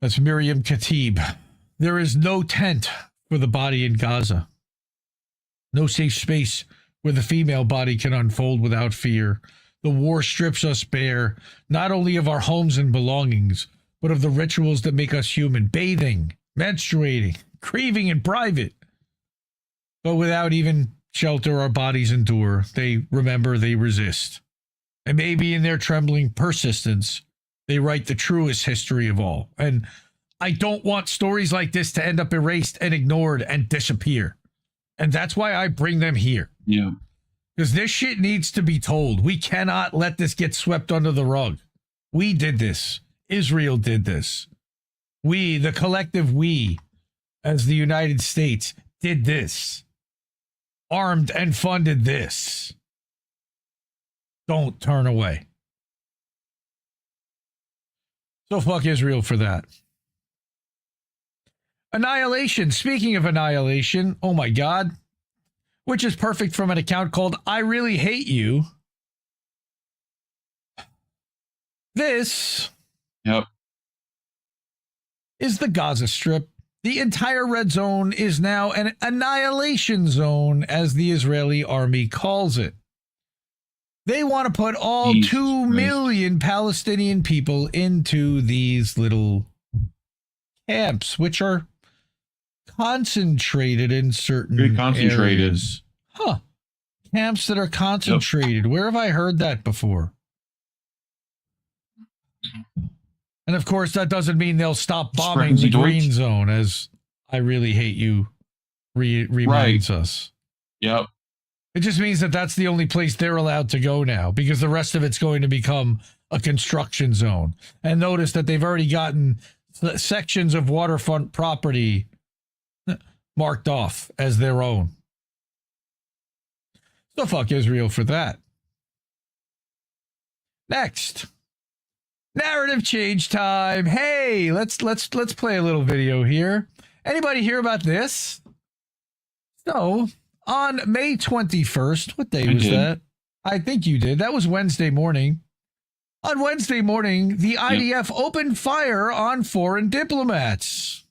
That's Miriam Khatib. There is no tent for the body in Gaza. No safe space where the female body can unfold without fear. The war strips us bare, not only of our homes and belongings, but of the rituals that make us human, bathing, menstruating, grieving in private. But without even shelter, our bodies endure. They remember, they resist. And maybe in their trembling persistence, they write the truest history of all. And I don't want stories like this to end up erased and ignored and disappear. And that's why I bring them here. Yeah. Because this shit needs to be told. We cannot let this get swept under the rug. We did this. Israel did this. We, the collective we, as the United States, did this. Armed and funded this. Don't turn away. So fuck Israel for that. Annihilation. Speaking of Annihilation, oh my God, which is perfect from an account called I Really Hate You. This is the Gaza Strip. The entire red zone is now an annihilation zone, as the Israeli army calls it. They want to put all 2 million Palestinian people into these little camps, which are concentrated in certain areas. Huh. Camps that are concentrated. Where have I heard that before? And of course, that doesn't mean they'll stop bombing the green zone, as I Really Hate You reminds us. Yep. It just means that that's the only place they're allowed to go now, because the rest of it's going to become a construction zone. And notice that they've already gotten sections of waterfront property marked off as their own. So fuck Israel for that. Next. Narrative change time. Hey, let's play a little video here. Anybody hear about this? So, on May 21st, what day was that? I think you did. That was Wednesday morning. On Wednesday morning, the IDF opened fire on foreign diplomats.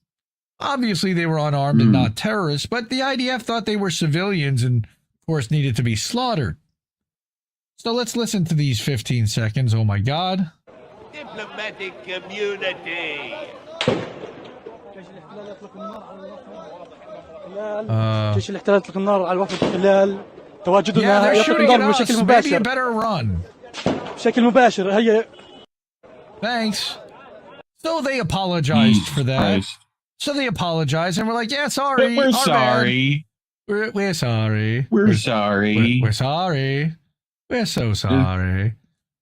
Obviously, they were unarmed and not terrorists, but the IDF thought they were civilians and, of course, needed to be slaughtered. So let's listen to these 15 seconds. Oh, my God. Diplomatic community. جيش الاحتلال يطلق النار على وفد الاحتلال تواجدنا يطلق النار بشكل مباشر. Better run. بشكل مباشر. هي. Thanks. So they apologized for that. So they apologized and we're like, yeah, sorry. We're sorry. We're sorry. We're sorry. We're sorry. We're so sorry.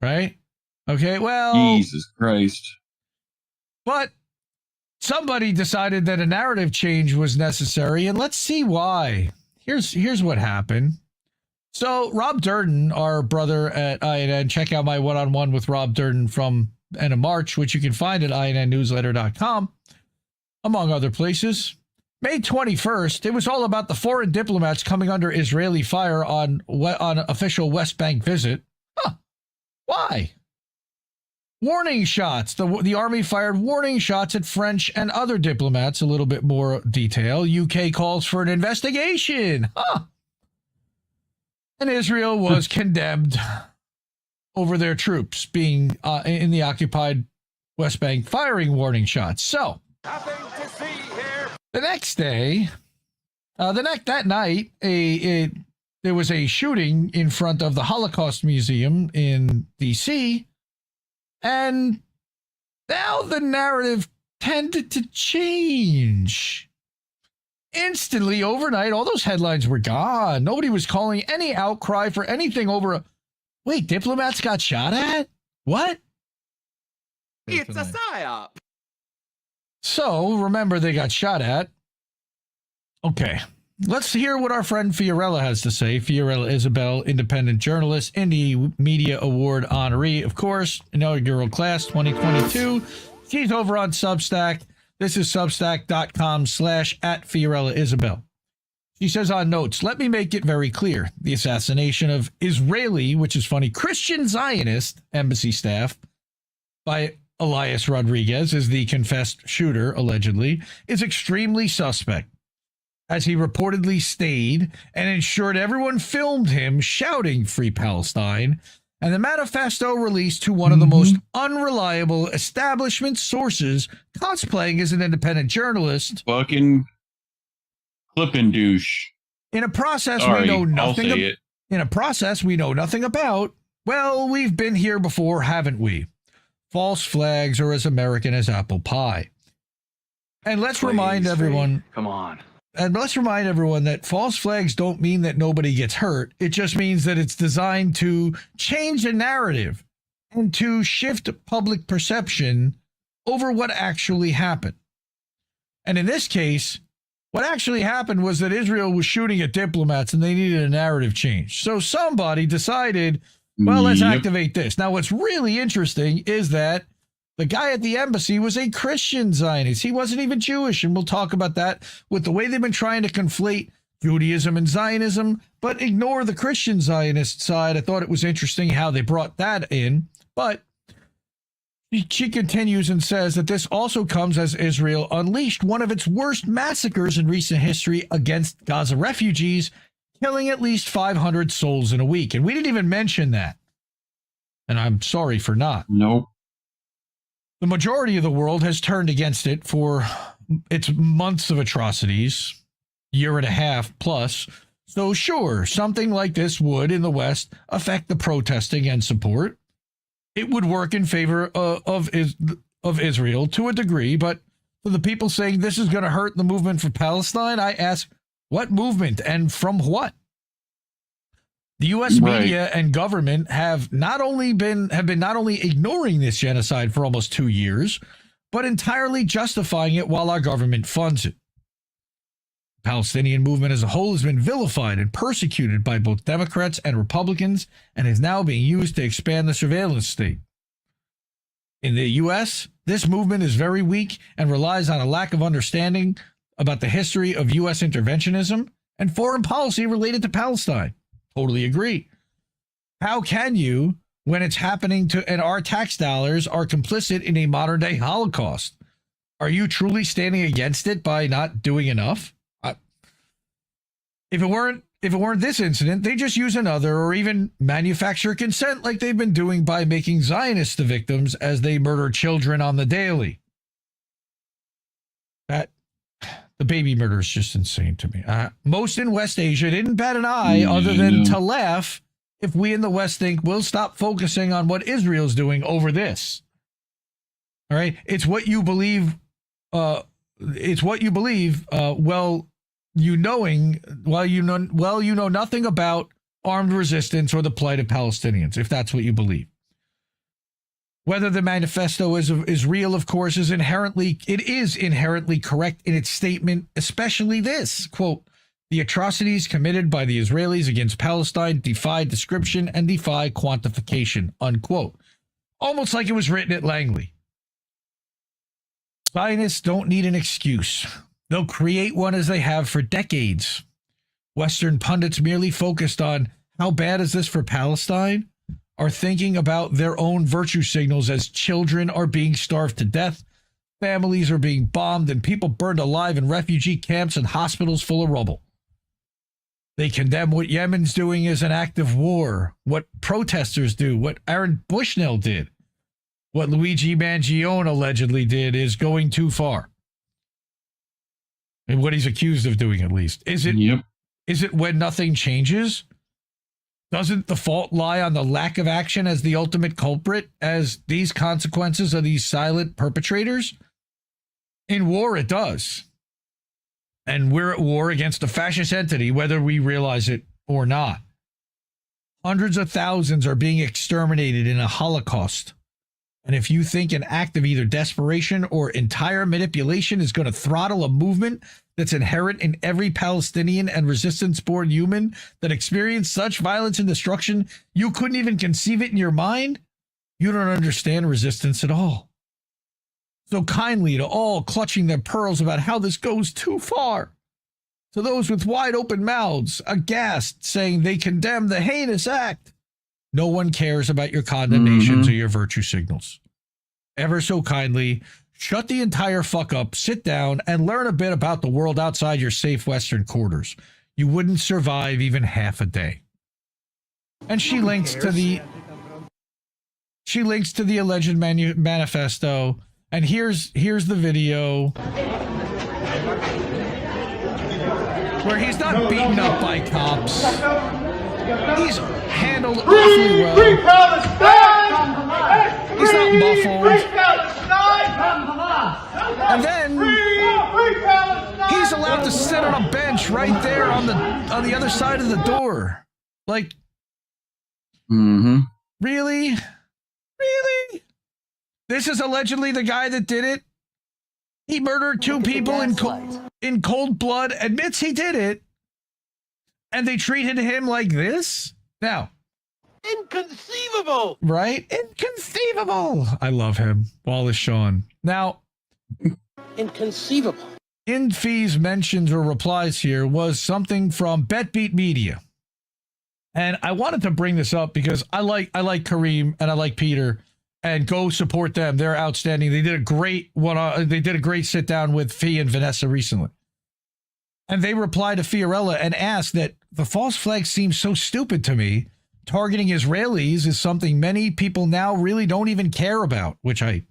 Right? Okay, well... Jesus Christ. But somebody decided that a narrative change was necessary, and let's see why. Here's what happened. So Rob Durden, our brother at INN, check out my one-on-one with Rob Durden from end of March, which you can find at INNnewsletter.com, among other places. May 21st, it was all about the foreign diplomats coming under Israeli fire on official West Bank visit. Huh. Why? Warning shots. The army fired warning shots at French and other diplomats. A little bit more detail. UK calls for an investigation. Huh. And Israel was condemned over their troops being in the occupied West Bank firing warning shots. So, the next day, that night, there was a shooting in front of the Holocaust Museum in D.C., and now the narrative tended to change. Instantly, overnight, all those headlines were gone. Nobody was calling any outcry for anything over a... Wait, diplomats got shot at? What? It's a psyop. So, remember they got shot at. Okay. Let's hear what our friend Fiorella has to say. Fiorella Isabel, independent journalist, Indie Media Award honoree, of course, inaugural class 2022. She's over on Substack. This is substack.com/@Fiorella She says on notes, let me make it very clear. The assassination of Israeli, which is funny, Christian Zionist embassy staff by Elias Rodriguez, is the confessed shooter, allegedly, is extremely suspect, as he reportedly stayed and ensured everyone filmed him shouting Free Palestine, and the manifesto released to one of the most unreliable establishment sources cosplaying as an independent journalist. Fucking flippin' douche. In a process Sorry, we know I'll nothing. say it. In a process we know nothing about. Well, we've been here before, haven't we? False flags are as American as apple pie. And let's remind everyone. Come on. And let's remind everyone that false flags don't mean that nobody gets hurt. It just means that it's designed to change the narrative and to shift public perception over what actually happened. And in this case, what actually happened was that Israel was shooting at diplomats and they needed a narrative change. So somebody decided, well, let's activate this. Now, what's really interesting is that the guy at the embassy was a Christian Zionist. He wasn't even Jewish, and we'll talk about that with the way they've been trying to conflate Judaism and Zionism, but ignore the Christian Zionist side. I thought it was interesting how they brought that in, but she continues and says that this also comes as Israel unleashed one of its worst massacres in recent history against Gaza refugees, killing at least 500 souls in a week. And we didn't even mention that. And I'm sorry for not. Nope. The majority of the world has turned against it for its months of atrocities, year and a half plus. So sure, something like this would, in the West, affect the protesting and support. It would work in favor of Israel to a degree, but for the people saying this is going to hurt the movement for Palestine, I ask, what movement and from what? The U.S. media and government have not only been ignoring this genocide for almost 2 years, but entirely justifying it while our government funds it. The Palestinian movement as a whole has been vilified and persecuted by both Democrats and Republicans and is now being used to expand the surveillance state. In the U.S., this movement is very weak and relies on a lack of understanding about the history of U.S. interventionism and foreign policy related to Palestine. Totally agree. How can you, when it's happening to, and our tax dollars are complicit in a modern day Holocaust? Are you truly standing against it by not doing enough? If it weren't this incident, they just use another or even manufacture consent like they've been doing by making Zionists the victims as they murder children on the daily. The baby murder is just insane to me. Most in West Asia didn't bat an eye other than to laugh if we in the West think we'll stop focusing on what Israel's doing over this. All right. It's what you believe. Well, you know nothing about armed resistance or the plight of Palestinians, if that's what you believe. Whether the manifesto is real, of course, is inherently correct in its statement, especially this, quote, the atrocities committed by the Israelis against Palestine defy description and defy quantification, unquote. Almost like it was written at Langley. Zionists don't need an excuse. They'll create one as they have for decades. Western pundits merely focused on how bad is this for Palestine are thinking about their own virtue signals as children are being starved to death, families are being bombed, and people burned alive in refugee camps and hospitals full of rubble. They condemn what Yemen's doing as an act of war, what protesters do, what Aaron Bushnell did, what Luigi Mangione allegedly did is going too far. And what he's accused of doing, at least. Is it when nothing changes? Doesn't the fault lie on the lack of action as the ultimate culprit, as these consequences of these silent perpetrators? In war, it does. And we're at war against a fascist entity, whether we realize it or not. Hundreds of thousands are being exterminated in a Holocaust. And if you think an act of either desperation or entire manipulation is going to throttle a movement that's inherent in every Palestinian and resistance-born human that experienced such violence and destruction, you couldn't even conceive it in your mind, you don't understand resistance at all. So kindly to all clutching their pearls about how this goes too far, to those with wide open mouths, aghast, saying they condemn the heinous act, no one cares about your condemnations or your virtue signals. Ever so kindly, shut the entire fuck up, sit down, and learn a bit about the world outside your safe Western quarters. You wouldn't survive even half a day. And she links to the alleged manifesto. And here's the video. where he's not beaten up by cops. He's handled awfully well. He's not muffled. And then he's allowed to sit on a bench right there on the other side of the door. Like, really? Really? This is allegedly the guy that did it? He murdered 2 people in cold blood, admits he did it, and they treated him like this? Now, Inconceivable! right? Inconceivable! I love him. Wallace Shawn. Now, Inconceivable. Infee's mentions or replies here was something from BetBeat Media. And I wanted to bring this up because I like Kareem and I like Peter, and go support them. They're outstanding. They did a great sit down with Fee and Vanessa recently. And they replied to Fiorella and asked that the false flag seems so stupid to me. Targeting Israelis is something many people now really don't even care about, which I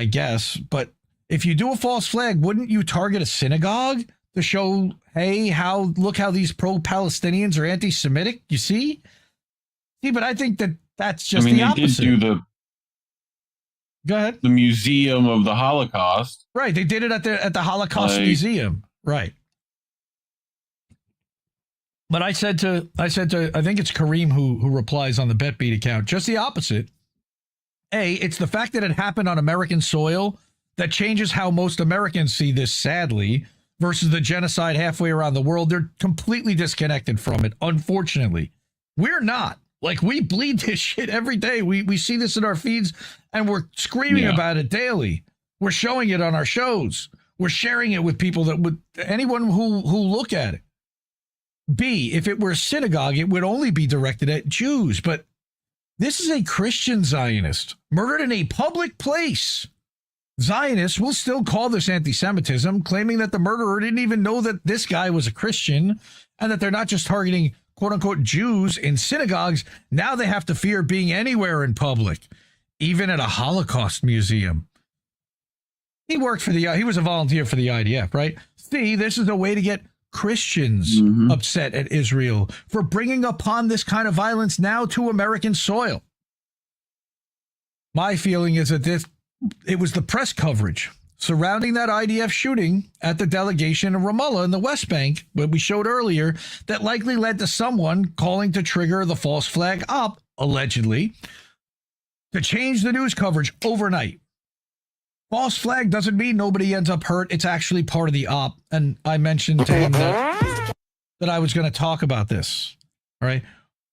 guess. But if you do a false flag, wouldn't you target a synagogue to show, hey, look how these pro-Palestinians are anti-Semitic? You see? See, but I think that's just the opposite. They did do Go ahead. The Museum of the Holocaust. Right. They did it at the Holocaust Museum. Right. But I said to I think it's Kareem who replies on the BetBeat account, just the opposite. It's the fact that it happened on American soil that changes how most Americans see this, sadly, versus the genocide halfway around the world. They're completely disconnected from it, unfortunately. We're not. Like, we bleed this shit every day. We see this in our feeds, and we're screaming about it daily. We're showing it on our shows. We're sharing it with people anyone who look at it. If it were a synagogue, it would only be directed at Jews. But this is a Christian Zionist murdered in a public place. Zionists will still call this anti-Semitism, claiming that the murderer didn't even know that this guy was a Christian, and that they're not just targeting quote-unquote Jews in synagogues. Now they have to fear being anywhere in public, even at a Holocaust museum. He was a volunteer for the IDF, right? See, this is a way to get Christians upset at Israel for bringing upon this kind of violence now to American soil. My feeling is that it was the press coverage surrounding that IDF shooting at the delegation in Ramallah in the West Bank, what we showed earlier, that likely led to someone calling to trigger the false flag op, allegedly, to change the news coverage overnight. False flag doesn't mean nobody ends up hurt. It's actually part of the op. And I mentioned to him that I was going to talk about this. All right.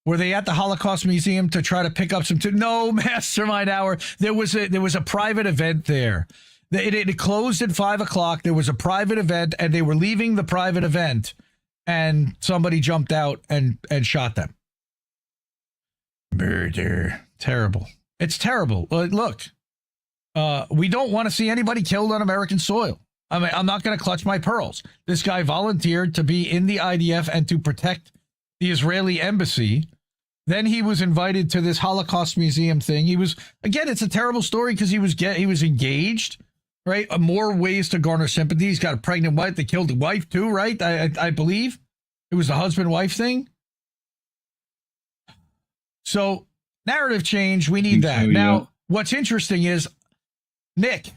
Were they at the Holocaust Museum to try to pick up no, Mastermind Hour. There was a private event there. It closed at 5:00. There was a private event, and they were leaving the private event, and somebody jumped out and shot them. Murder. Terrible. It's terrible. Look, we don't want to see anybody killed on American soil. I mean, I'm not going to clutch my pearls. This guy volunteered to be in the IDF and to protect the Israeli embassy. Then he was invited to this Holocaust Museum thing. It's a terrible story because he was engaged, right? More ways to garner sympathy. He's got a pregnant wife. They killed the wife too, right? I believe it was the husband-wife thing. So narrative change, we need that. Now, what's interesting is Nick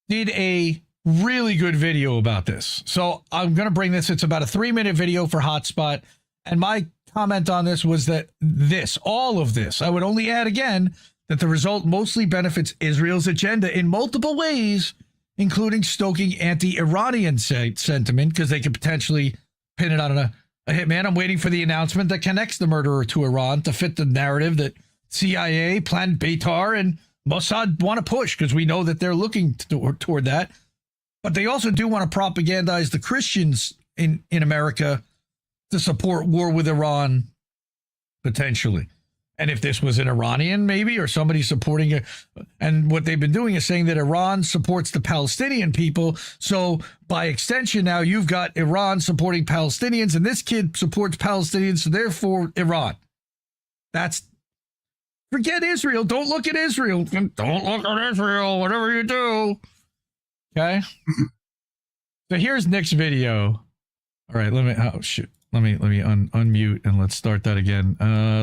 did a really good video about this. So I'm going to bring this. It's about a 3-minute video for Hotspot. And my comment on this was that all of this, I would only add again that the result mostly benefits Israel's agenda in multiple ways, including stoking anti-Iranian sentiment, because they could potentially pin it on a hitman. I'm waiting for the announcement that connects the murderer to Iran to fit the narrative that CIA, Plan Beitar, and Mossad want to push, because we know that they're looking toward that. But they also do want to propagandize the Christians in America to support war with Iran, potentially. And if this was an Iranian, maybe, or somebody supporting it. And what they've been doing is saying that Iran supports the Palestinian people. So by extension, now you've got Iran supporting Palestinians, and this kid supports Palestinians, so therefore Iran. Forget Israel. Don't look at Israel. Don't look at Israel, whatever you do. Okay? So here's Nick's video. All right, let me unmute and let's start that again.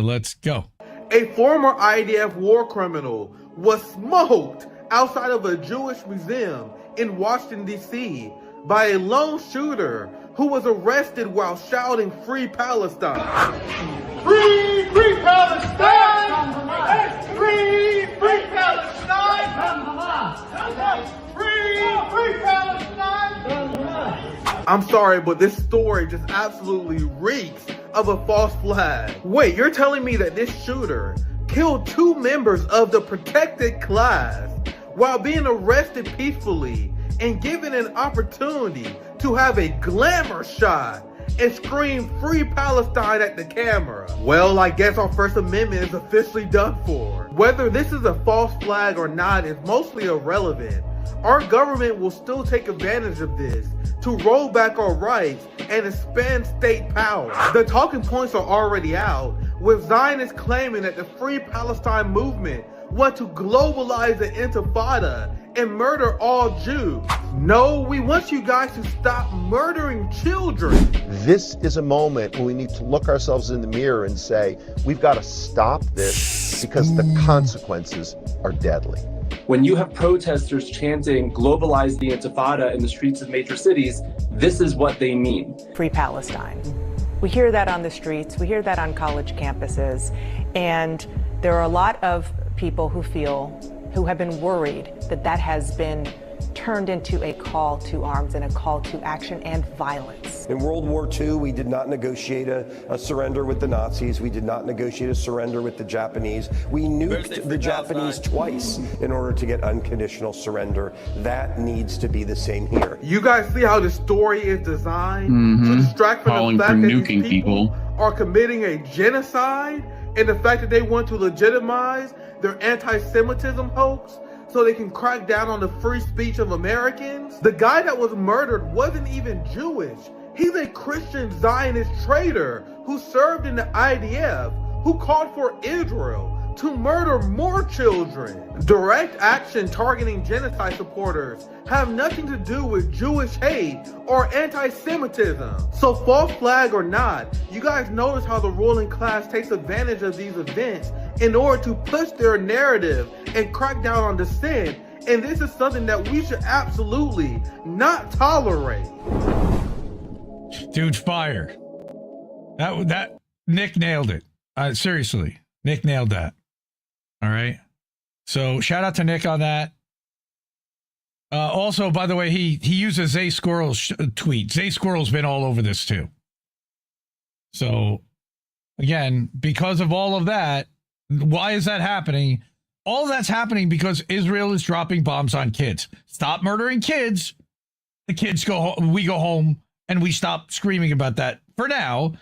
Let's go. A former IDF war criminal was smoked outside of a Jewish museum in Washington, D.C. by a lone shooter who was arrested while shouting "Free Palestine." Free, free Palestine! Free, free Palestine! Free, free Palestine! I'm sorry, but this story just absolutely reeks of a false flag. Wait, you're telling me that this shooter killed 2 members of the protected class while being arrested peacefully and given an opportunity to have a glamour shot and scream "Free Palestine" at the camera? Well, I guess our First Amendment is officially done for. Whether this is a false flag or not is mostly irrelevant. Our government will still take advantage of this to roll back our rights and expand state power. The talking points are already out, with Zionists claiming that the Free Palestine movement want to globalize the Intifada and murder all Jews. No, we want you guys to stop murdering children. This is a moment when we need to look ourselves in the mirror and say, we've got to stop this because the consequences are deadly. When you have protesters chanting "globalize the Intifada" in the streets of major cities, this is what they mean. Free Palestine. We hear that on the streets, we hear that on college campuses, and there are a lot of people who have been worried that that has been turned into a call to arms and a call to action and violence. In World War II, we did not negotiate a surrender with the Nazis. We did not negotiate a surrender with the Japanese. We nuked the Japanese twice in order to get unconditional surrender. That needs to be the same here. You guys see how the story is designed to distract from the fact that these people are committing a genocide, and the fact that they want to legitimize their anti-Semitism hoax so they can crack down on the free speech of Americans? The guy that was murdered wasn't even Jewish. He's a Christian Zionist traitor who served in the IDF, who called for Israel to murder more children. Direct action targeting genocide supporters have nothing to do with Jewish hate or anti-Semitism. So false flag or not, you guys notice how the ruling class takes advantage of these events in order to push their narrative and crack down on dissent. And this is something that we should absolutely not tolerate. Dude, fire. That Nick nailed it. Seriously, Nick nailed that. All right. So shout out to Nick on that. Also, by the way, he uses Zay Squirrel's tweet. Zay Squirrel's been all over this too. So again, because of all of that, why is that happening? All of that's happening because Israel is dropping bombs on kids. Stop murdering kids. The kids go home, we go home, and we stop screaming about that for now,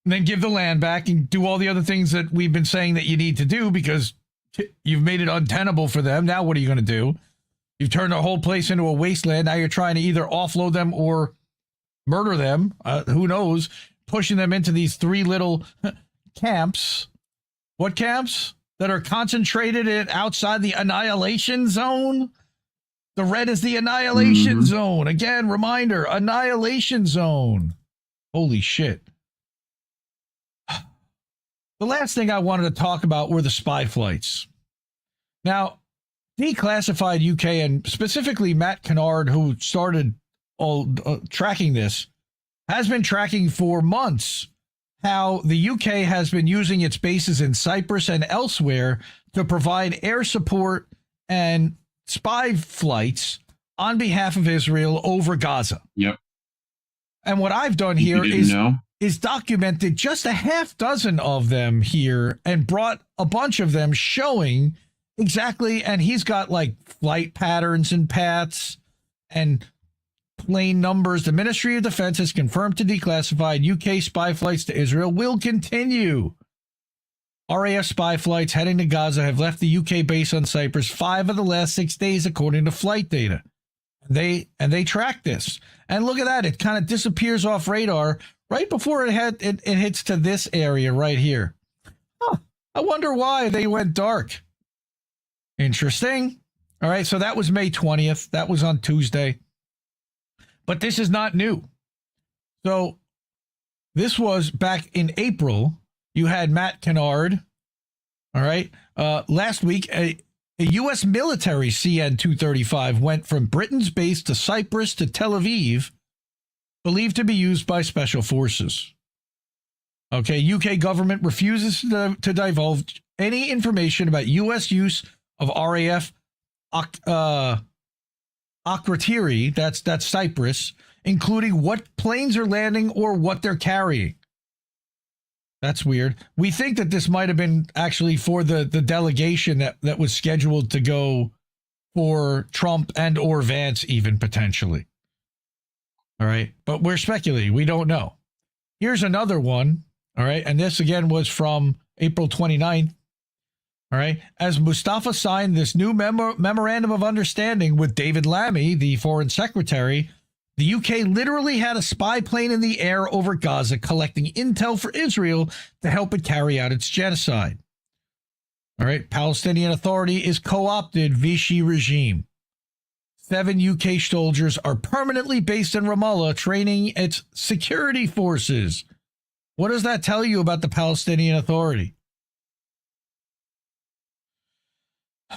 and then give the land back and do all the other things that we've been saying that you need to do because you've made it untenable for them. Now what are you going to do? You've turned the whole place into a wasteland. Now you're trying to either offload them or murder them. Who knows? Pushing them into these 3 little camps. What camps? That are concentrated outside the Annihilation zone? The red is the Annihilation zone. Again, reminder, Annihilation zone. Holy shit. The last thing I wanted to talk about were the spy flights. Now, Declassified UK, and specifically Matt Kennard, who started tracking this, has been tracking for months how the UK has been using its bases in Cyprus and elsewhere to provide air support and spy flights on behalf of Israel over Gaza. Yep. And what I've done here is documented just a half dozen of them here and brought a bunch of them showing exactly. And he's got like flight patterns and paths and plane numbers. The Ministry of Defense has confirmed to Declassified UK spy flights to Israel will continue. RAF spy flights heading to Gaza have left the UK base on Cyprus 5 of the last 6 days, according to flight data. They track this. And look at that. It kind of disappears off radar right before it hits to this area right here. Huh. I wonder why they went dark. Interesting. All right. So that was May 20th. That was on Tuesday. But this is not new. So This was back in April. You had Matt Kennard. All right. Last week, a U.S. military CN-235 went from Britain's base to Cyprus to Tel Aviv, believed to be used by special forces. Okay, UK government refuses to divulge any information about U.S. use of RAF Akrotiri, that's Cyprus, including what planes are landing or what they're carrying. That's weird. We think that this might have been actually for the delegation that was scheduled to go for Trump and or Vance even potentially. All right. But we're speculating. We don't know. Here's another one. All right. And this again was from April 29th. All right. As Mustafa signed this new memorandum of understanding with David Lammy, the foreign secretary, the UK literally had a spy plane in the air over Gaza collecting intel for Israel to help it carry out its genocide. All right. Palestinian Authority is co-opted Vichy regime. 7 UK soldiers are permanently based in Ramallah training its security forces. What does that tell you about the Palestinian Authority?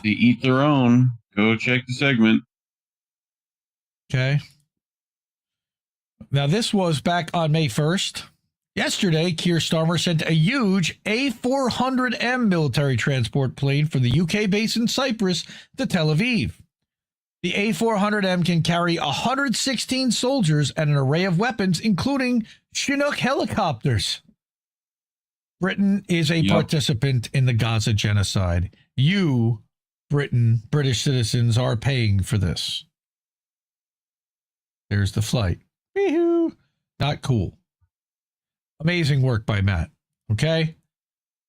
They eat their own. Go check the segment. Okay. Now, this was back on May 1st. Yesterday, Keir Starmer sent a huge A400M military transport plane for the UK base in Cyprus to Tel Aviv. The A400M can carry 116 soldiers and an array of weapons, including Chinook helicopters. Britain is a participant in the Gaza genocide. You, British citizens, are paying for this. There's the flight. Wee-hoo. Not cool. Amazing work by Matt. Okay.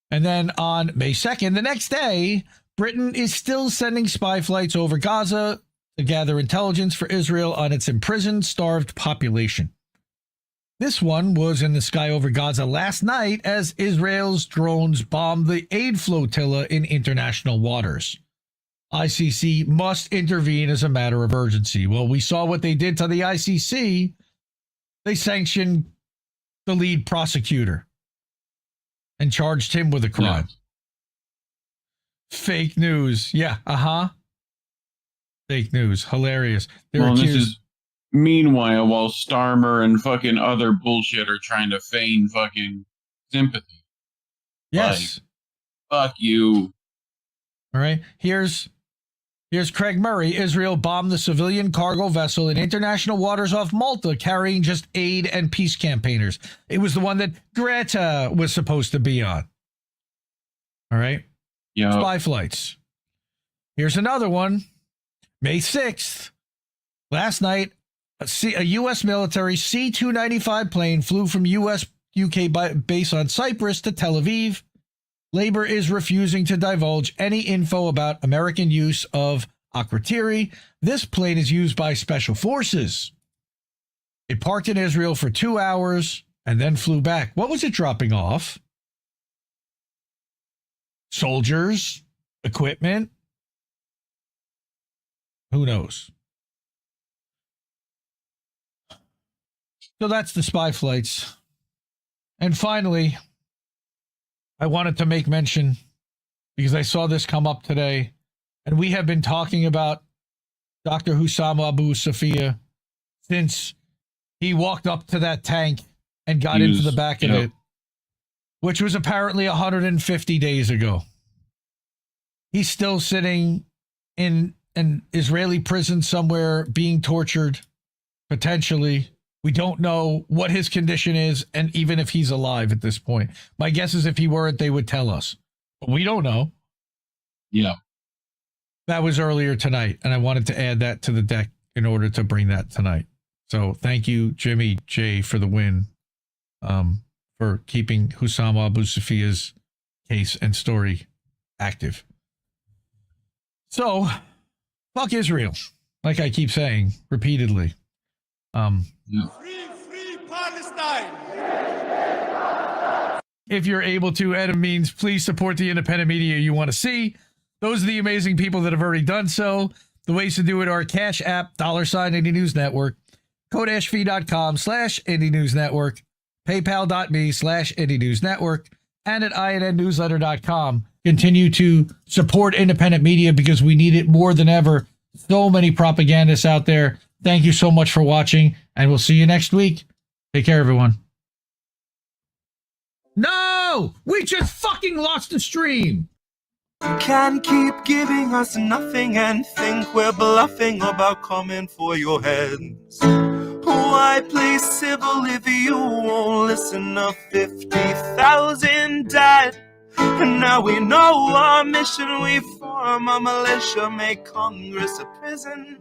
And then on May 2nd, the next day, Britain is still sending spy flights over Gaza to gather intelligence for Israel on its imprisoned, starved population. This one was in the sky over Gaza last night as Israel's drones bombed the aid flotilla in international waters. ICC must intervene as a matter of urgency. Well, we saw what they did to the ICC. They sanctioned the lead prosecutor and charged him with a crime. Yeah. Fake news. Yeah. Fake news. Hilarious. This is meanwhile while Starmer and fucking other bullshit are trying to feign fucking sympathy. Yes. Like, fuck you. All right. Here's Craig Murray. Israel bombed the civilian cargo vessel in international waters off Malta carrying just aid and peace campaigners. It was the one that Greta was supposed to be on. All right. Yeah. Spy flights. Here's another one. May 6th. Last night, a U.S. military C-295 plane flew from U.S.-UK base on Cyprus to Tel Aviv. Labor is refusing to divulge any info about American use of Akrotiri. This plane is used by special forces. It parked in Israel for 2 hours and then flew back. What was it dropping off? Soldiers, equipment. Who knows? So that's the spy flights. And finally, I wanted to make mention, because I saw this come up today, and we have been talking about Dr. Hussam Abu Safia since he walked up to that tank and got into the back of it, which was apparently 150 days ago. He's still sitting in an Israeli prison somewhere being tortured, potentially. We don't know what his condition is, and even if he's alive at this point. My guess is if he weren't, they would tell us. But we don't know. Yeah. That was earlier tonight, and I wanted to add that to the deck in order to bring that tonight. So thank you, Jimmy J, for the win, for keeping Hussam Abu Safia's case and story active. So, fuck Israel, like I keep saying repeatedly. Free Palestine! If you're able to, Adam means please support the independent media you want to see. Those are the amazing people that have already done so. The ways to do it are Cash App, $Indie News Network, Kodashfee.com/Indie News Network, paypal.me/IndieNewsNetwork, and at INNnewsletter.com. Continue to support independent media because we need it more than ever. So many propagandists out there. Thank you so much for watching, and we'll see you next week. Take care, everyone. No! We just fucking lost the stream! You can't keep giving us nothing and think we're bluffing about coming for your heads. Why play civil if you won't listen? 50,000 died, and now we know our mission. We form a militia, make Congress a prison.